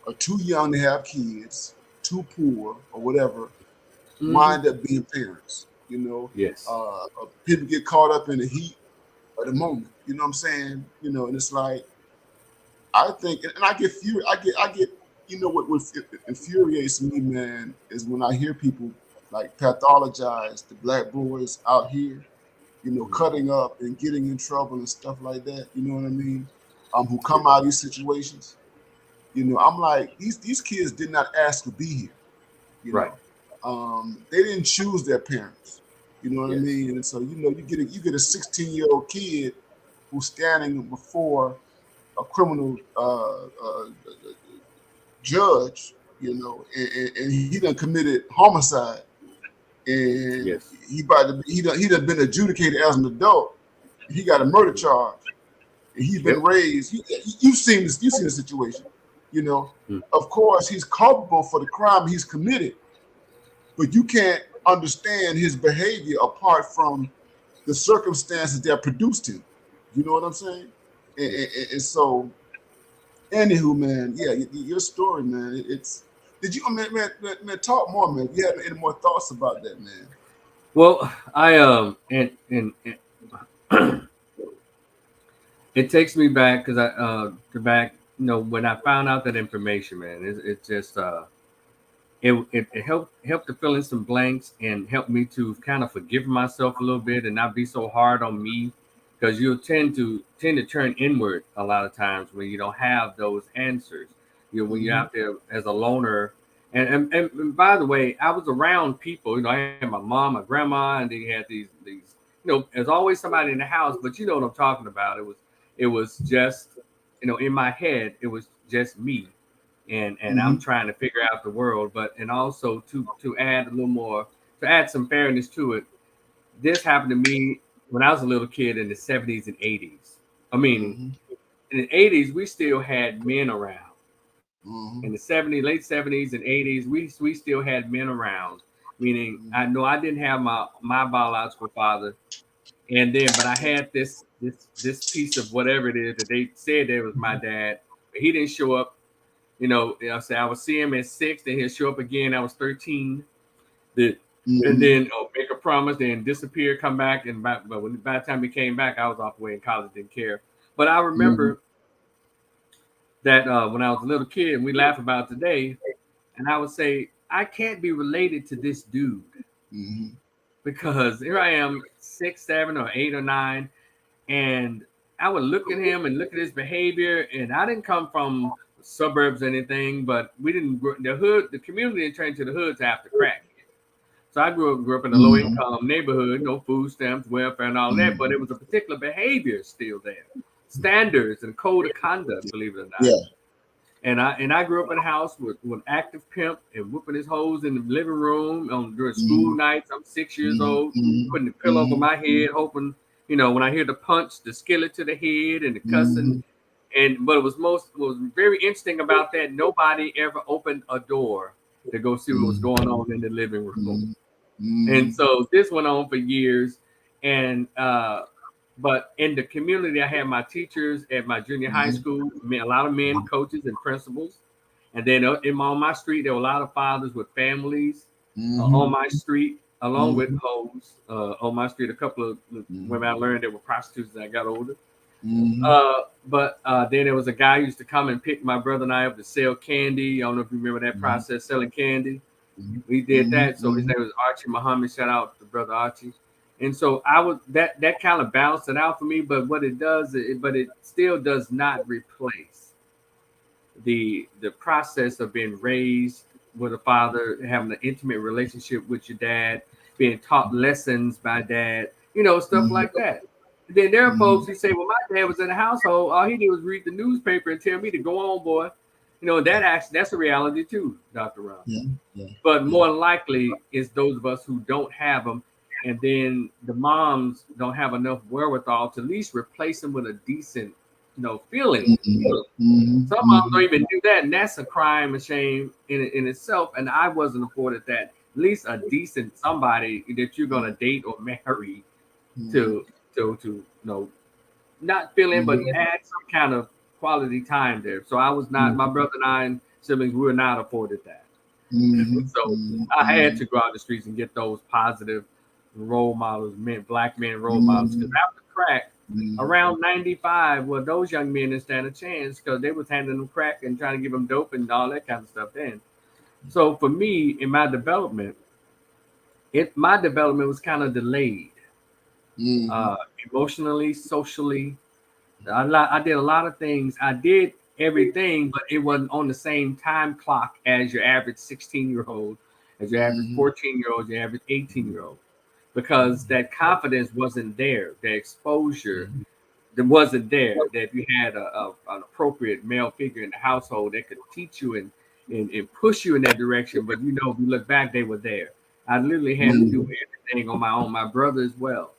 are too young to have kids, too poor or whatever,
Mm-hmm.
wind up being parents.
Yes.
People get caught up in the heat of the moment. You know what I'm saying? And it's like, I think, and I get fury. I get. What infuriates me, man, is when I hear people like pathologize the black boys out here,
Mm-hmm.
cutting up and getting in trouble and stuff like that. You know what I mean? Who come out of these situations. I'm like, these kids did not ask to be here. You
Right.
know, they didn't choose their parents. You know what I
Yes.
mean? And so you get a 16-year-old kid who's standing before a criminal judge, and he done committed homicide, and
Yes.
he done been adjudicated as an adult. He got a murder
Mm-hmm.
charge, and he's been
Yep.
raised. You've seen this. You've seen the situation. You know,
Mm-hmm.
of course, he's culpable for the crime he's committed, but you can't understand his behavior apart from the circumstances that produced him. You know what I'm saying? And,
Yes.
and, and so, anywho, man, yeah, your story, man. It's did you, man, talk more, man. If you have any more thoughts about that, man?
Well, I and it takes me back because I to back when I found out that information, man. It just it helped to fill in some blanks and helped me to kind of forgive myself a little bit and not be so hard on me, because you tend to turn inward a lot of times when you don't have those answers. When you're
Mm-hmm.
out there as a loner. And by the way, I was around people. I had my mom, my grandma, and then you had these. There's always somebody in the house, but you know what I'm talking about. It was just in my head, it was just me, and I'm
Mm-hmm.
trying to figure out the world. But and also to add a little more, to add some fairness to it, this happened to me when I was a little kid in the 70s and 80s. I mean,
Mm-hmm.
in the 80s we still had men around. In the
Mm-hmm.
70s, late 70s and 80s, we still had men around. Meaning, I know I didn't have my biological father, and then but I had this piece of whatever it is that they said that was my dad. But he didn't show up. I say I would see him at 6, then he'll show up again. I was 13. The, and
Mm-hmm.
then make a promise, then disappear, come back, and by the time he came back, I was off away in college, didn't care. But I
Mm-hmm.
remember that when I was a little kid, and we laugh about it today, and I would say I can't be related to this dude because here I am, 6, 7, or 8 or 9, and I would look at him and look at his behavior. And I didn't come from suburbs or anything, but we didn't the hood, the community didn't train to the hoods after crack. So I grew up in a low income neighborhood, no food stamps, welfare, and all that. But it was a particular behavior still there, standards and code of conduct, believe it or not.
Yeah.
And I grew up in a house with active pimp and whooping his hoes in the living room during school nights. I'm 6 years old, putting the pillow over my head, hoping, when I hear the punch, the skillet to the head and the cussing. But it was very interesting about that. Nobody ever opened a door to go see what was going on in the living room. And so this went on for years. And but in the community, I had my teachers at my junior high school, a lot of men, coaches, and principals. And then on my street, there were a lot of fathers with families on my street, along with hoes. On my street, a couple of women I learned that were prostitutes as I got older. But then there was a guy who used to come and pick my brother and I up to sell candy. I don't know if you remember that process, selling candy. We did that. So his name was Archie Muhammad. Shout out to brother Archie. And so I was that kind of balanced it out for me. But what it does, but it still does not replace the process of being raised with a father, having an intimate relationship with your dad, being taught lessons by dad, stuff like that. And then there are folks who say, well, my dad was in the household. All he did was read the newspaper and tell me to go on, boy. That's a reality too, Dr. Ron. But more than likely, it's those of us who don't have them. And then the moms don't have enough wherewithal to at least replace them with a decent, feeling. Some moms don't even do that. And that's a crime and shame in itself. And I wasn't afforded that. At least a decent somebody that you're going to date or marry to not fill in, but add some kind of quality time there. So I was not, my brother and I and siblings, we were not afforded that. So I had to go out the streets and get those positive role models, black men role models. Because after crack, around 95, well, those young men didn't stand a chance because they was handing them crack and trying to give them dope and all that kind of stuff then. So for me, in my development, my development was kind of delayed. Emotionally, socially. I did a lot of things. I did everything, but it wasn't on the same time clock as your average 16-year-old, as your average 14-year-old, your average 18-year-old, because that confidence wasn't there. The exposure that wasn't there. That if you had an appropriate male figure in the household that could teach you and push you in that direction, but if you look back, they were there. I literally had to do everything on my own. My brother as well.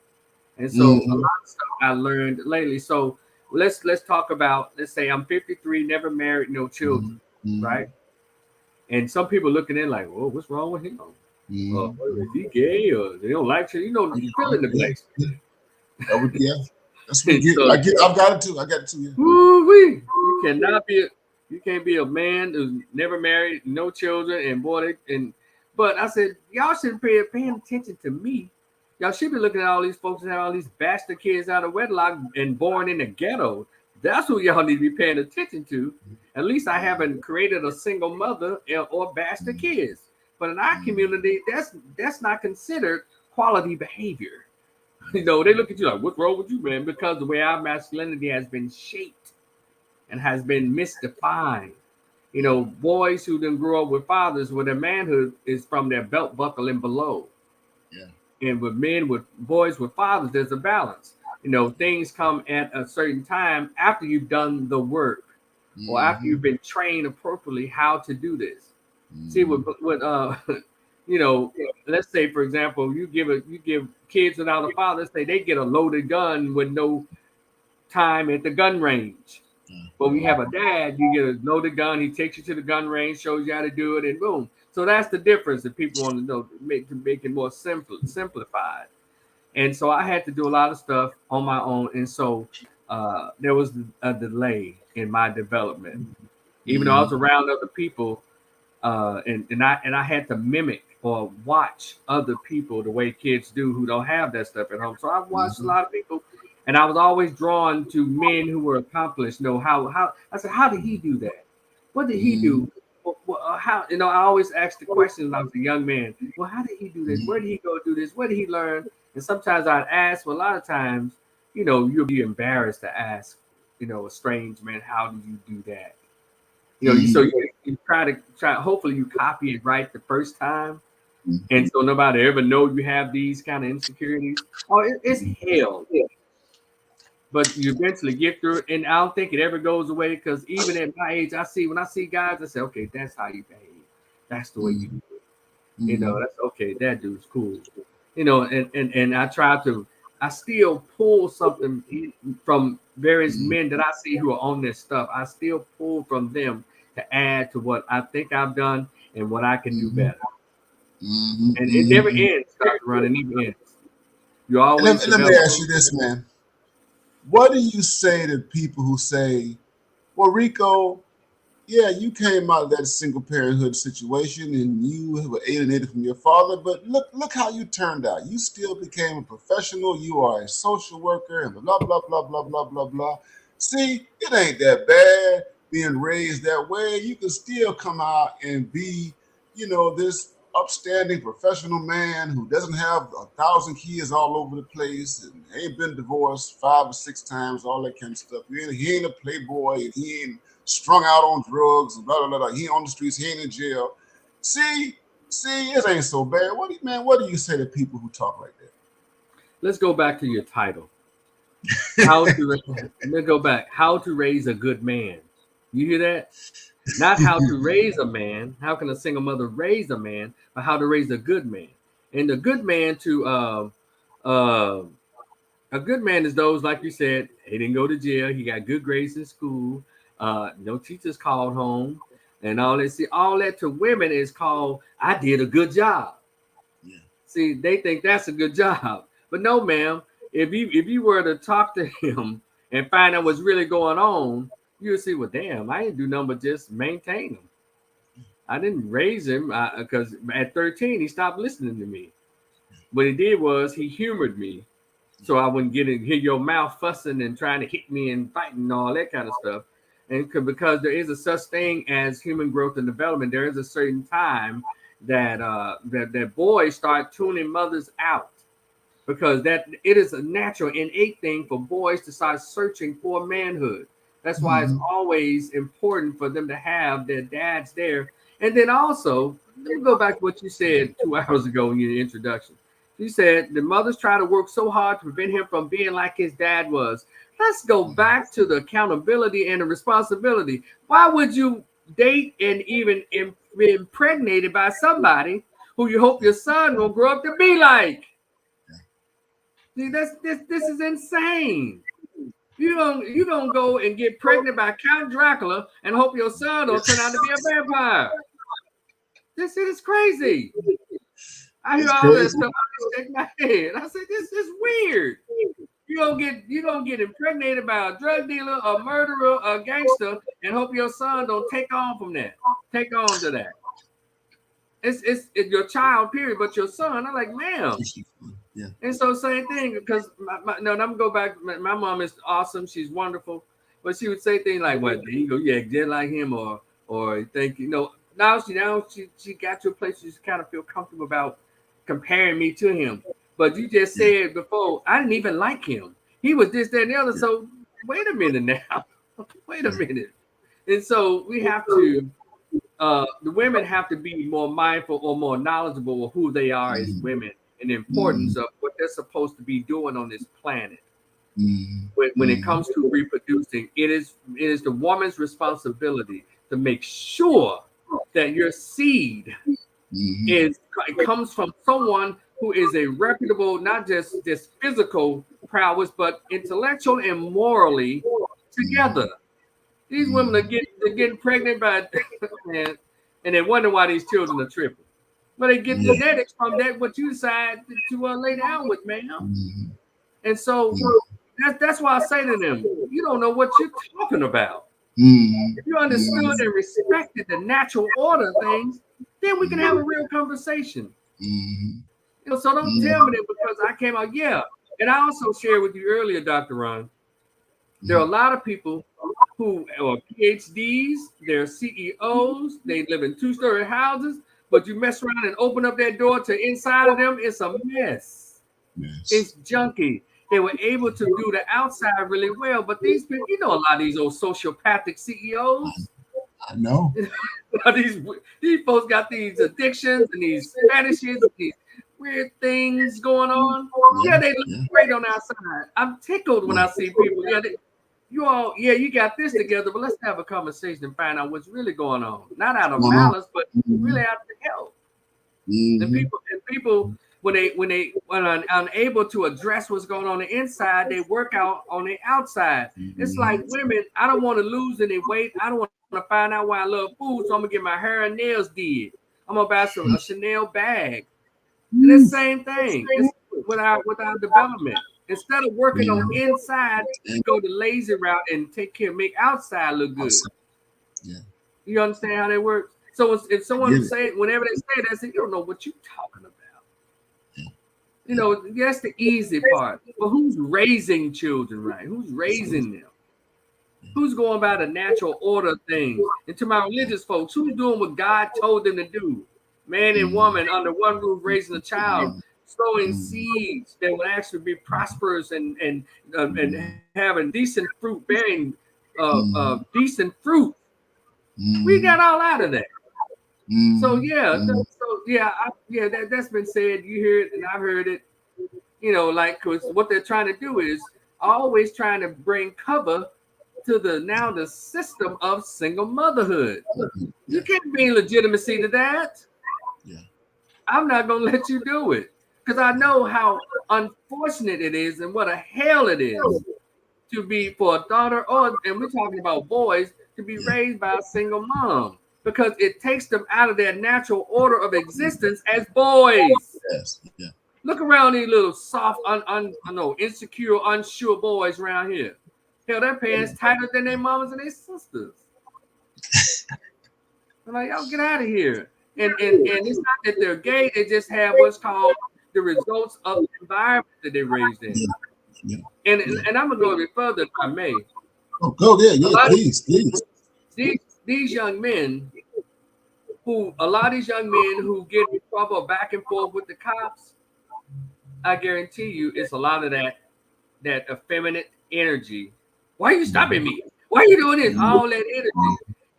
And so a lot of stuff I learned lately. So let's talk about, let's say I'm 53, never married, no children, right? And some people looking in like, "Whoa, what's wrong with him? Is he gay or they don't like you?" You fill in the blanks.
Yeah, that's what so, I've got it too. I got it too. Yeah.
You can't be a man who's never married, no children, but I said y'all should be paying attention to me. Y'all should be looking at all these folks that have all these bastard kids out of wedlock and born in the ghetto. That's who y'all need to be paying attention to. At least I haven't created a single mother or bastard kids. But in our community, that's not considered quality behavior. They look at you like, what's wrong with you, man? Because the way our masculinity has been shaped and has been misdefined. Boys who didn't grow up with fathers, where their manhood is from their belt buckle and below. And with boys with fathers, there's a balance. Things come at a certain time after you've done the work or after you've been trained appropriately how to do this. See, let's say, for example, you give kids without a father, say they get a loaded gun with no time at the gun range. But when you have a dad, you get a loaded gun. He takes you to the gun range, shows you how to do it, and boom. So that's the difference that people want to know to make it more simplified. And so I had to do a lot of stuff on my own. And so there was a delay in my development. Even though I was around other people, and I had to mimic or watch other people the way kids do who don't have that stuff at home. So I've watched a lot of people, and I was always drawn to men who were accomplished. How I said, how did he do that? What did he do? how, you know, I always ask the questions when I was a young man. Well, how did he do this? Where did he go do this? Where did he learn? And sometimes I'd ask, well, a lot of times, you know, you'll be embarrassed to ask, you know, a strange man, how did you do that? You know, so you try, hopefully you copy it right the first time. And so nobody ever know you have these kind of insecurities. Oh, it's hell. But you eventually get through it. And I don't think it ever goes away, because even at my age, when I see guys, I say, okay, that's how you behave. That's the way you do it. You know, that's okay. That dude's cool. You know, and I still pull something from various men that I see who are on this stuff. I still pull from them to add to what I think I've done and what I can do better. And it never ends, Dr. Ron. It never ends. You always
Let me ask you this, man. What do you say to people who say, well, Rico, yeah, you came out of that single parenthood situation and you were alienated from your father, but look how you turned out. You still became a professional. You are a social worker and blah, blah, blah, blah, blah, blah, blah. See, it ain't that bad being raised that way. You can still come out and be, you know, this upstanding professional man who doesn't have 1,000 kids all over the place and ain't been divorced 5 or 6 times, all that kind of stuff. He ain't a playboy and he ain't strung out on drugs and blah, blah, blah, blah. He ain't on the streets, he ain't in jail. See, it ain't so bad. What do you say to people who talk like that?
Let's go back to your title. Let's go back. How to raise a good man. You hear that? Not how to raise a man. How can a single mother raise a man? But how to raise a good man. And the good man a good man is those, like you said, he didn't go to jail. He got good grades in school. No teachers called home, and all that. See, all that to women is called, I did a good job. Yeah. See, they think that's a good job, but no, ma'am. If you were to talk to him and find out what's really going on, you'll see, well, damn, I didn't do nothing but just maintain him. I didn't raise him because at 13 he stopped listening to me. What he did was he humored me, so I wouldn't hear your mouth fussing and trying to hit me and fighting and all that kind of stuff. And because there is a such thing as human growth and development, there is a certain time that that boys start tuning mothers out, because that it is a natural, innate thing for boys to start searching for manhood. That's why it's always important for them to have their dads there. And then also, let me go back to what you said 2 hours ago in your introduction. You said the mothers try to work so hard to prevent him from being like his dad was. Let's go back to the accountability and the responsibility. Why would you date and even be impregnated by somebody who you hope your son will grow up to be like? See, this is insane. You don't go and get pregnant by Count Dracula and hope your son will turn out to be a vampire. This is crazy. I hear all that stuff. I shake my head. I say, this is weird. You don't get impregnated by a drug dealer, a murderer, a gangster, and hope your son don't take on from that. Take on to that. It's your child, period. But your son, I'm like, ma'am. Yeah. And so same thing, because I'm gonna go back. My mom is awesome. She's wonderful, but she would say things like, "What? There you go, yeah, just like him," or think, you know. Now she got to a place she kind of feel comfortable about comparing me to him. But you just said before, I didn't even like him. He was this, that, and the other. So wait a minute now. Wait a minute. And so we have to. The women have to be more mindful or more knowledgeable of who they are as women, and the importance of what they're supposed to be doing on this planet. When it comes to reproducing, it is the woman's responsibility to make sure that your seed comes from someone who is a reputable, not just physical prowess, but intellectual and morally together. These women are getting pregnant by and they wonder why these children are tripping. But they get genetics from that what you decide to lay down with, man. And so that's why I say to them, you don't know what you're talking about. If you understood and respected the natural order of things, then we can have a real conversation. You know, so don't tell me that because I came out, And I also shared with you earlier, Dr. Ron, There are a lot of people who are PhDs, they're CEOs, they live in two-story houses, but you mess around and open up that door to inside of them, it's a mess.
Yes.
It's junky. They were able to do the outside really well, but these people, a lot of these old sociopathic CEOs.
I know.
these folks got these addictions and these fetishes and these weird things going on. Yeah, they look great on the outside. I'm tickled when I see people. You got this together, but let's have a conversation and find out what's really going on. Not out of malice, but really out of help. And people when are unable to address what's going on the inside, they work out on the outside. It's like women. I don't want to lose any weight. I don't want to find out why I love food, so I'm gonna get my hair and nails did. I'm gonna buy a Chanel bag. And the same thing. It's with our development. Instead of working on inside, go the lazy route and make outside look good.
Yeah.
You understand how that works? So if someone whenever they say that, they say, you don't know what you're talking about. That's the easy part. But who's raising children right? Who's raising them? Who's going by the natural order of things? And to my religious folks, who's doing what God told them to do? Man and woman under one roof raising a child, sowing seeds that will actually be prosperous and having decent fruit, bearing decent fruit. We got all out of that. So that's been said. You hear it, and I've heard it. Because what they're trying to do is always trying to bring cover to the system of single motherhood. You can't bring legitimacy to that.
Yeah.
I'm not gonna let you do it because I know how unfortunate it is and what a hell it is to be for a daughter and we're talking about boys to be raised by a single mom because it takes them out of their natural order of existence as boys.
Yes. Yeah.
Look around these little soft, insecure, unsure boys around here. Hell, their pants tighter than their mamas and their sisters. I'm like, y'all get out of here. And it's not that they're gay, they just have what's called the results of the environment that they raised in.
Yeah.
And I'm gonna go a bit further if I may.
Oh, go there, please.
These young men who get in trouble back and forth with the cops, I guarantee you it's a lot of that effeminate energy. Why are you stopping me? Why are you doing this? All that energy.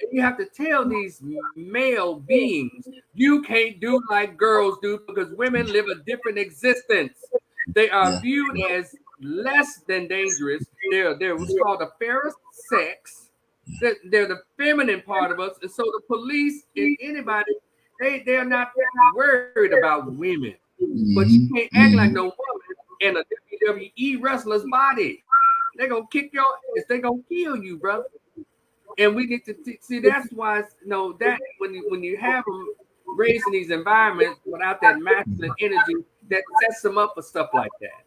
And you have to tell these male beings, you can't do like girls do because women live a different existence. They are viewed as less than dangerous. They're what's called the fairest sex. They're the feminine part of us. And so the police and anybody, they're not worried about women. But you can't act like no woman in a WWE wrestler's body. They're going to kick your ass. They're going to kill you, brother. And we need to see that's why that when you have them raised in these environments without that masculine energy, that sets them up for stuff like that.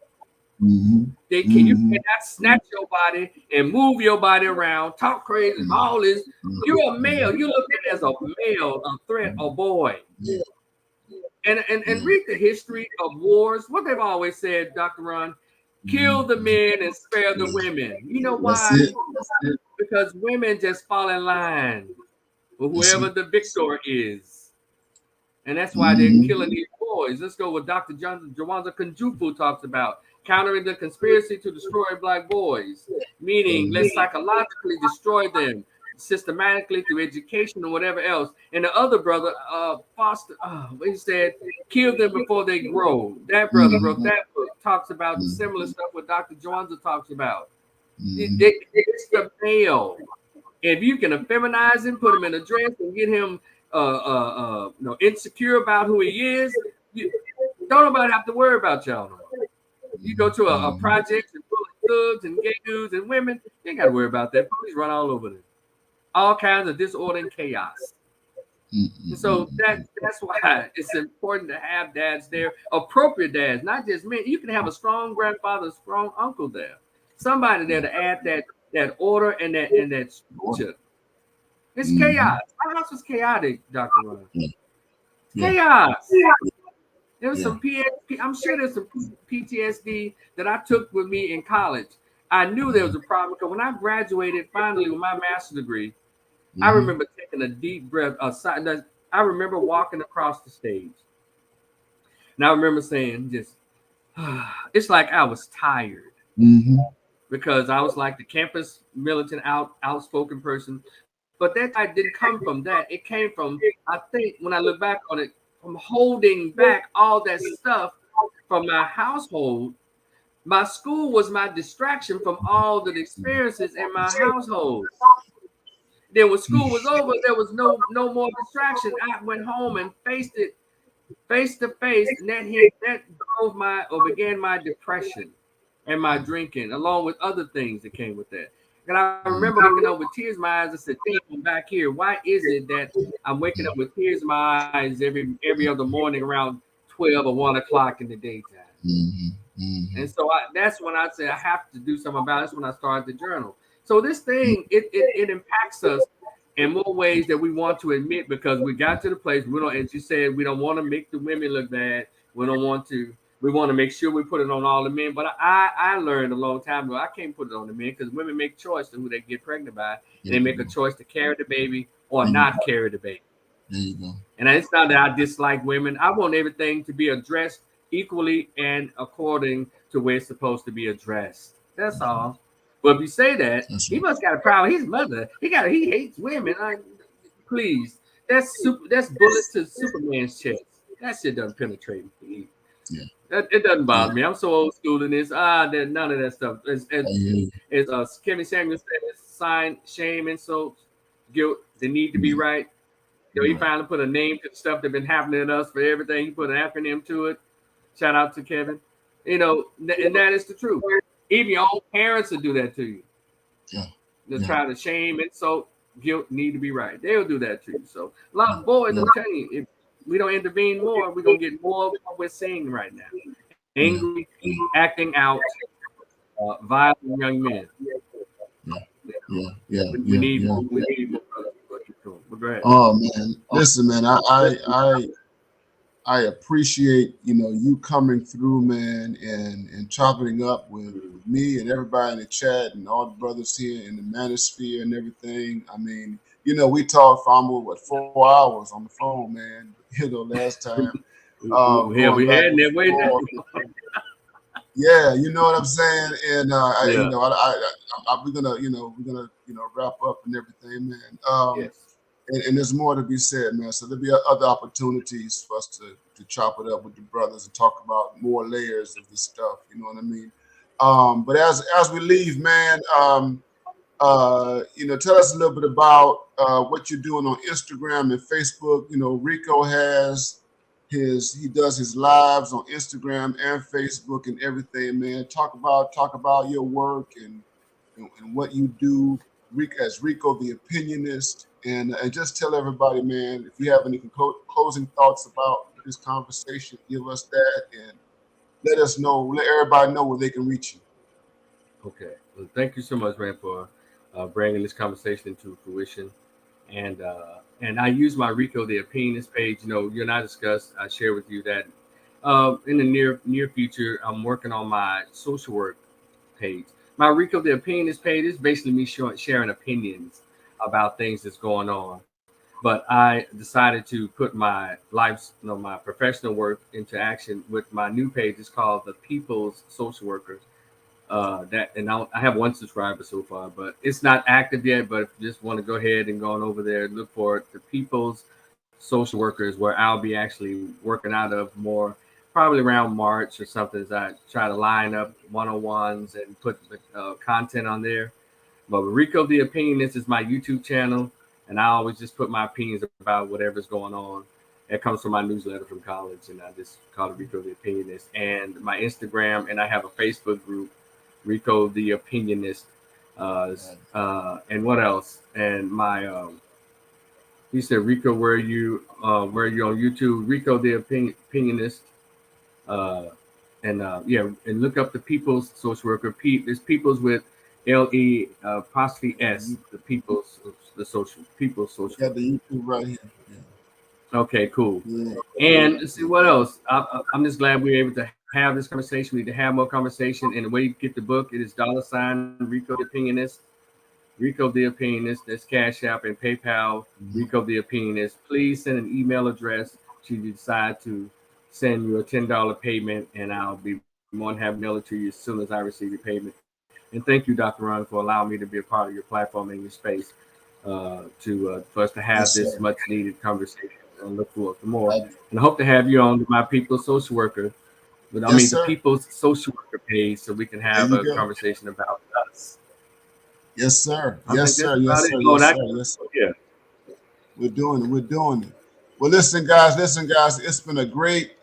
You cannot snatch your body and move your body around, talk crazy, all this. You're a male. You look at it as a male, a threat, a boy. And read the history of wars. What they've always said, Dr. Ron, kill the men and spare the women. You know why? Because women just fall in line with whoever the victor is. And that's why they're killing these boys. Let's go with Dr. Jawanza Kunjufu talks about countering the conspiracy to destroy Black boys, meaning let's psychologically destroy them systematically through education or whatever else. And the other brother, Foster, he said, kill them before they grow. That brother wrote that book, talks about the similar stuff what Dr. Jawanza talks about. It's the male. If you can feminize him, put him in a dress, and get him insecure about who he is, don't nobody have to worry about y'all. You go to a project and full of thugs and gay dudes and women, you ain't got to worry about that. Police run all over them. All kinds of disorder and chaos. And so that's why it's important to have dads there, appropriate dads, not just men. You can have a strong grandfather, a strong uncle there. Somebody there to add that order and that structure. It's chaos. My house was chaotic, Dr. Ron. Chaos. There was some I'm sure there's some PTSD that I took with me in college. I knew there was a problem because when I graduated finally with my master's degree, I remember taking a deep breath. I remember walking across the stage, and I remember saying, "Just, it's like I was tired because I was like the campus militant, outspoken person." But that I didn't come from that. It came from, I think, when I look back on it, from holding back all that stuff from my household. My school was my distraction from all the experiences in my household. Then when school was over, there was no more distraction. I went home and faced it face to face, and that drove my or began my depression and my drinking, along with other things that came with that. And I remember waking up with tears in my eyes. I said, "Damn, I'm back here. Why is it that I'm waking up with tears in my eyes every other morning around 12 or 1 o'clock in the daytime?" And so that's when I said I have to do something about it. That's when I started the journal. So this thing, it impacts us in more ways that we want to admit, because we got to the place we don't, as you said, we don't want to make the women look bad. We don't want to. We want to make sure we put it on all the men. But I learned a long time ago I can't put it on the men, because women make choice to who they get pregnant by, and they make a choice to carry the baby or not carry the baby.
There you go.
And it's not that I dislike women. I want everything to be addressed equally and according to where it's supposed to be addressed. That's all. But if you say that, he must got a problem. His mother, he hates women. Please, that's bullets to Superman's chest. That shit doesn't penetrate me.
Yeah.
It doesn't bother me. I'm so old school in this. None of that stuff. As Kevin Samuel said, it's sign, shame, insults, guilt. They need to be right. He finally put a name to the stuff that's been happening to us for everything. He put an acronym to it. Shout out to Kevin. And that is the truth. Even your own parents will do that to you. They'll try to shame, insult, guilt, need to be right. They'll do that to you. So a lot of boys, I'm telling you, if we don't intervene more, we're going to get more of what we're seeing right now. Angry, acting out, violent young men. We need more.
Oh man, listen, man, I appreciate you coming through, man, and chopping up with me and everybody in the chat and all the brothers here in the manosphere and everything. I mean, we talked for almost 4 hours on the phone, man. Last time.
We had that way now.
Yeah, you know what I'm saying, and we're gonna wrap up and everything, man.
Yes.
And there's more to be said, man. So there'll be other opportunities for us to chop it up with the brothers and talk about more layers of this stuff. You know what I mean? But as we leave, man, tell us a little bit about what you're doing on Instagram and Facebook. Rico he does his lives on Instagram and Facebook and everything, man. Talk about your work and what you do, as Rico the Opinionist. And just tell everybody, man, if you have any closing thoughts about this conversation, give us that and let everybody know where they can reach you.
Okay. Well, thank you so much, man, for bringing this conversation into fruition. And I use my Rico the Opinionist page. You and I discussed, I share with you that in the near future, I'm working on my social work page. My Rico the Opinionist page is basically me sharing opinions about things that's going on. But I decided to put my my professional work into action with my new page. It's called the People's Social Worker. I have 1 subscriber so far, but it's not active yet. But if you just want to go ahead and go on over there, look for it. The People's Social Workers, where I'll be actually working out of more, probably around March or something, as I try to line up one-on-ones and put the content on there. But Rico the Opinionist is my YouTube channel, and I always just put my opinions about whatever's going on. It comes from my newsletter from college, and I just call it Rico the Opinionist. And my Instagram, and I have a Facebook group, Rico the Opinionist. And what else? And my he said, Rico, where are you on YouTube? Rico the Opinionist. And look up the People's Social Worker. It's People's with LE apostrophe S, the People's Social Worker.
Got the YouTube right here. Yeah.
Okay, cool.
Yeah.
And let's see what else. I'm just glad we were able to have this conversation. We need to have more conversation. And the way you get the book, it is $ Rico the Opinionist. Rico the Opinionist. That's Cash App and PayPal. Rico the Opinionist. Please send an email address should you decide to send you a $10 payment, and I'll be more than happy to mail it to you as soon as I receive your payment. And thank you, Dr. Ron, for allowing me to be a part of your platform and your space for us to have this much needed conversation. And look forward to more. And I hope to have you on my People's Social Worker, but I mean the People's Social Worker page, so we can have a conversation about us.
Yes, sir. Yes, sir. Yes, sir. Yes, sir. Yes, sir.
Yeah.
We're doing it. We're doing it. Well, listen, guys. It's been a great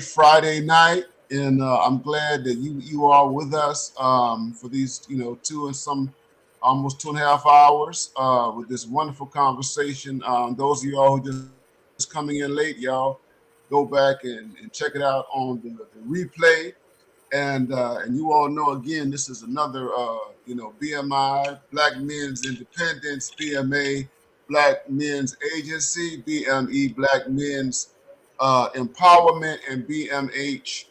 Friday night, and I'm glad that you are with us for these, almost 2.5 hours with this wonderful conversation. Those of y'all who just coming in late, y'all go back and check it out on the replay. And you all know, again, this is another, BMI, Black Men's Independence, BMA, Black Men's Agency, BME, Black Men's Empowerment, and BMH,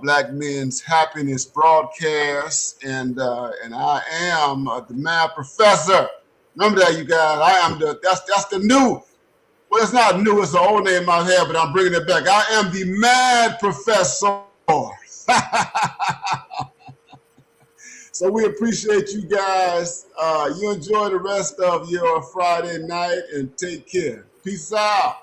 Black Men's Happiness Broadcast. And I am the Mad Professor. Remember that, you guys. I am that's the new. Well, it's not new. It's the old name I have, but I'm bringing it back. I am the Mad Professor. So we appreciate you guys. You enjoy the rest of your Friday night and take care. Peace out.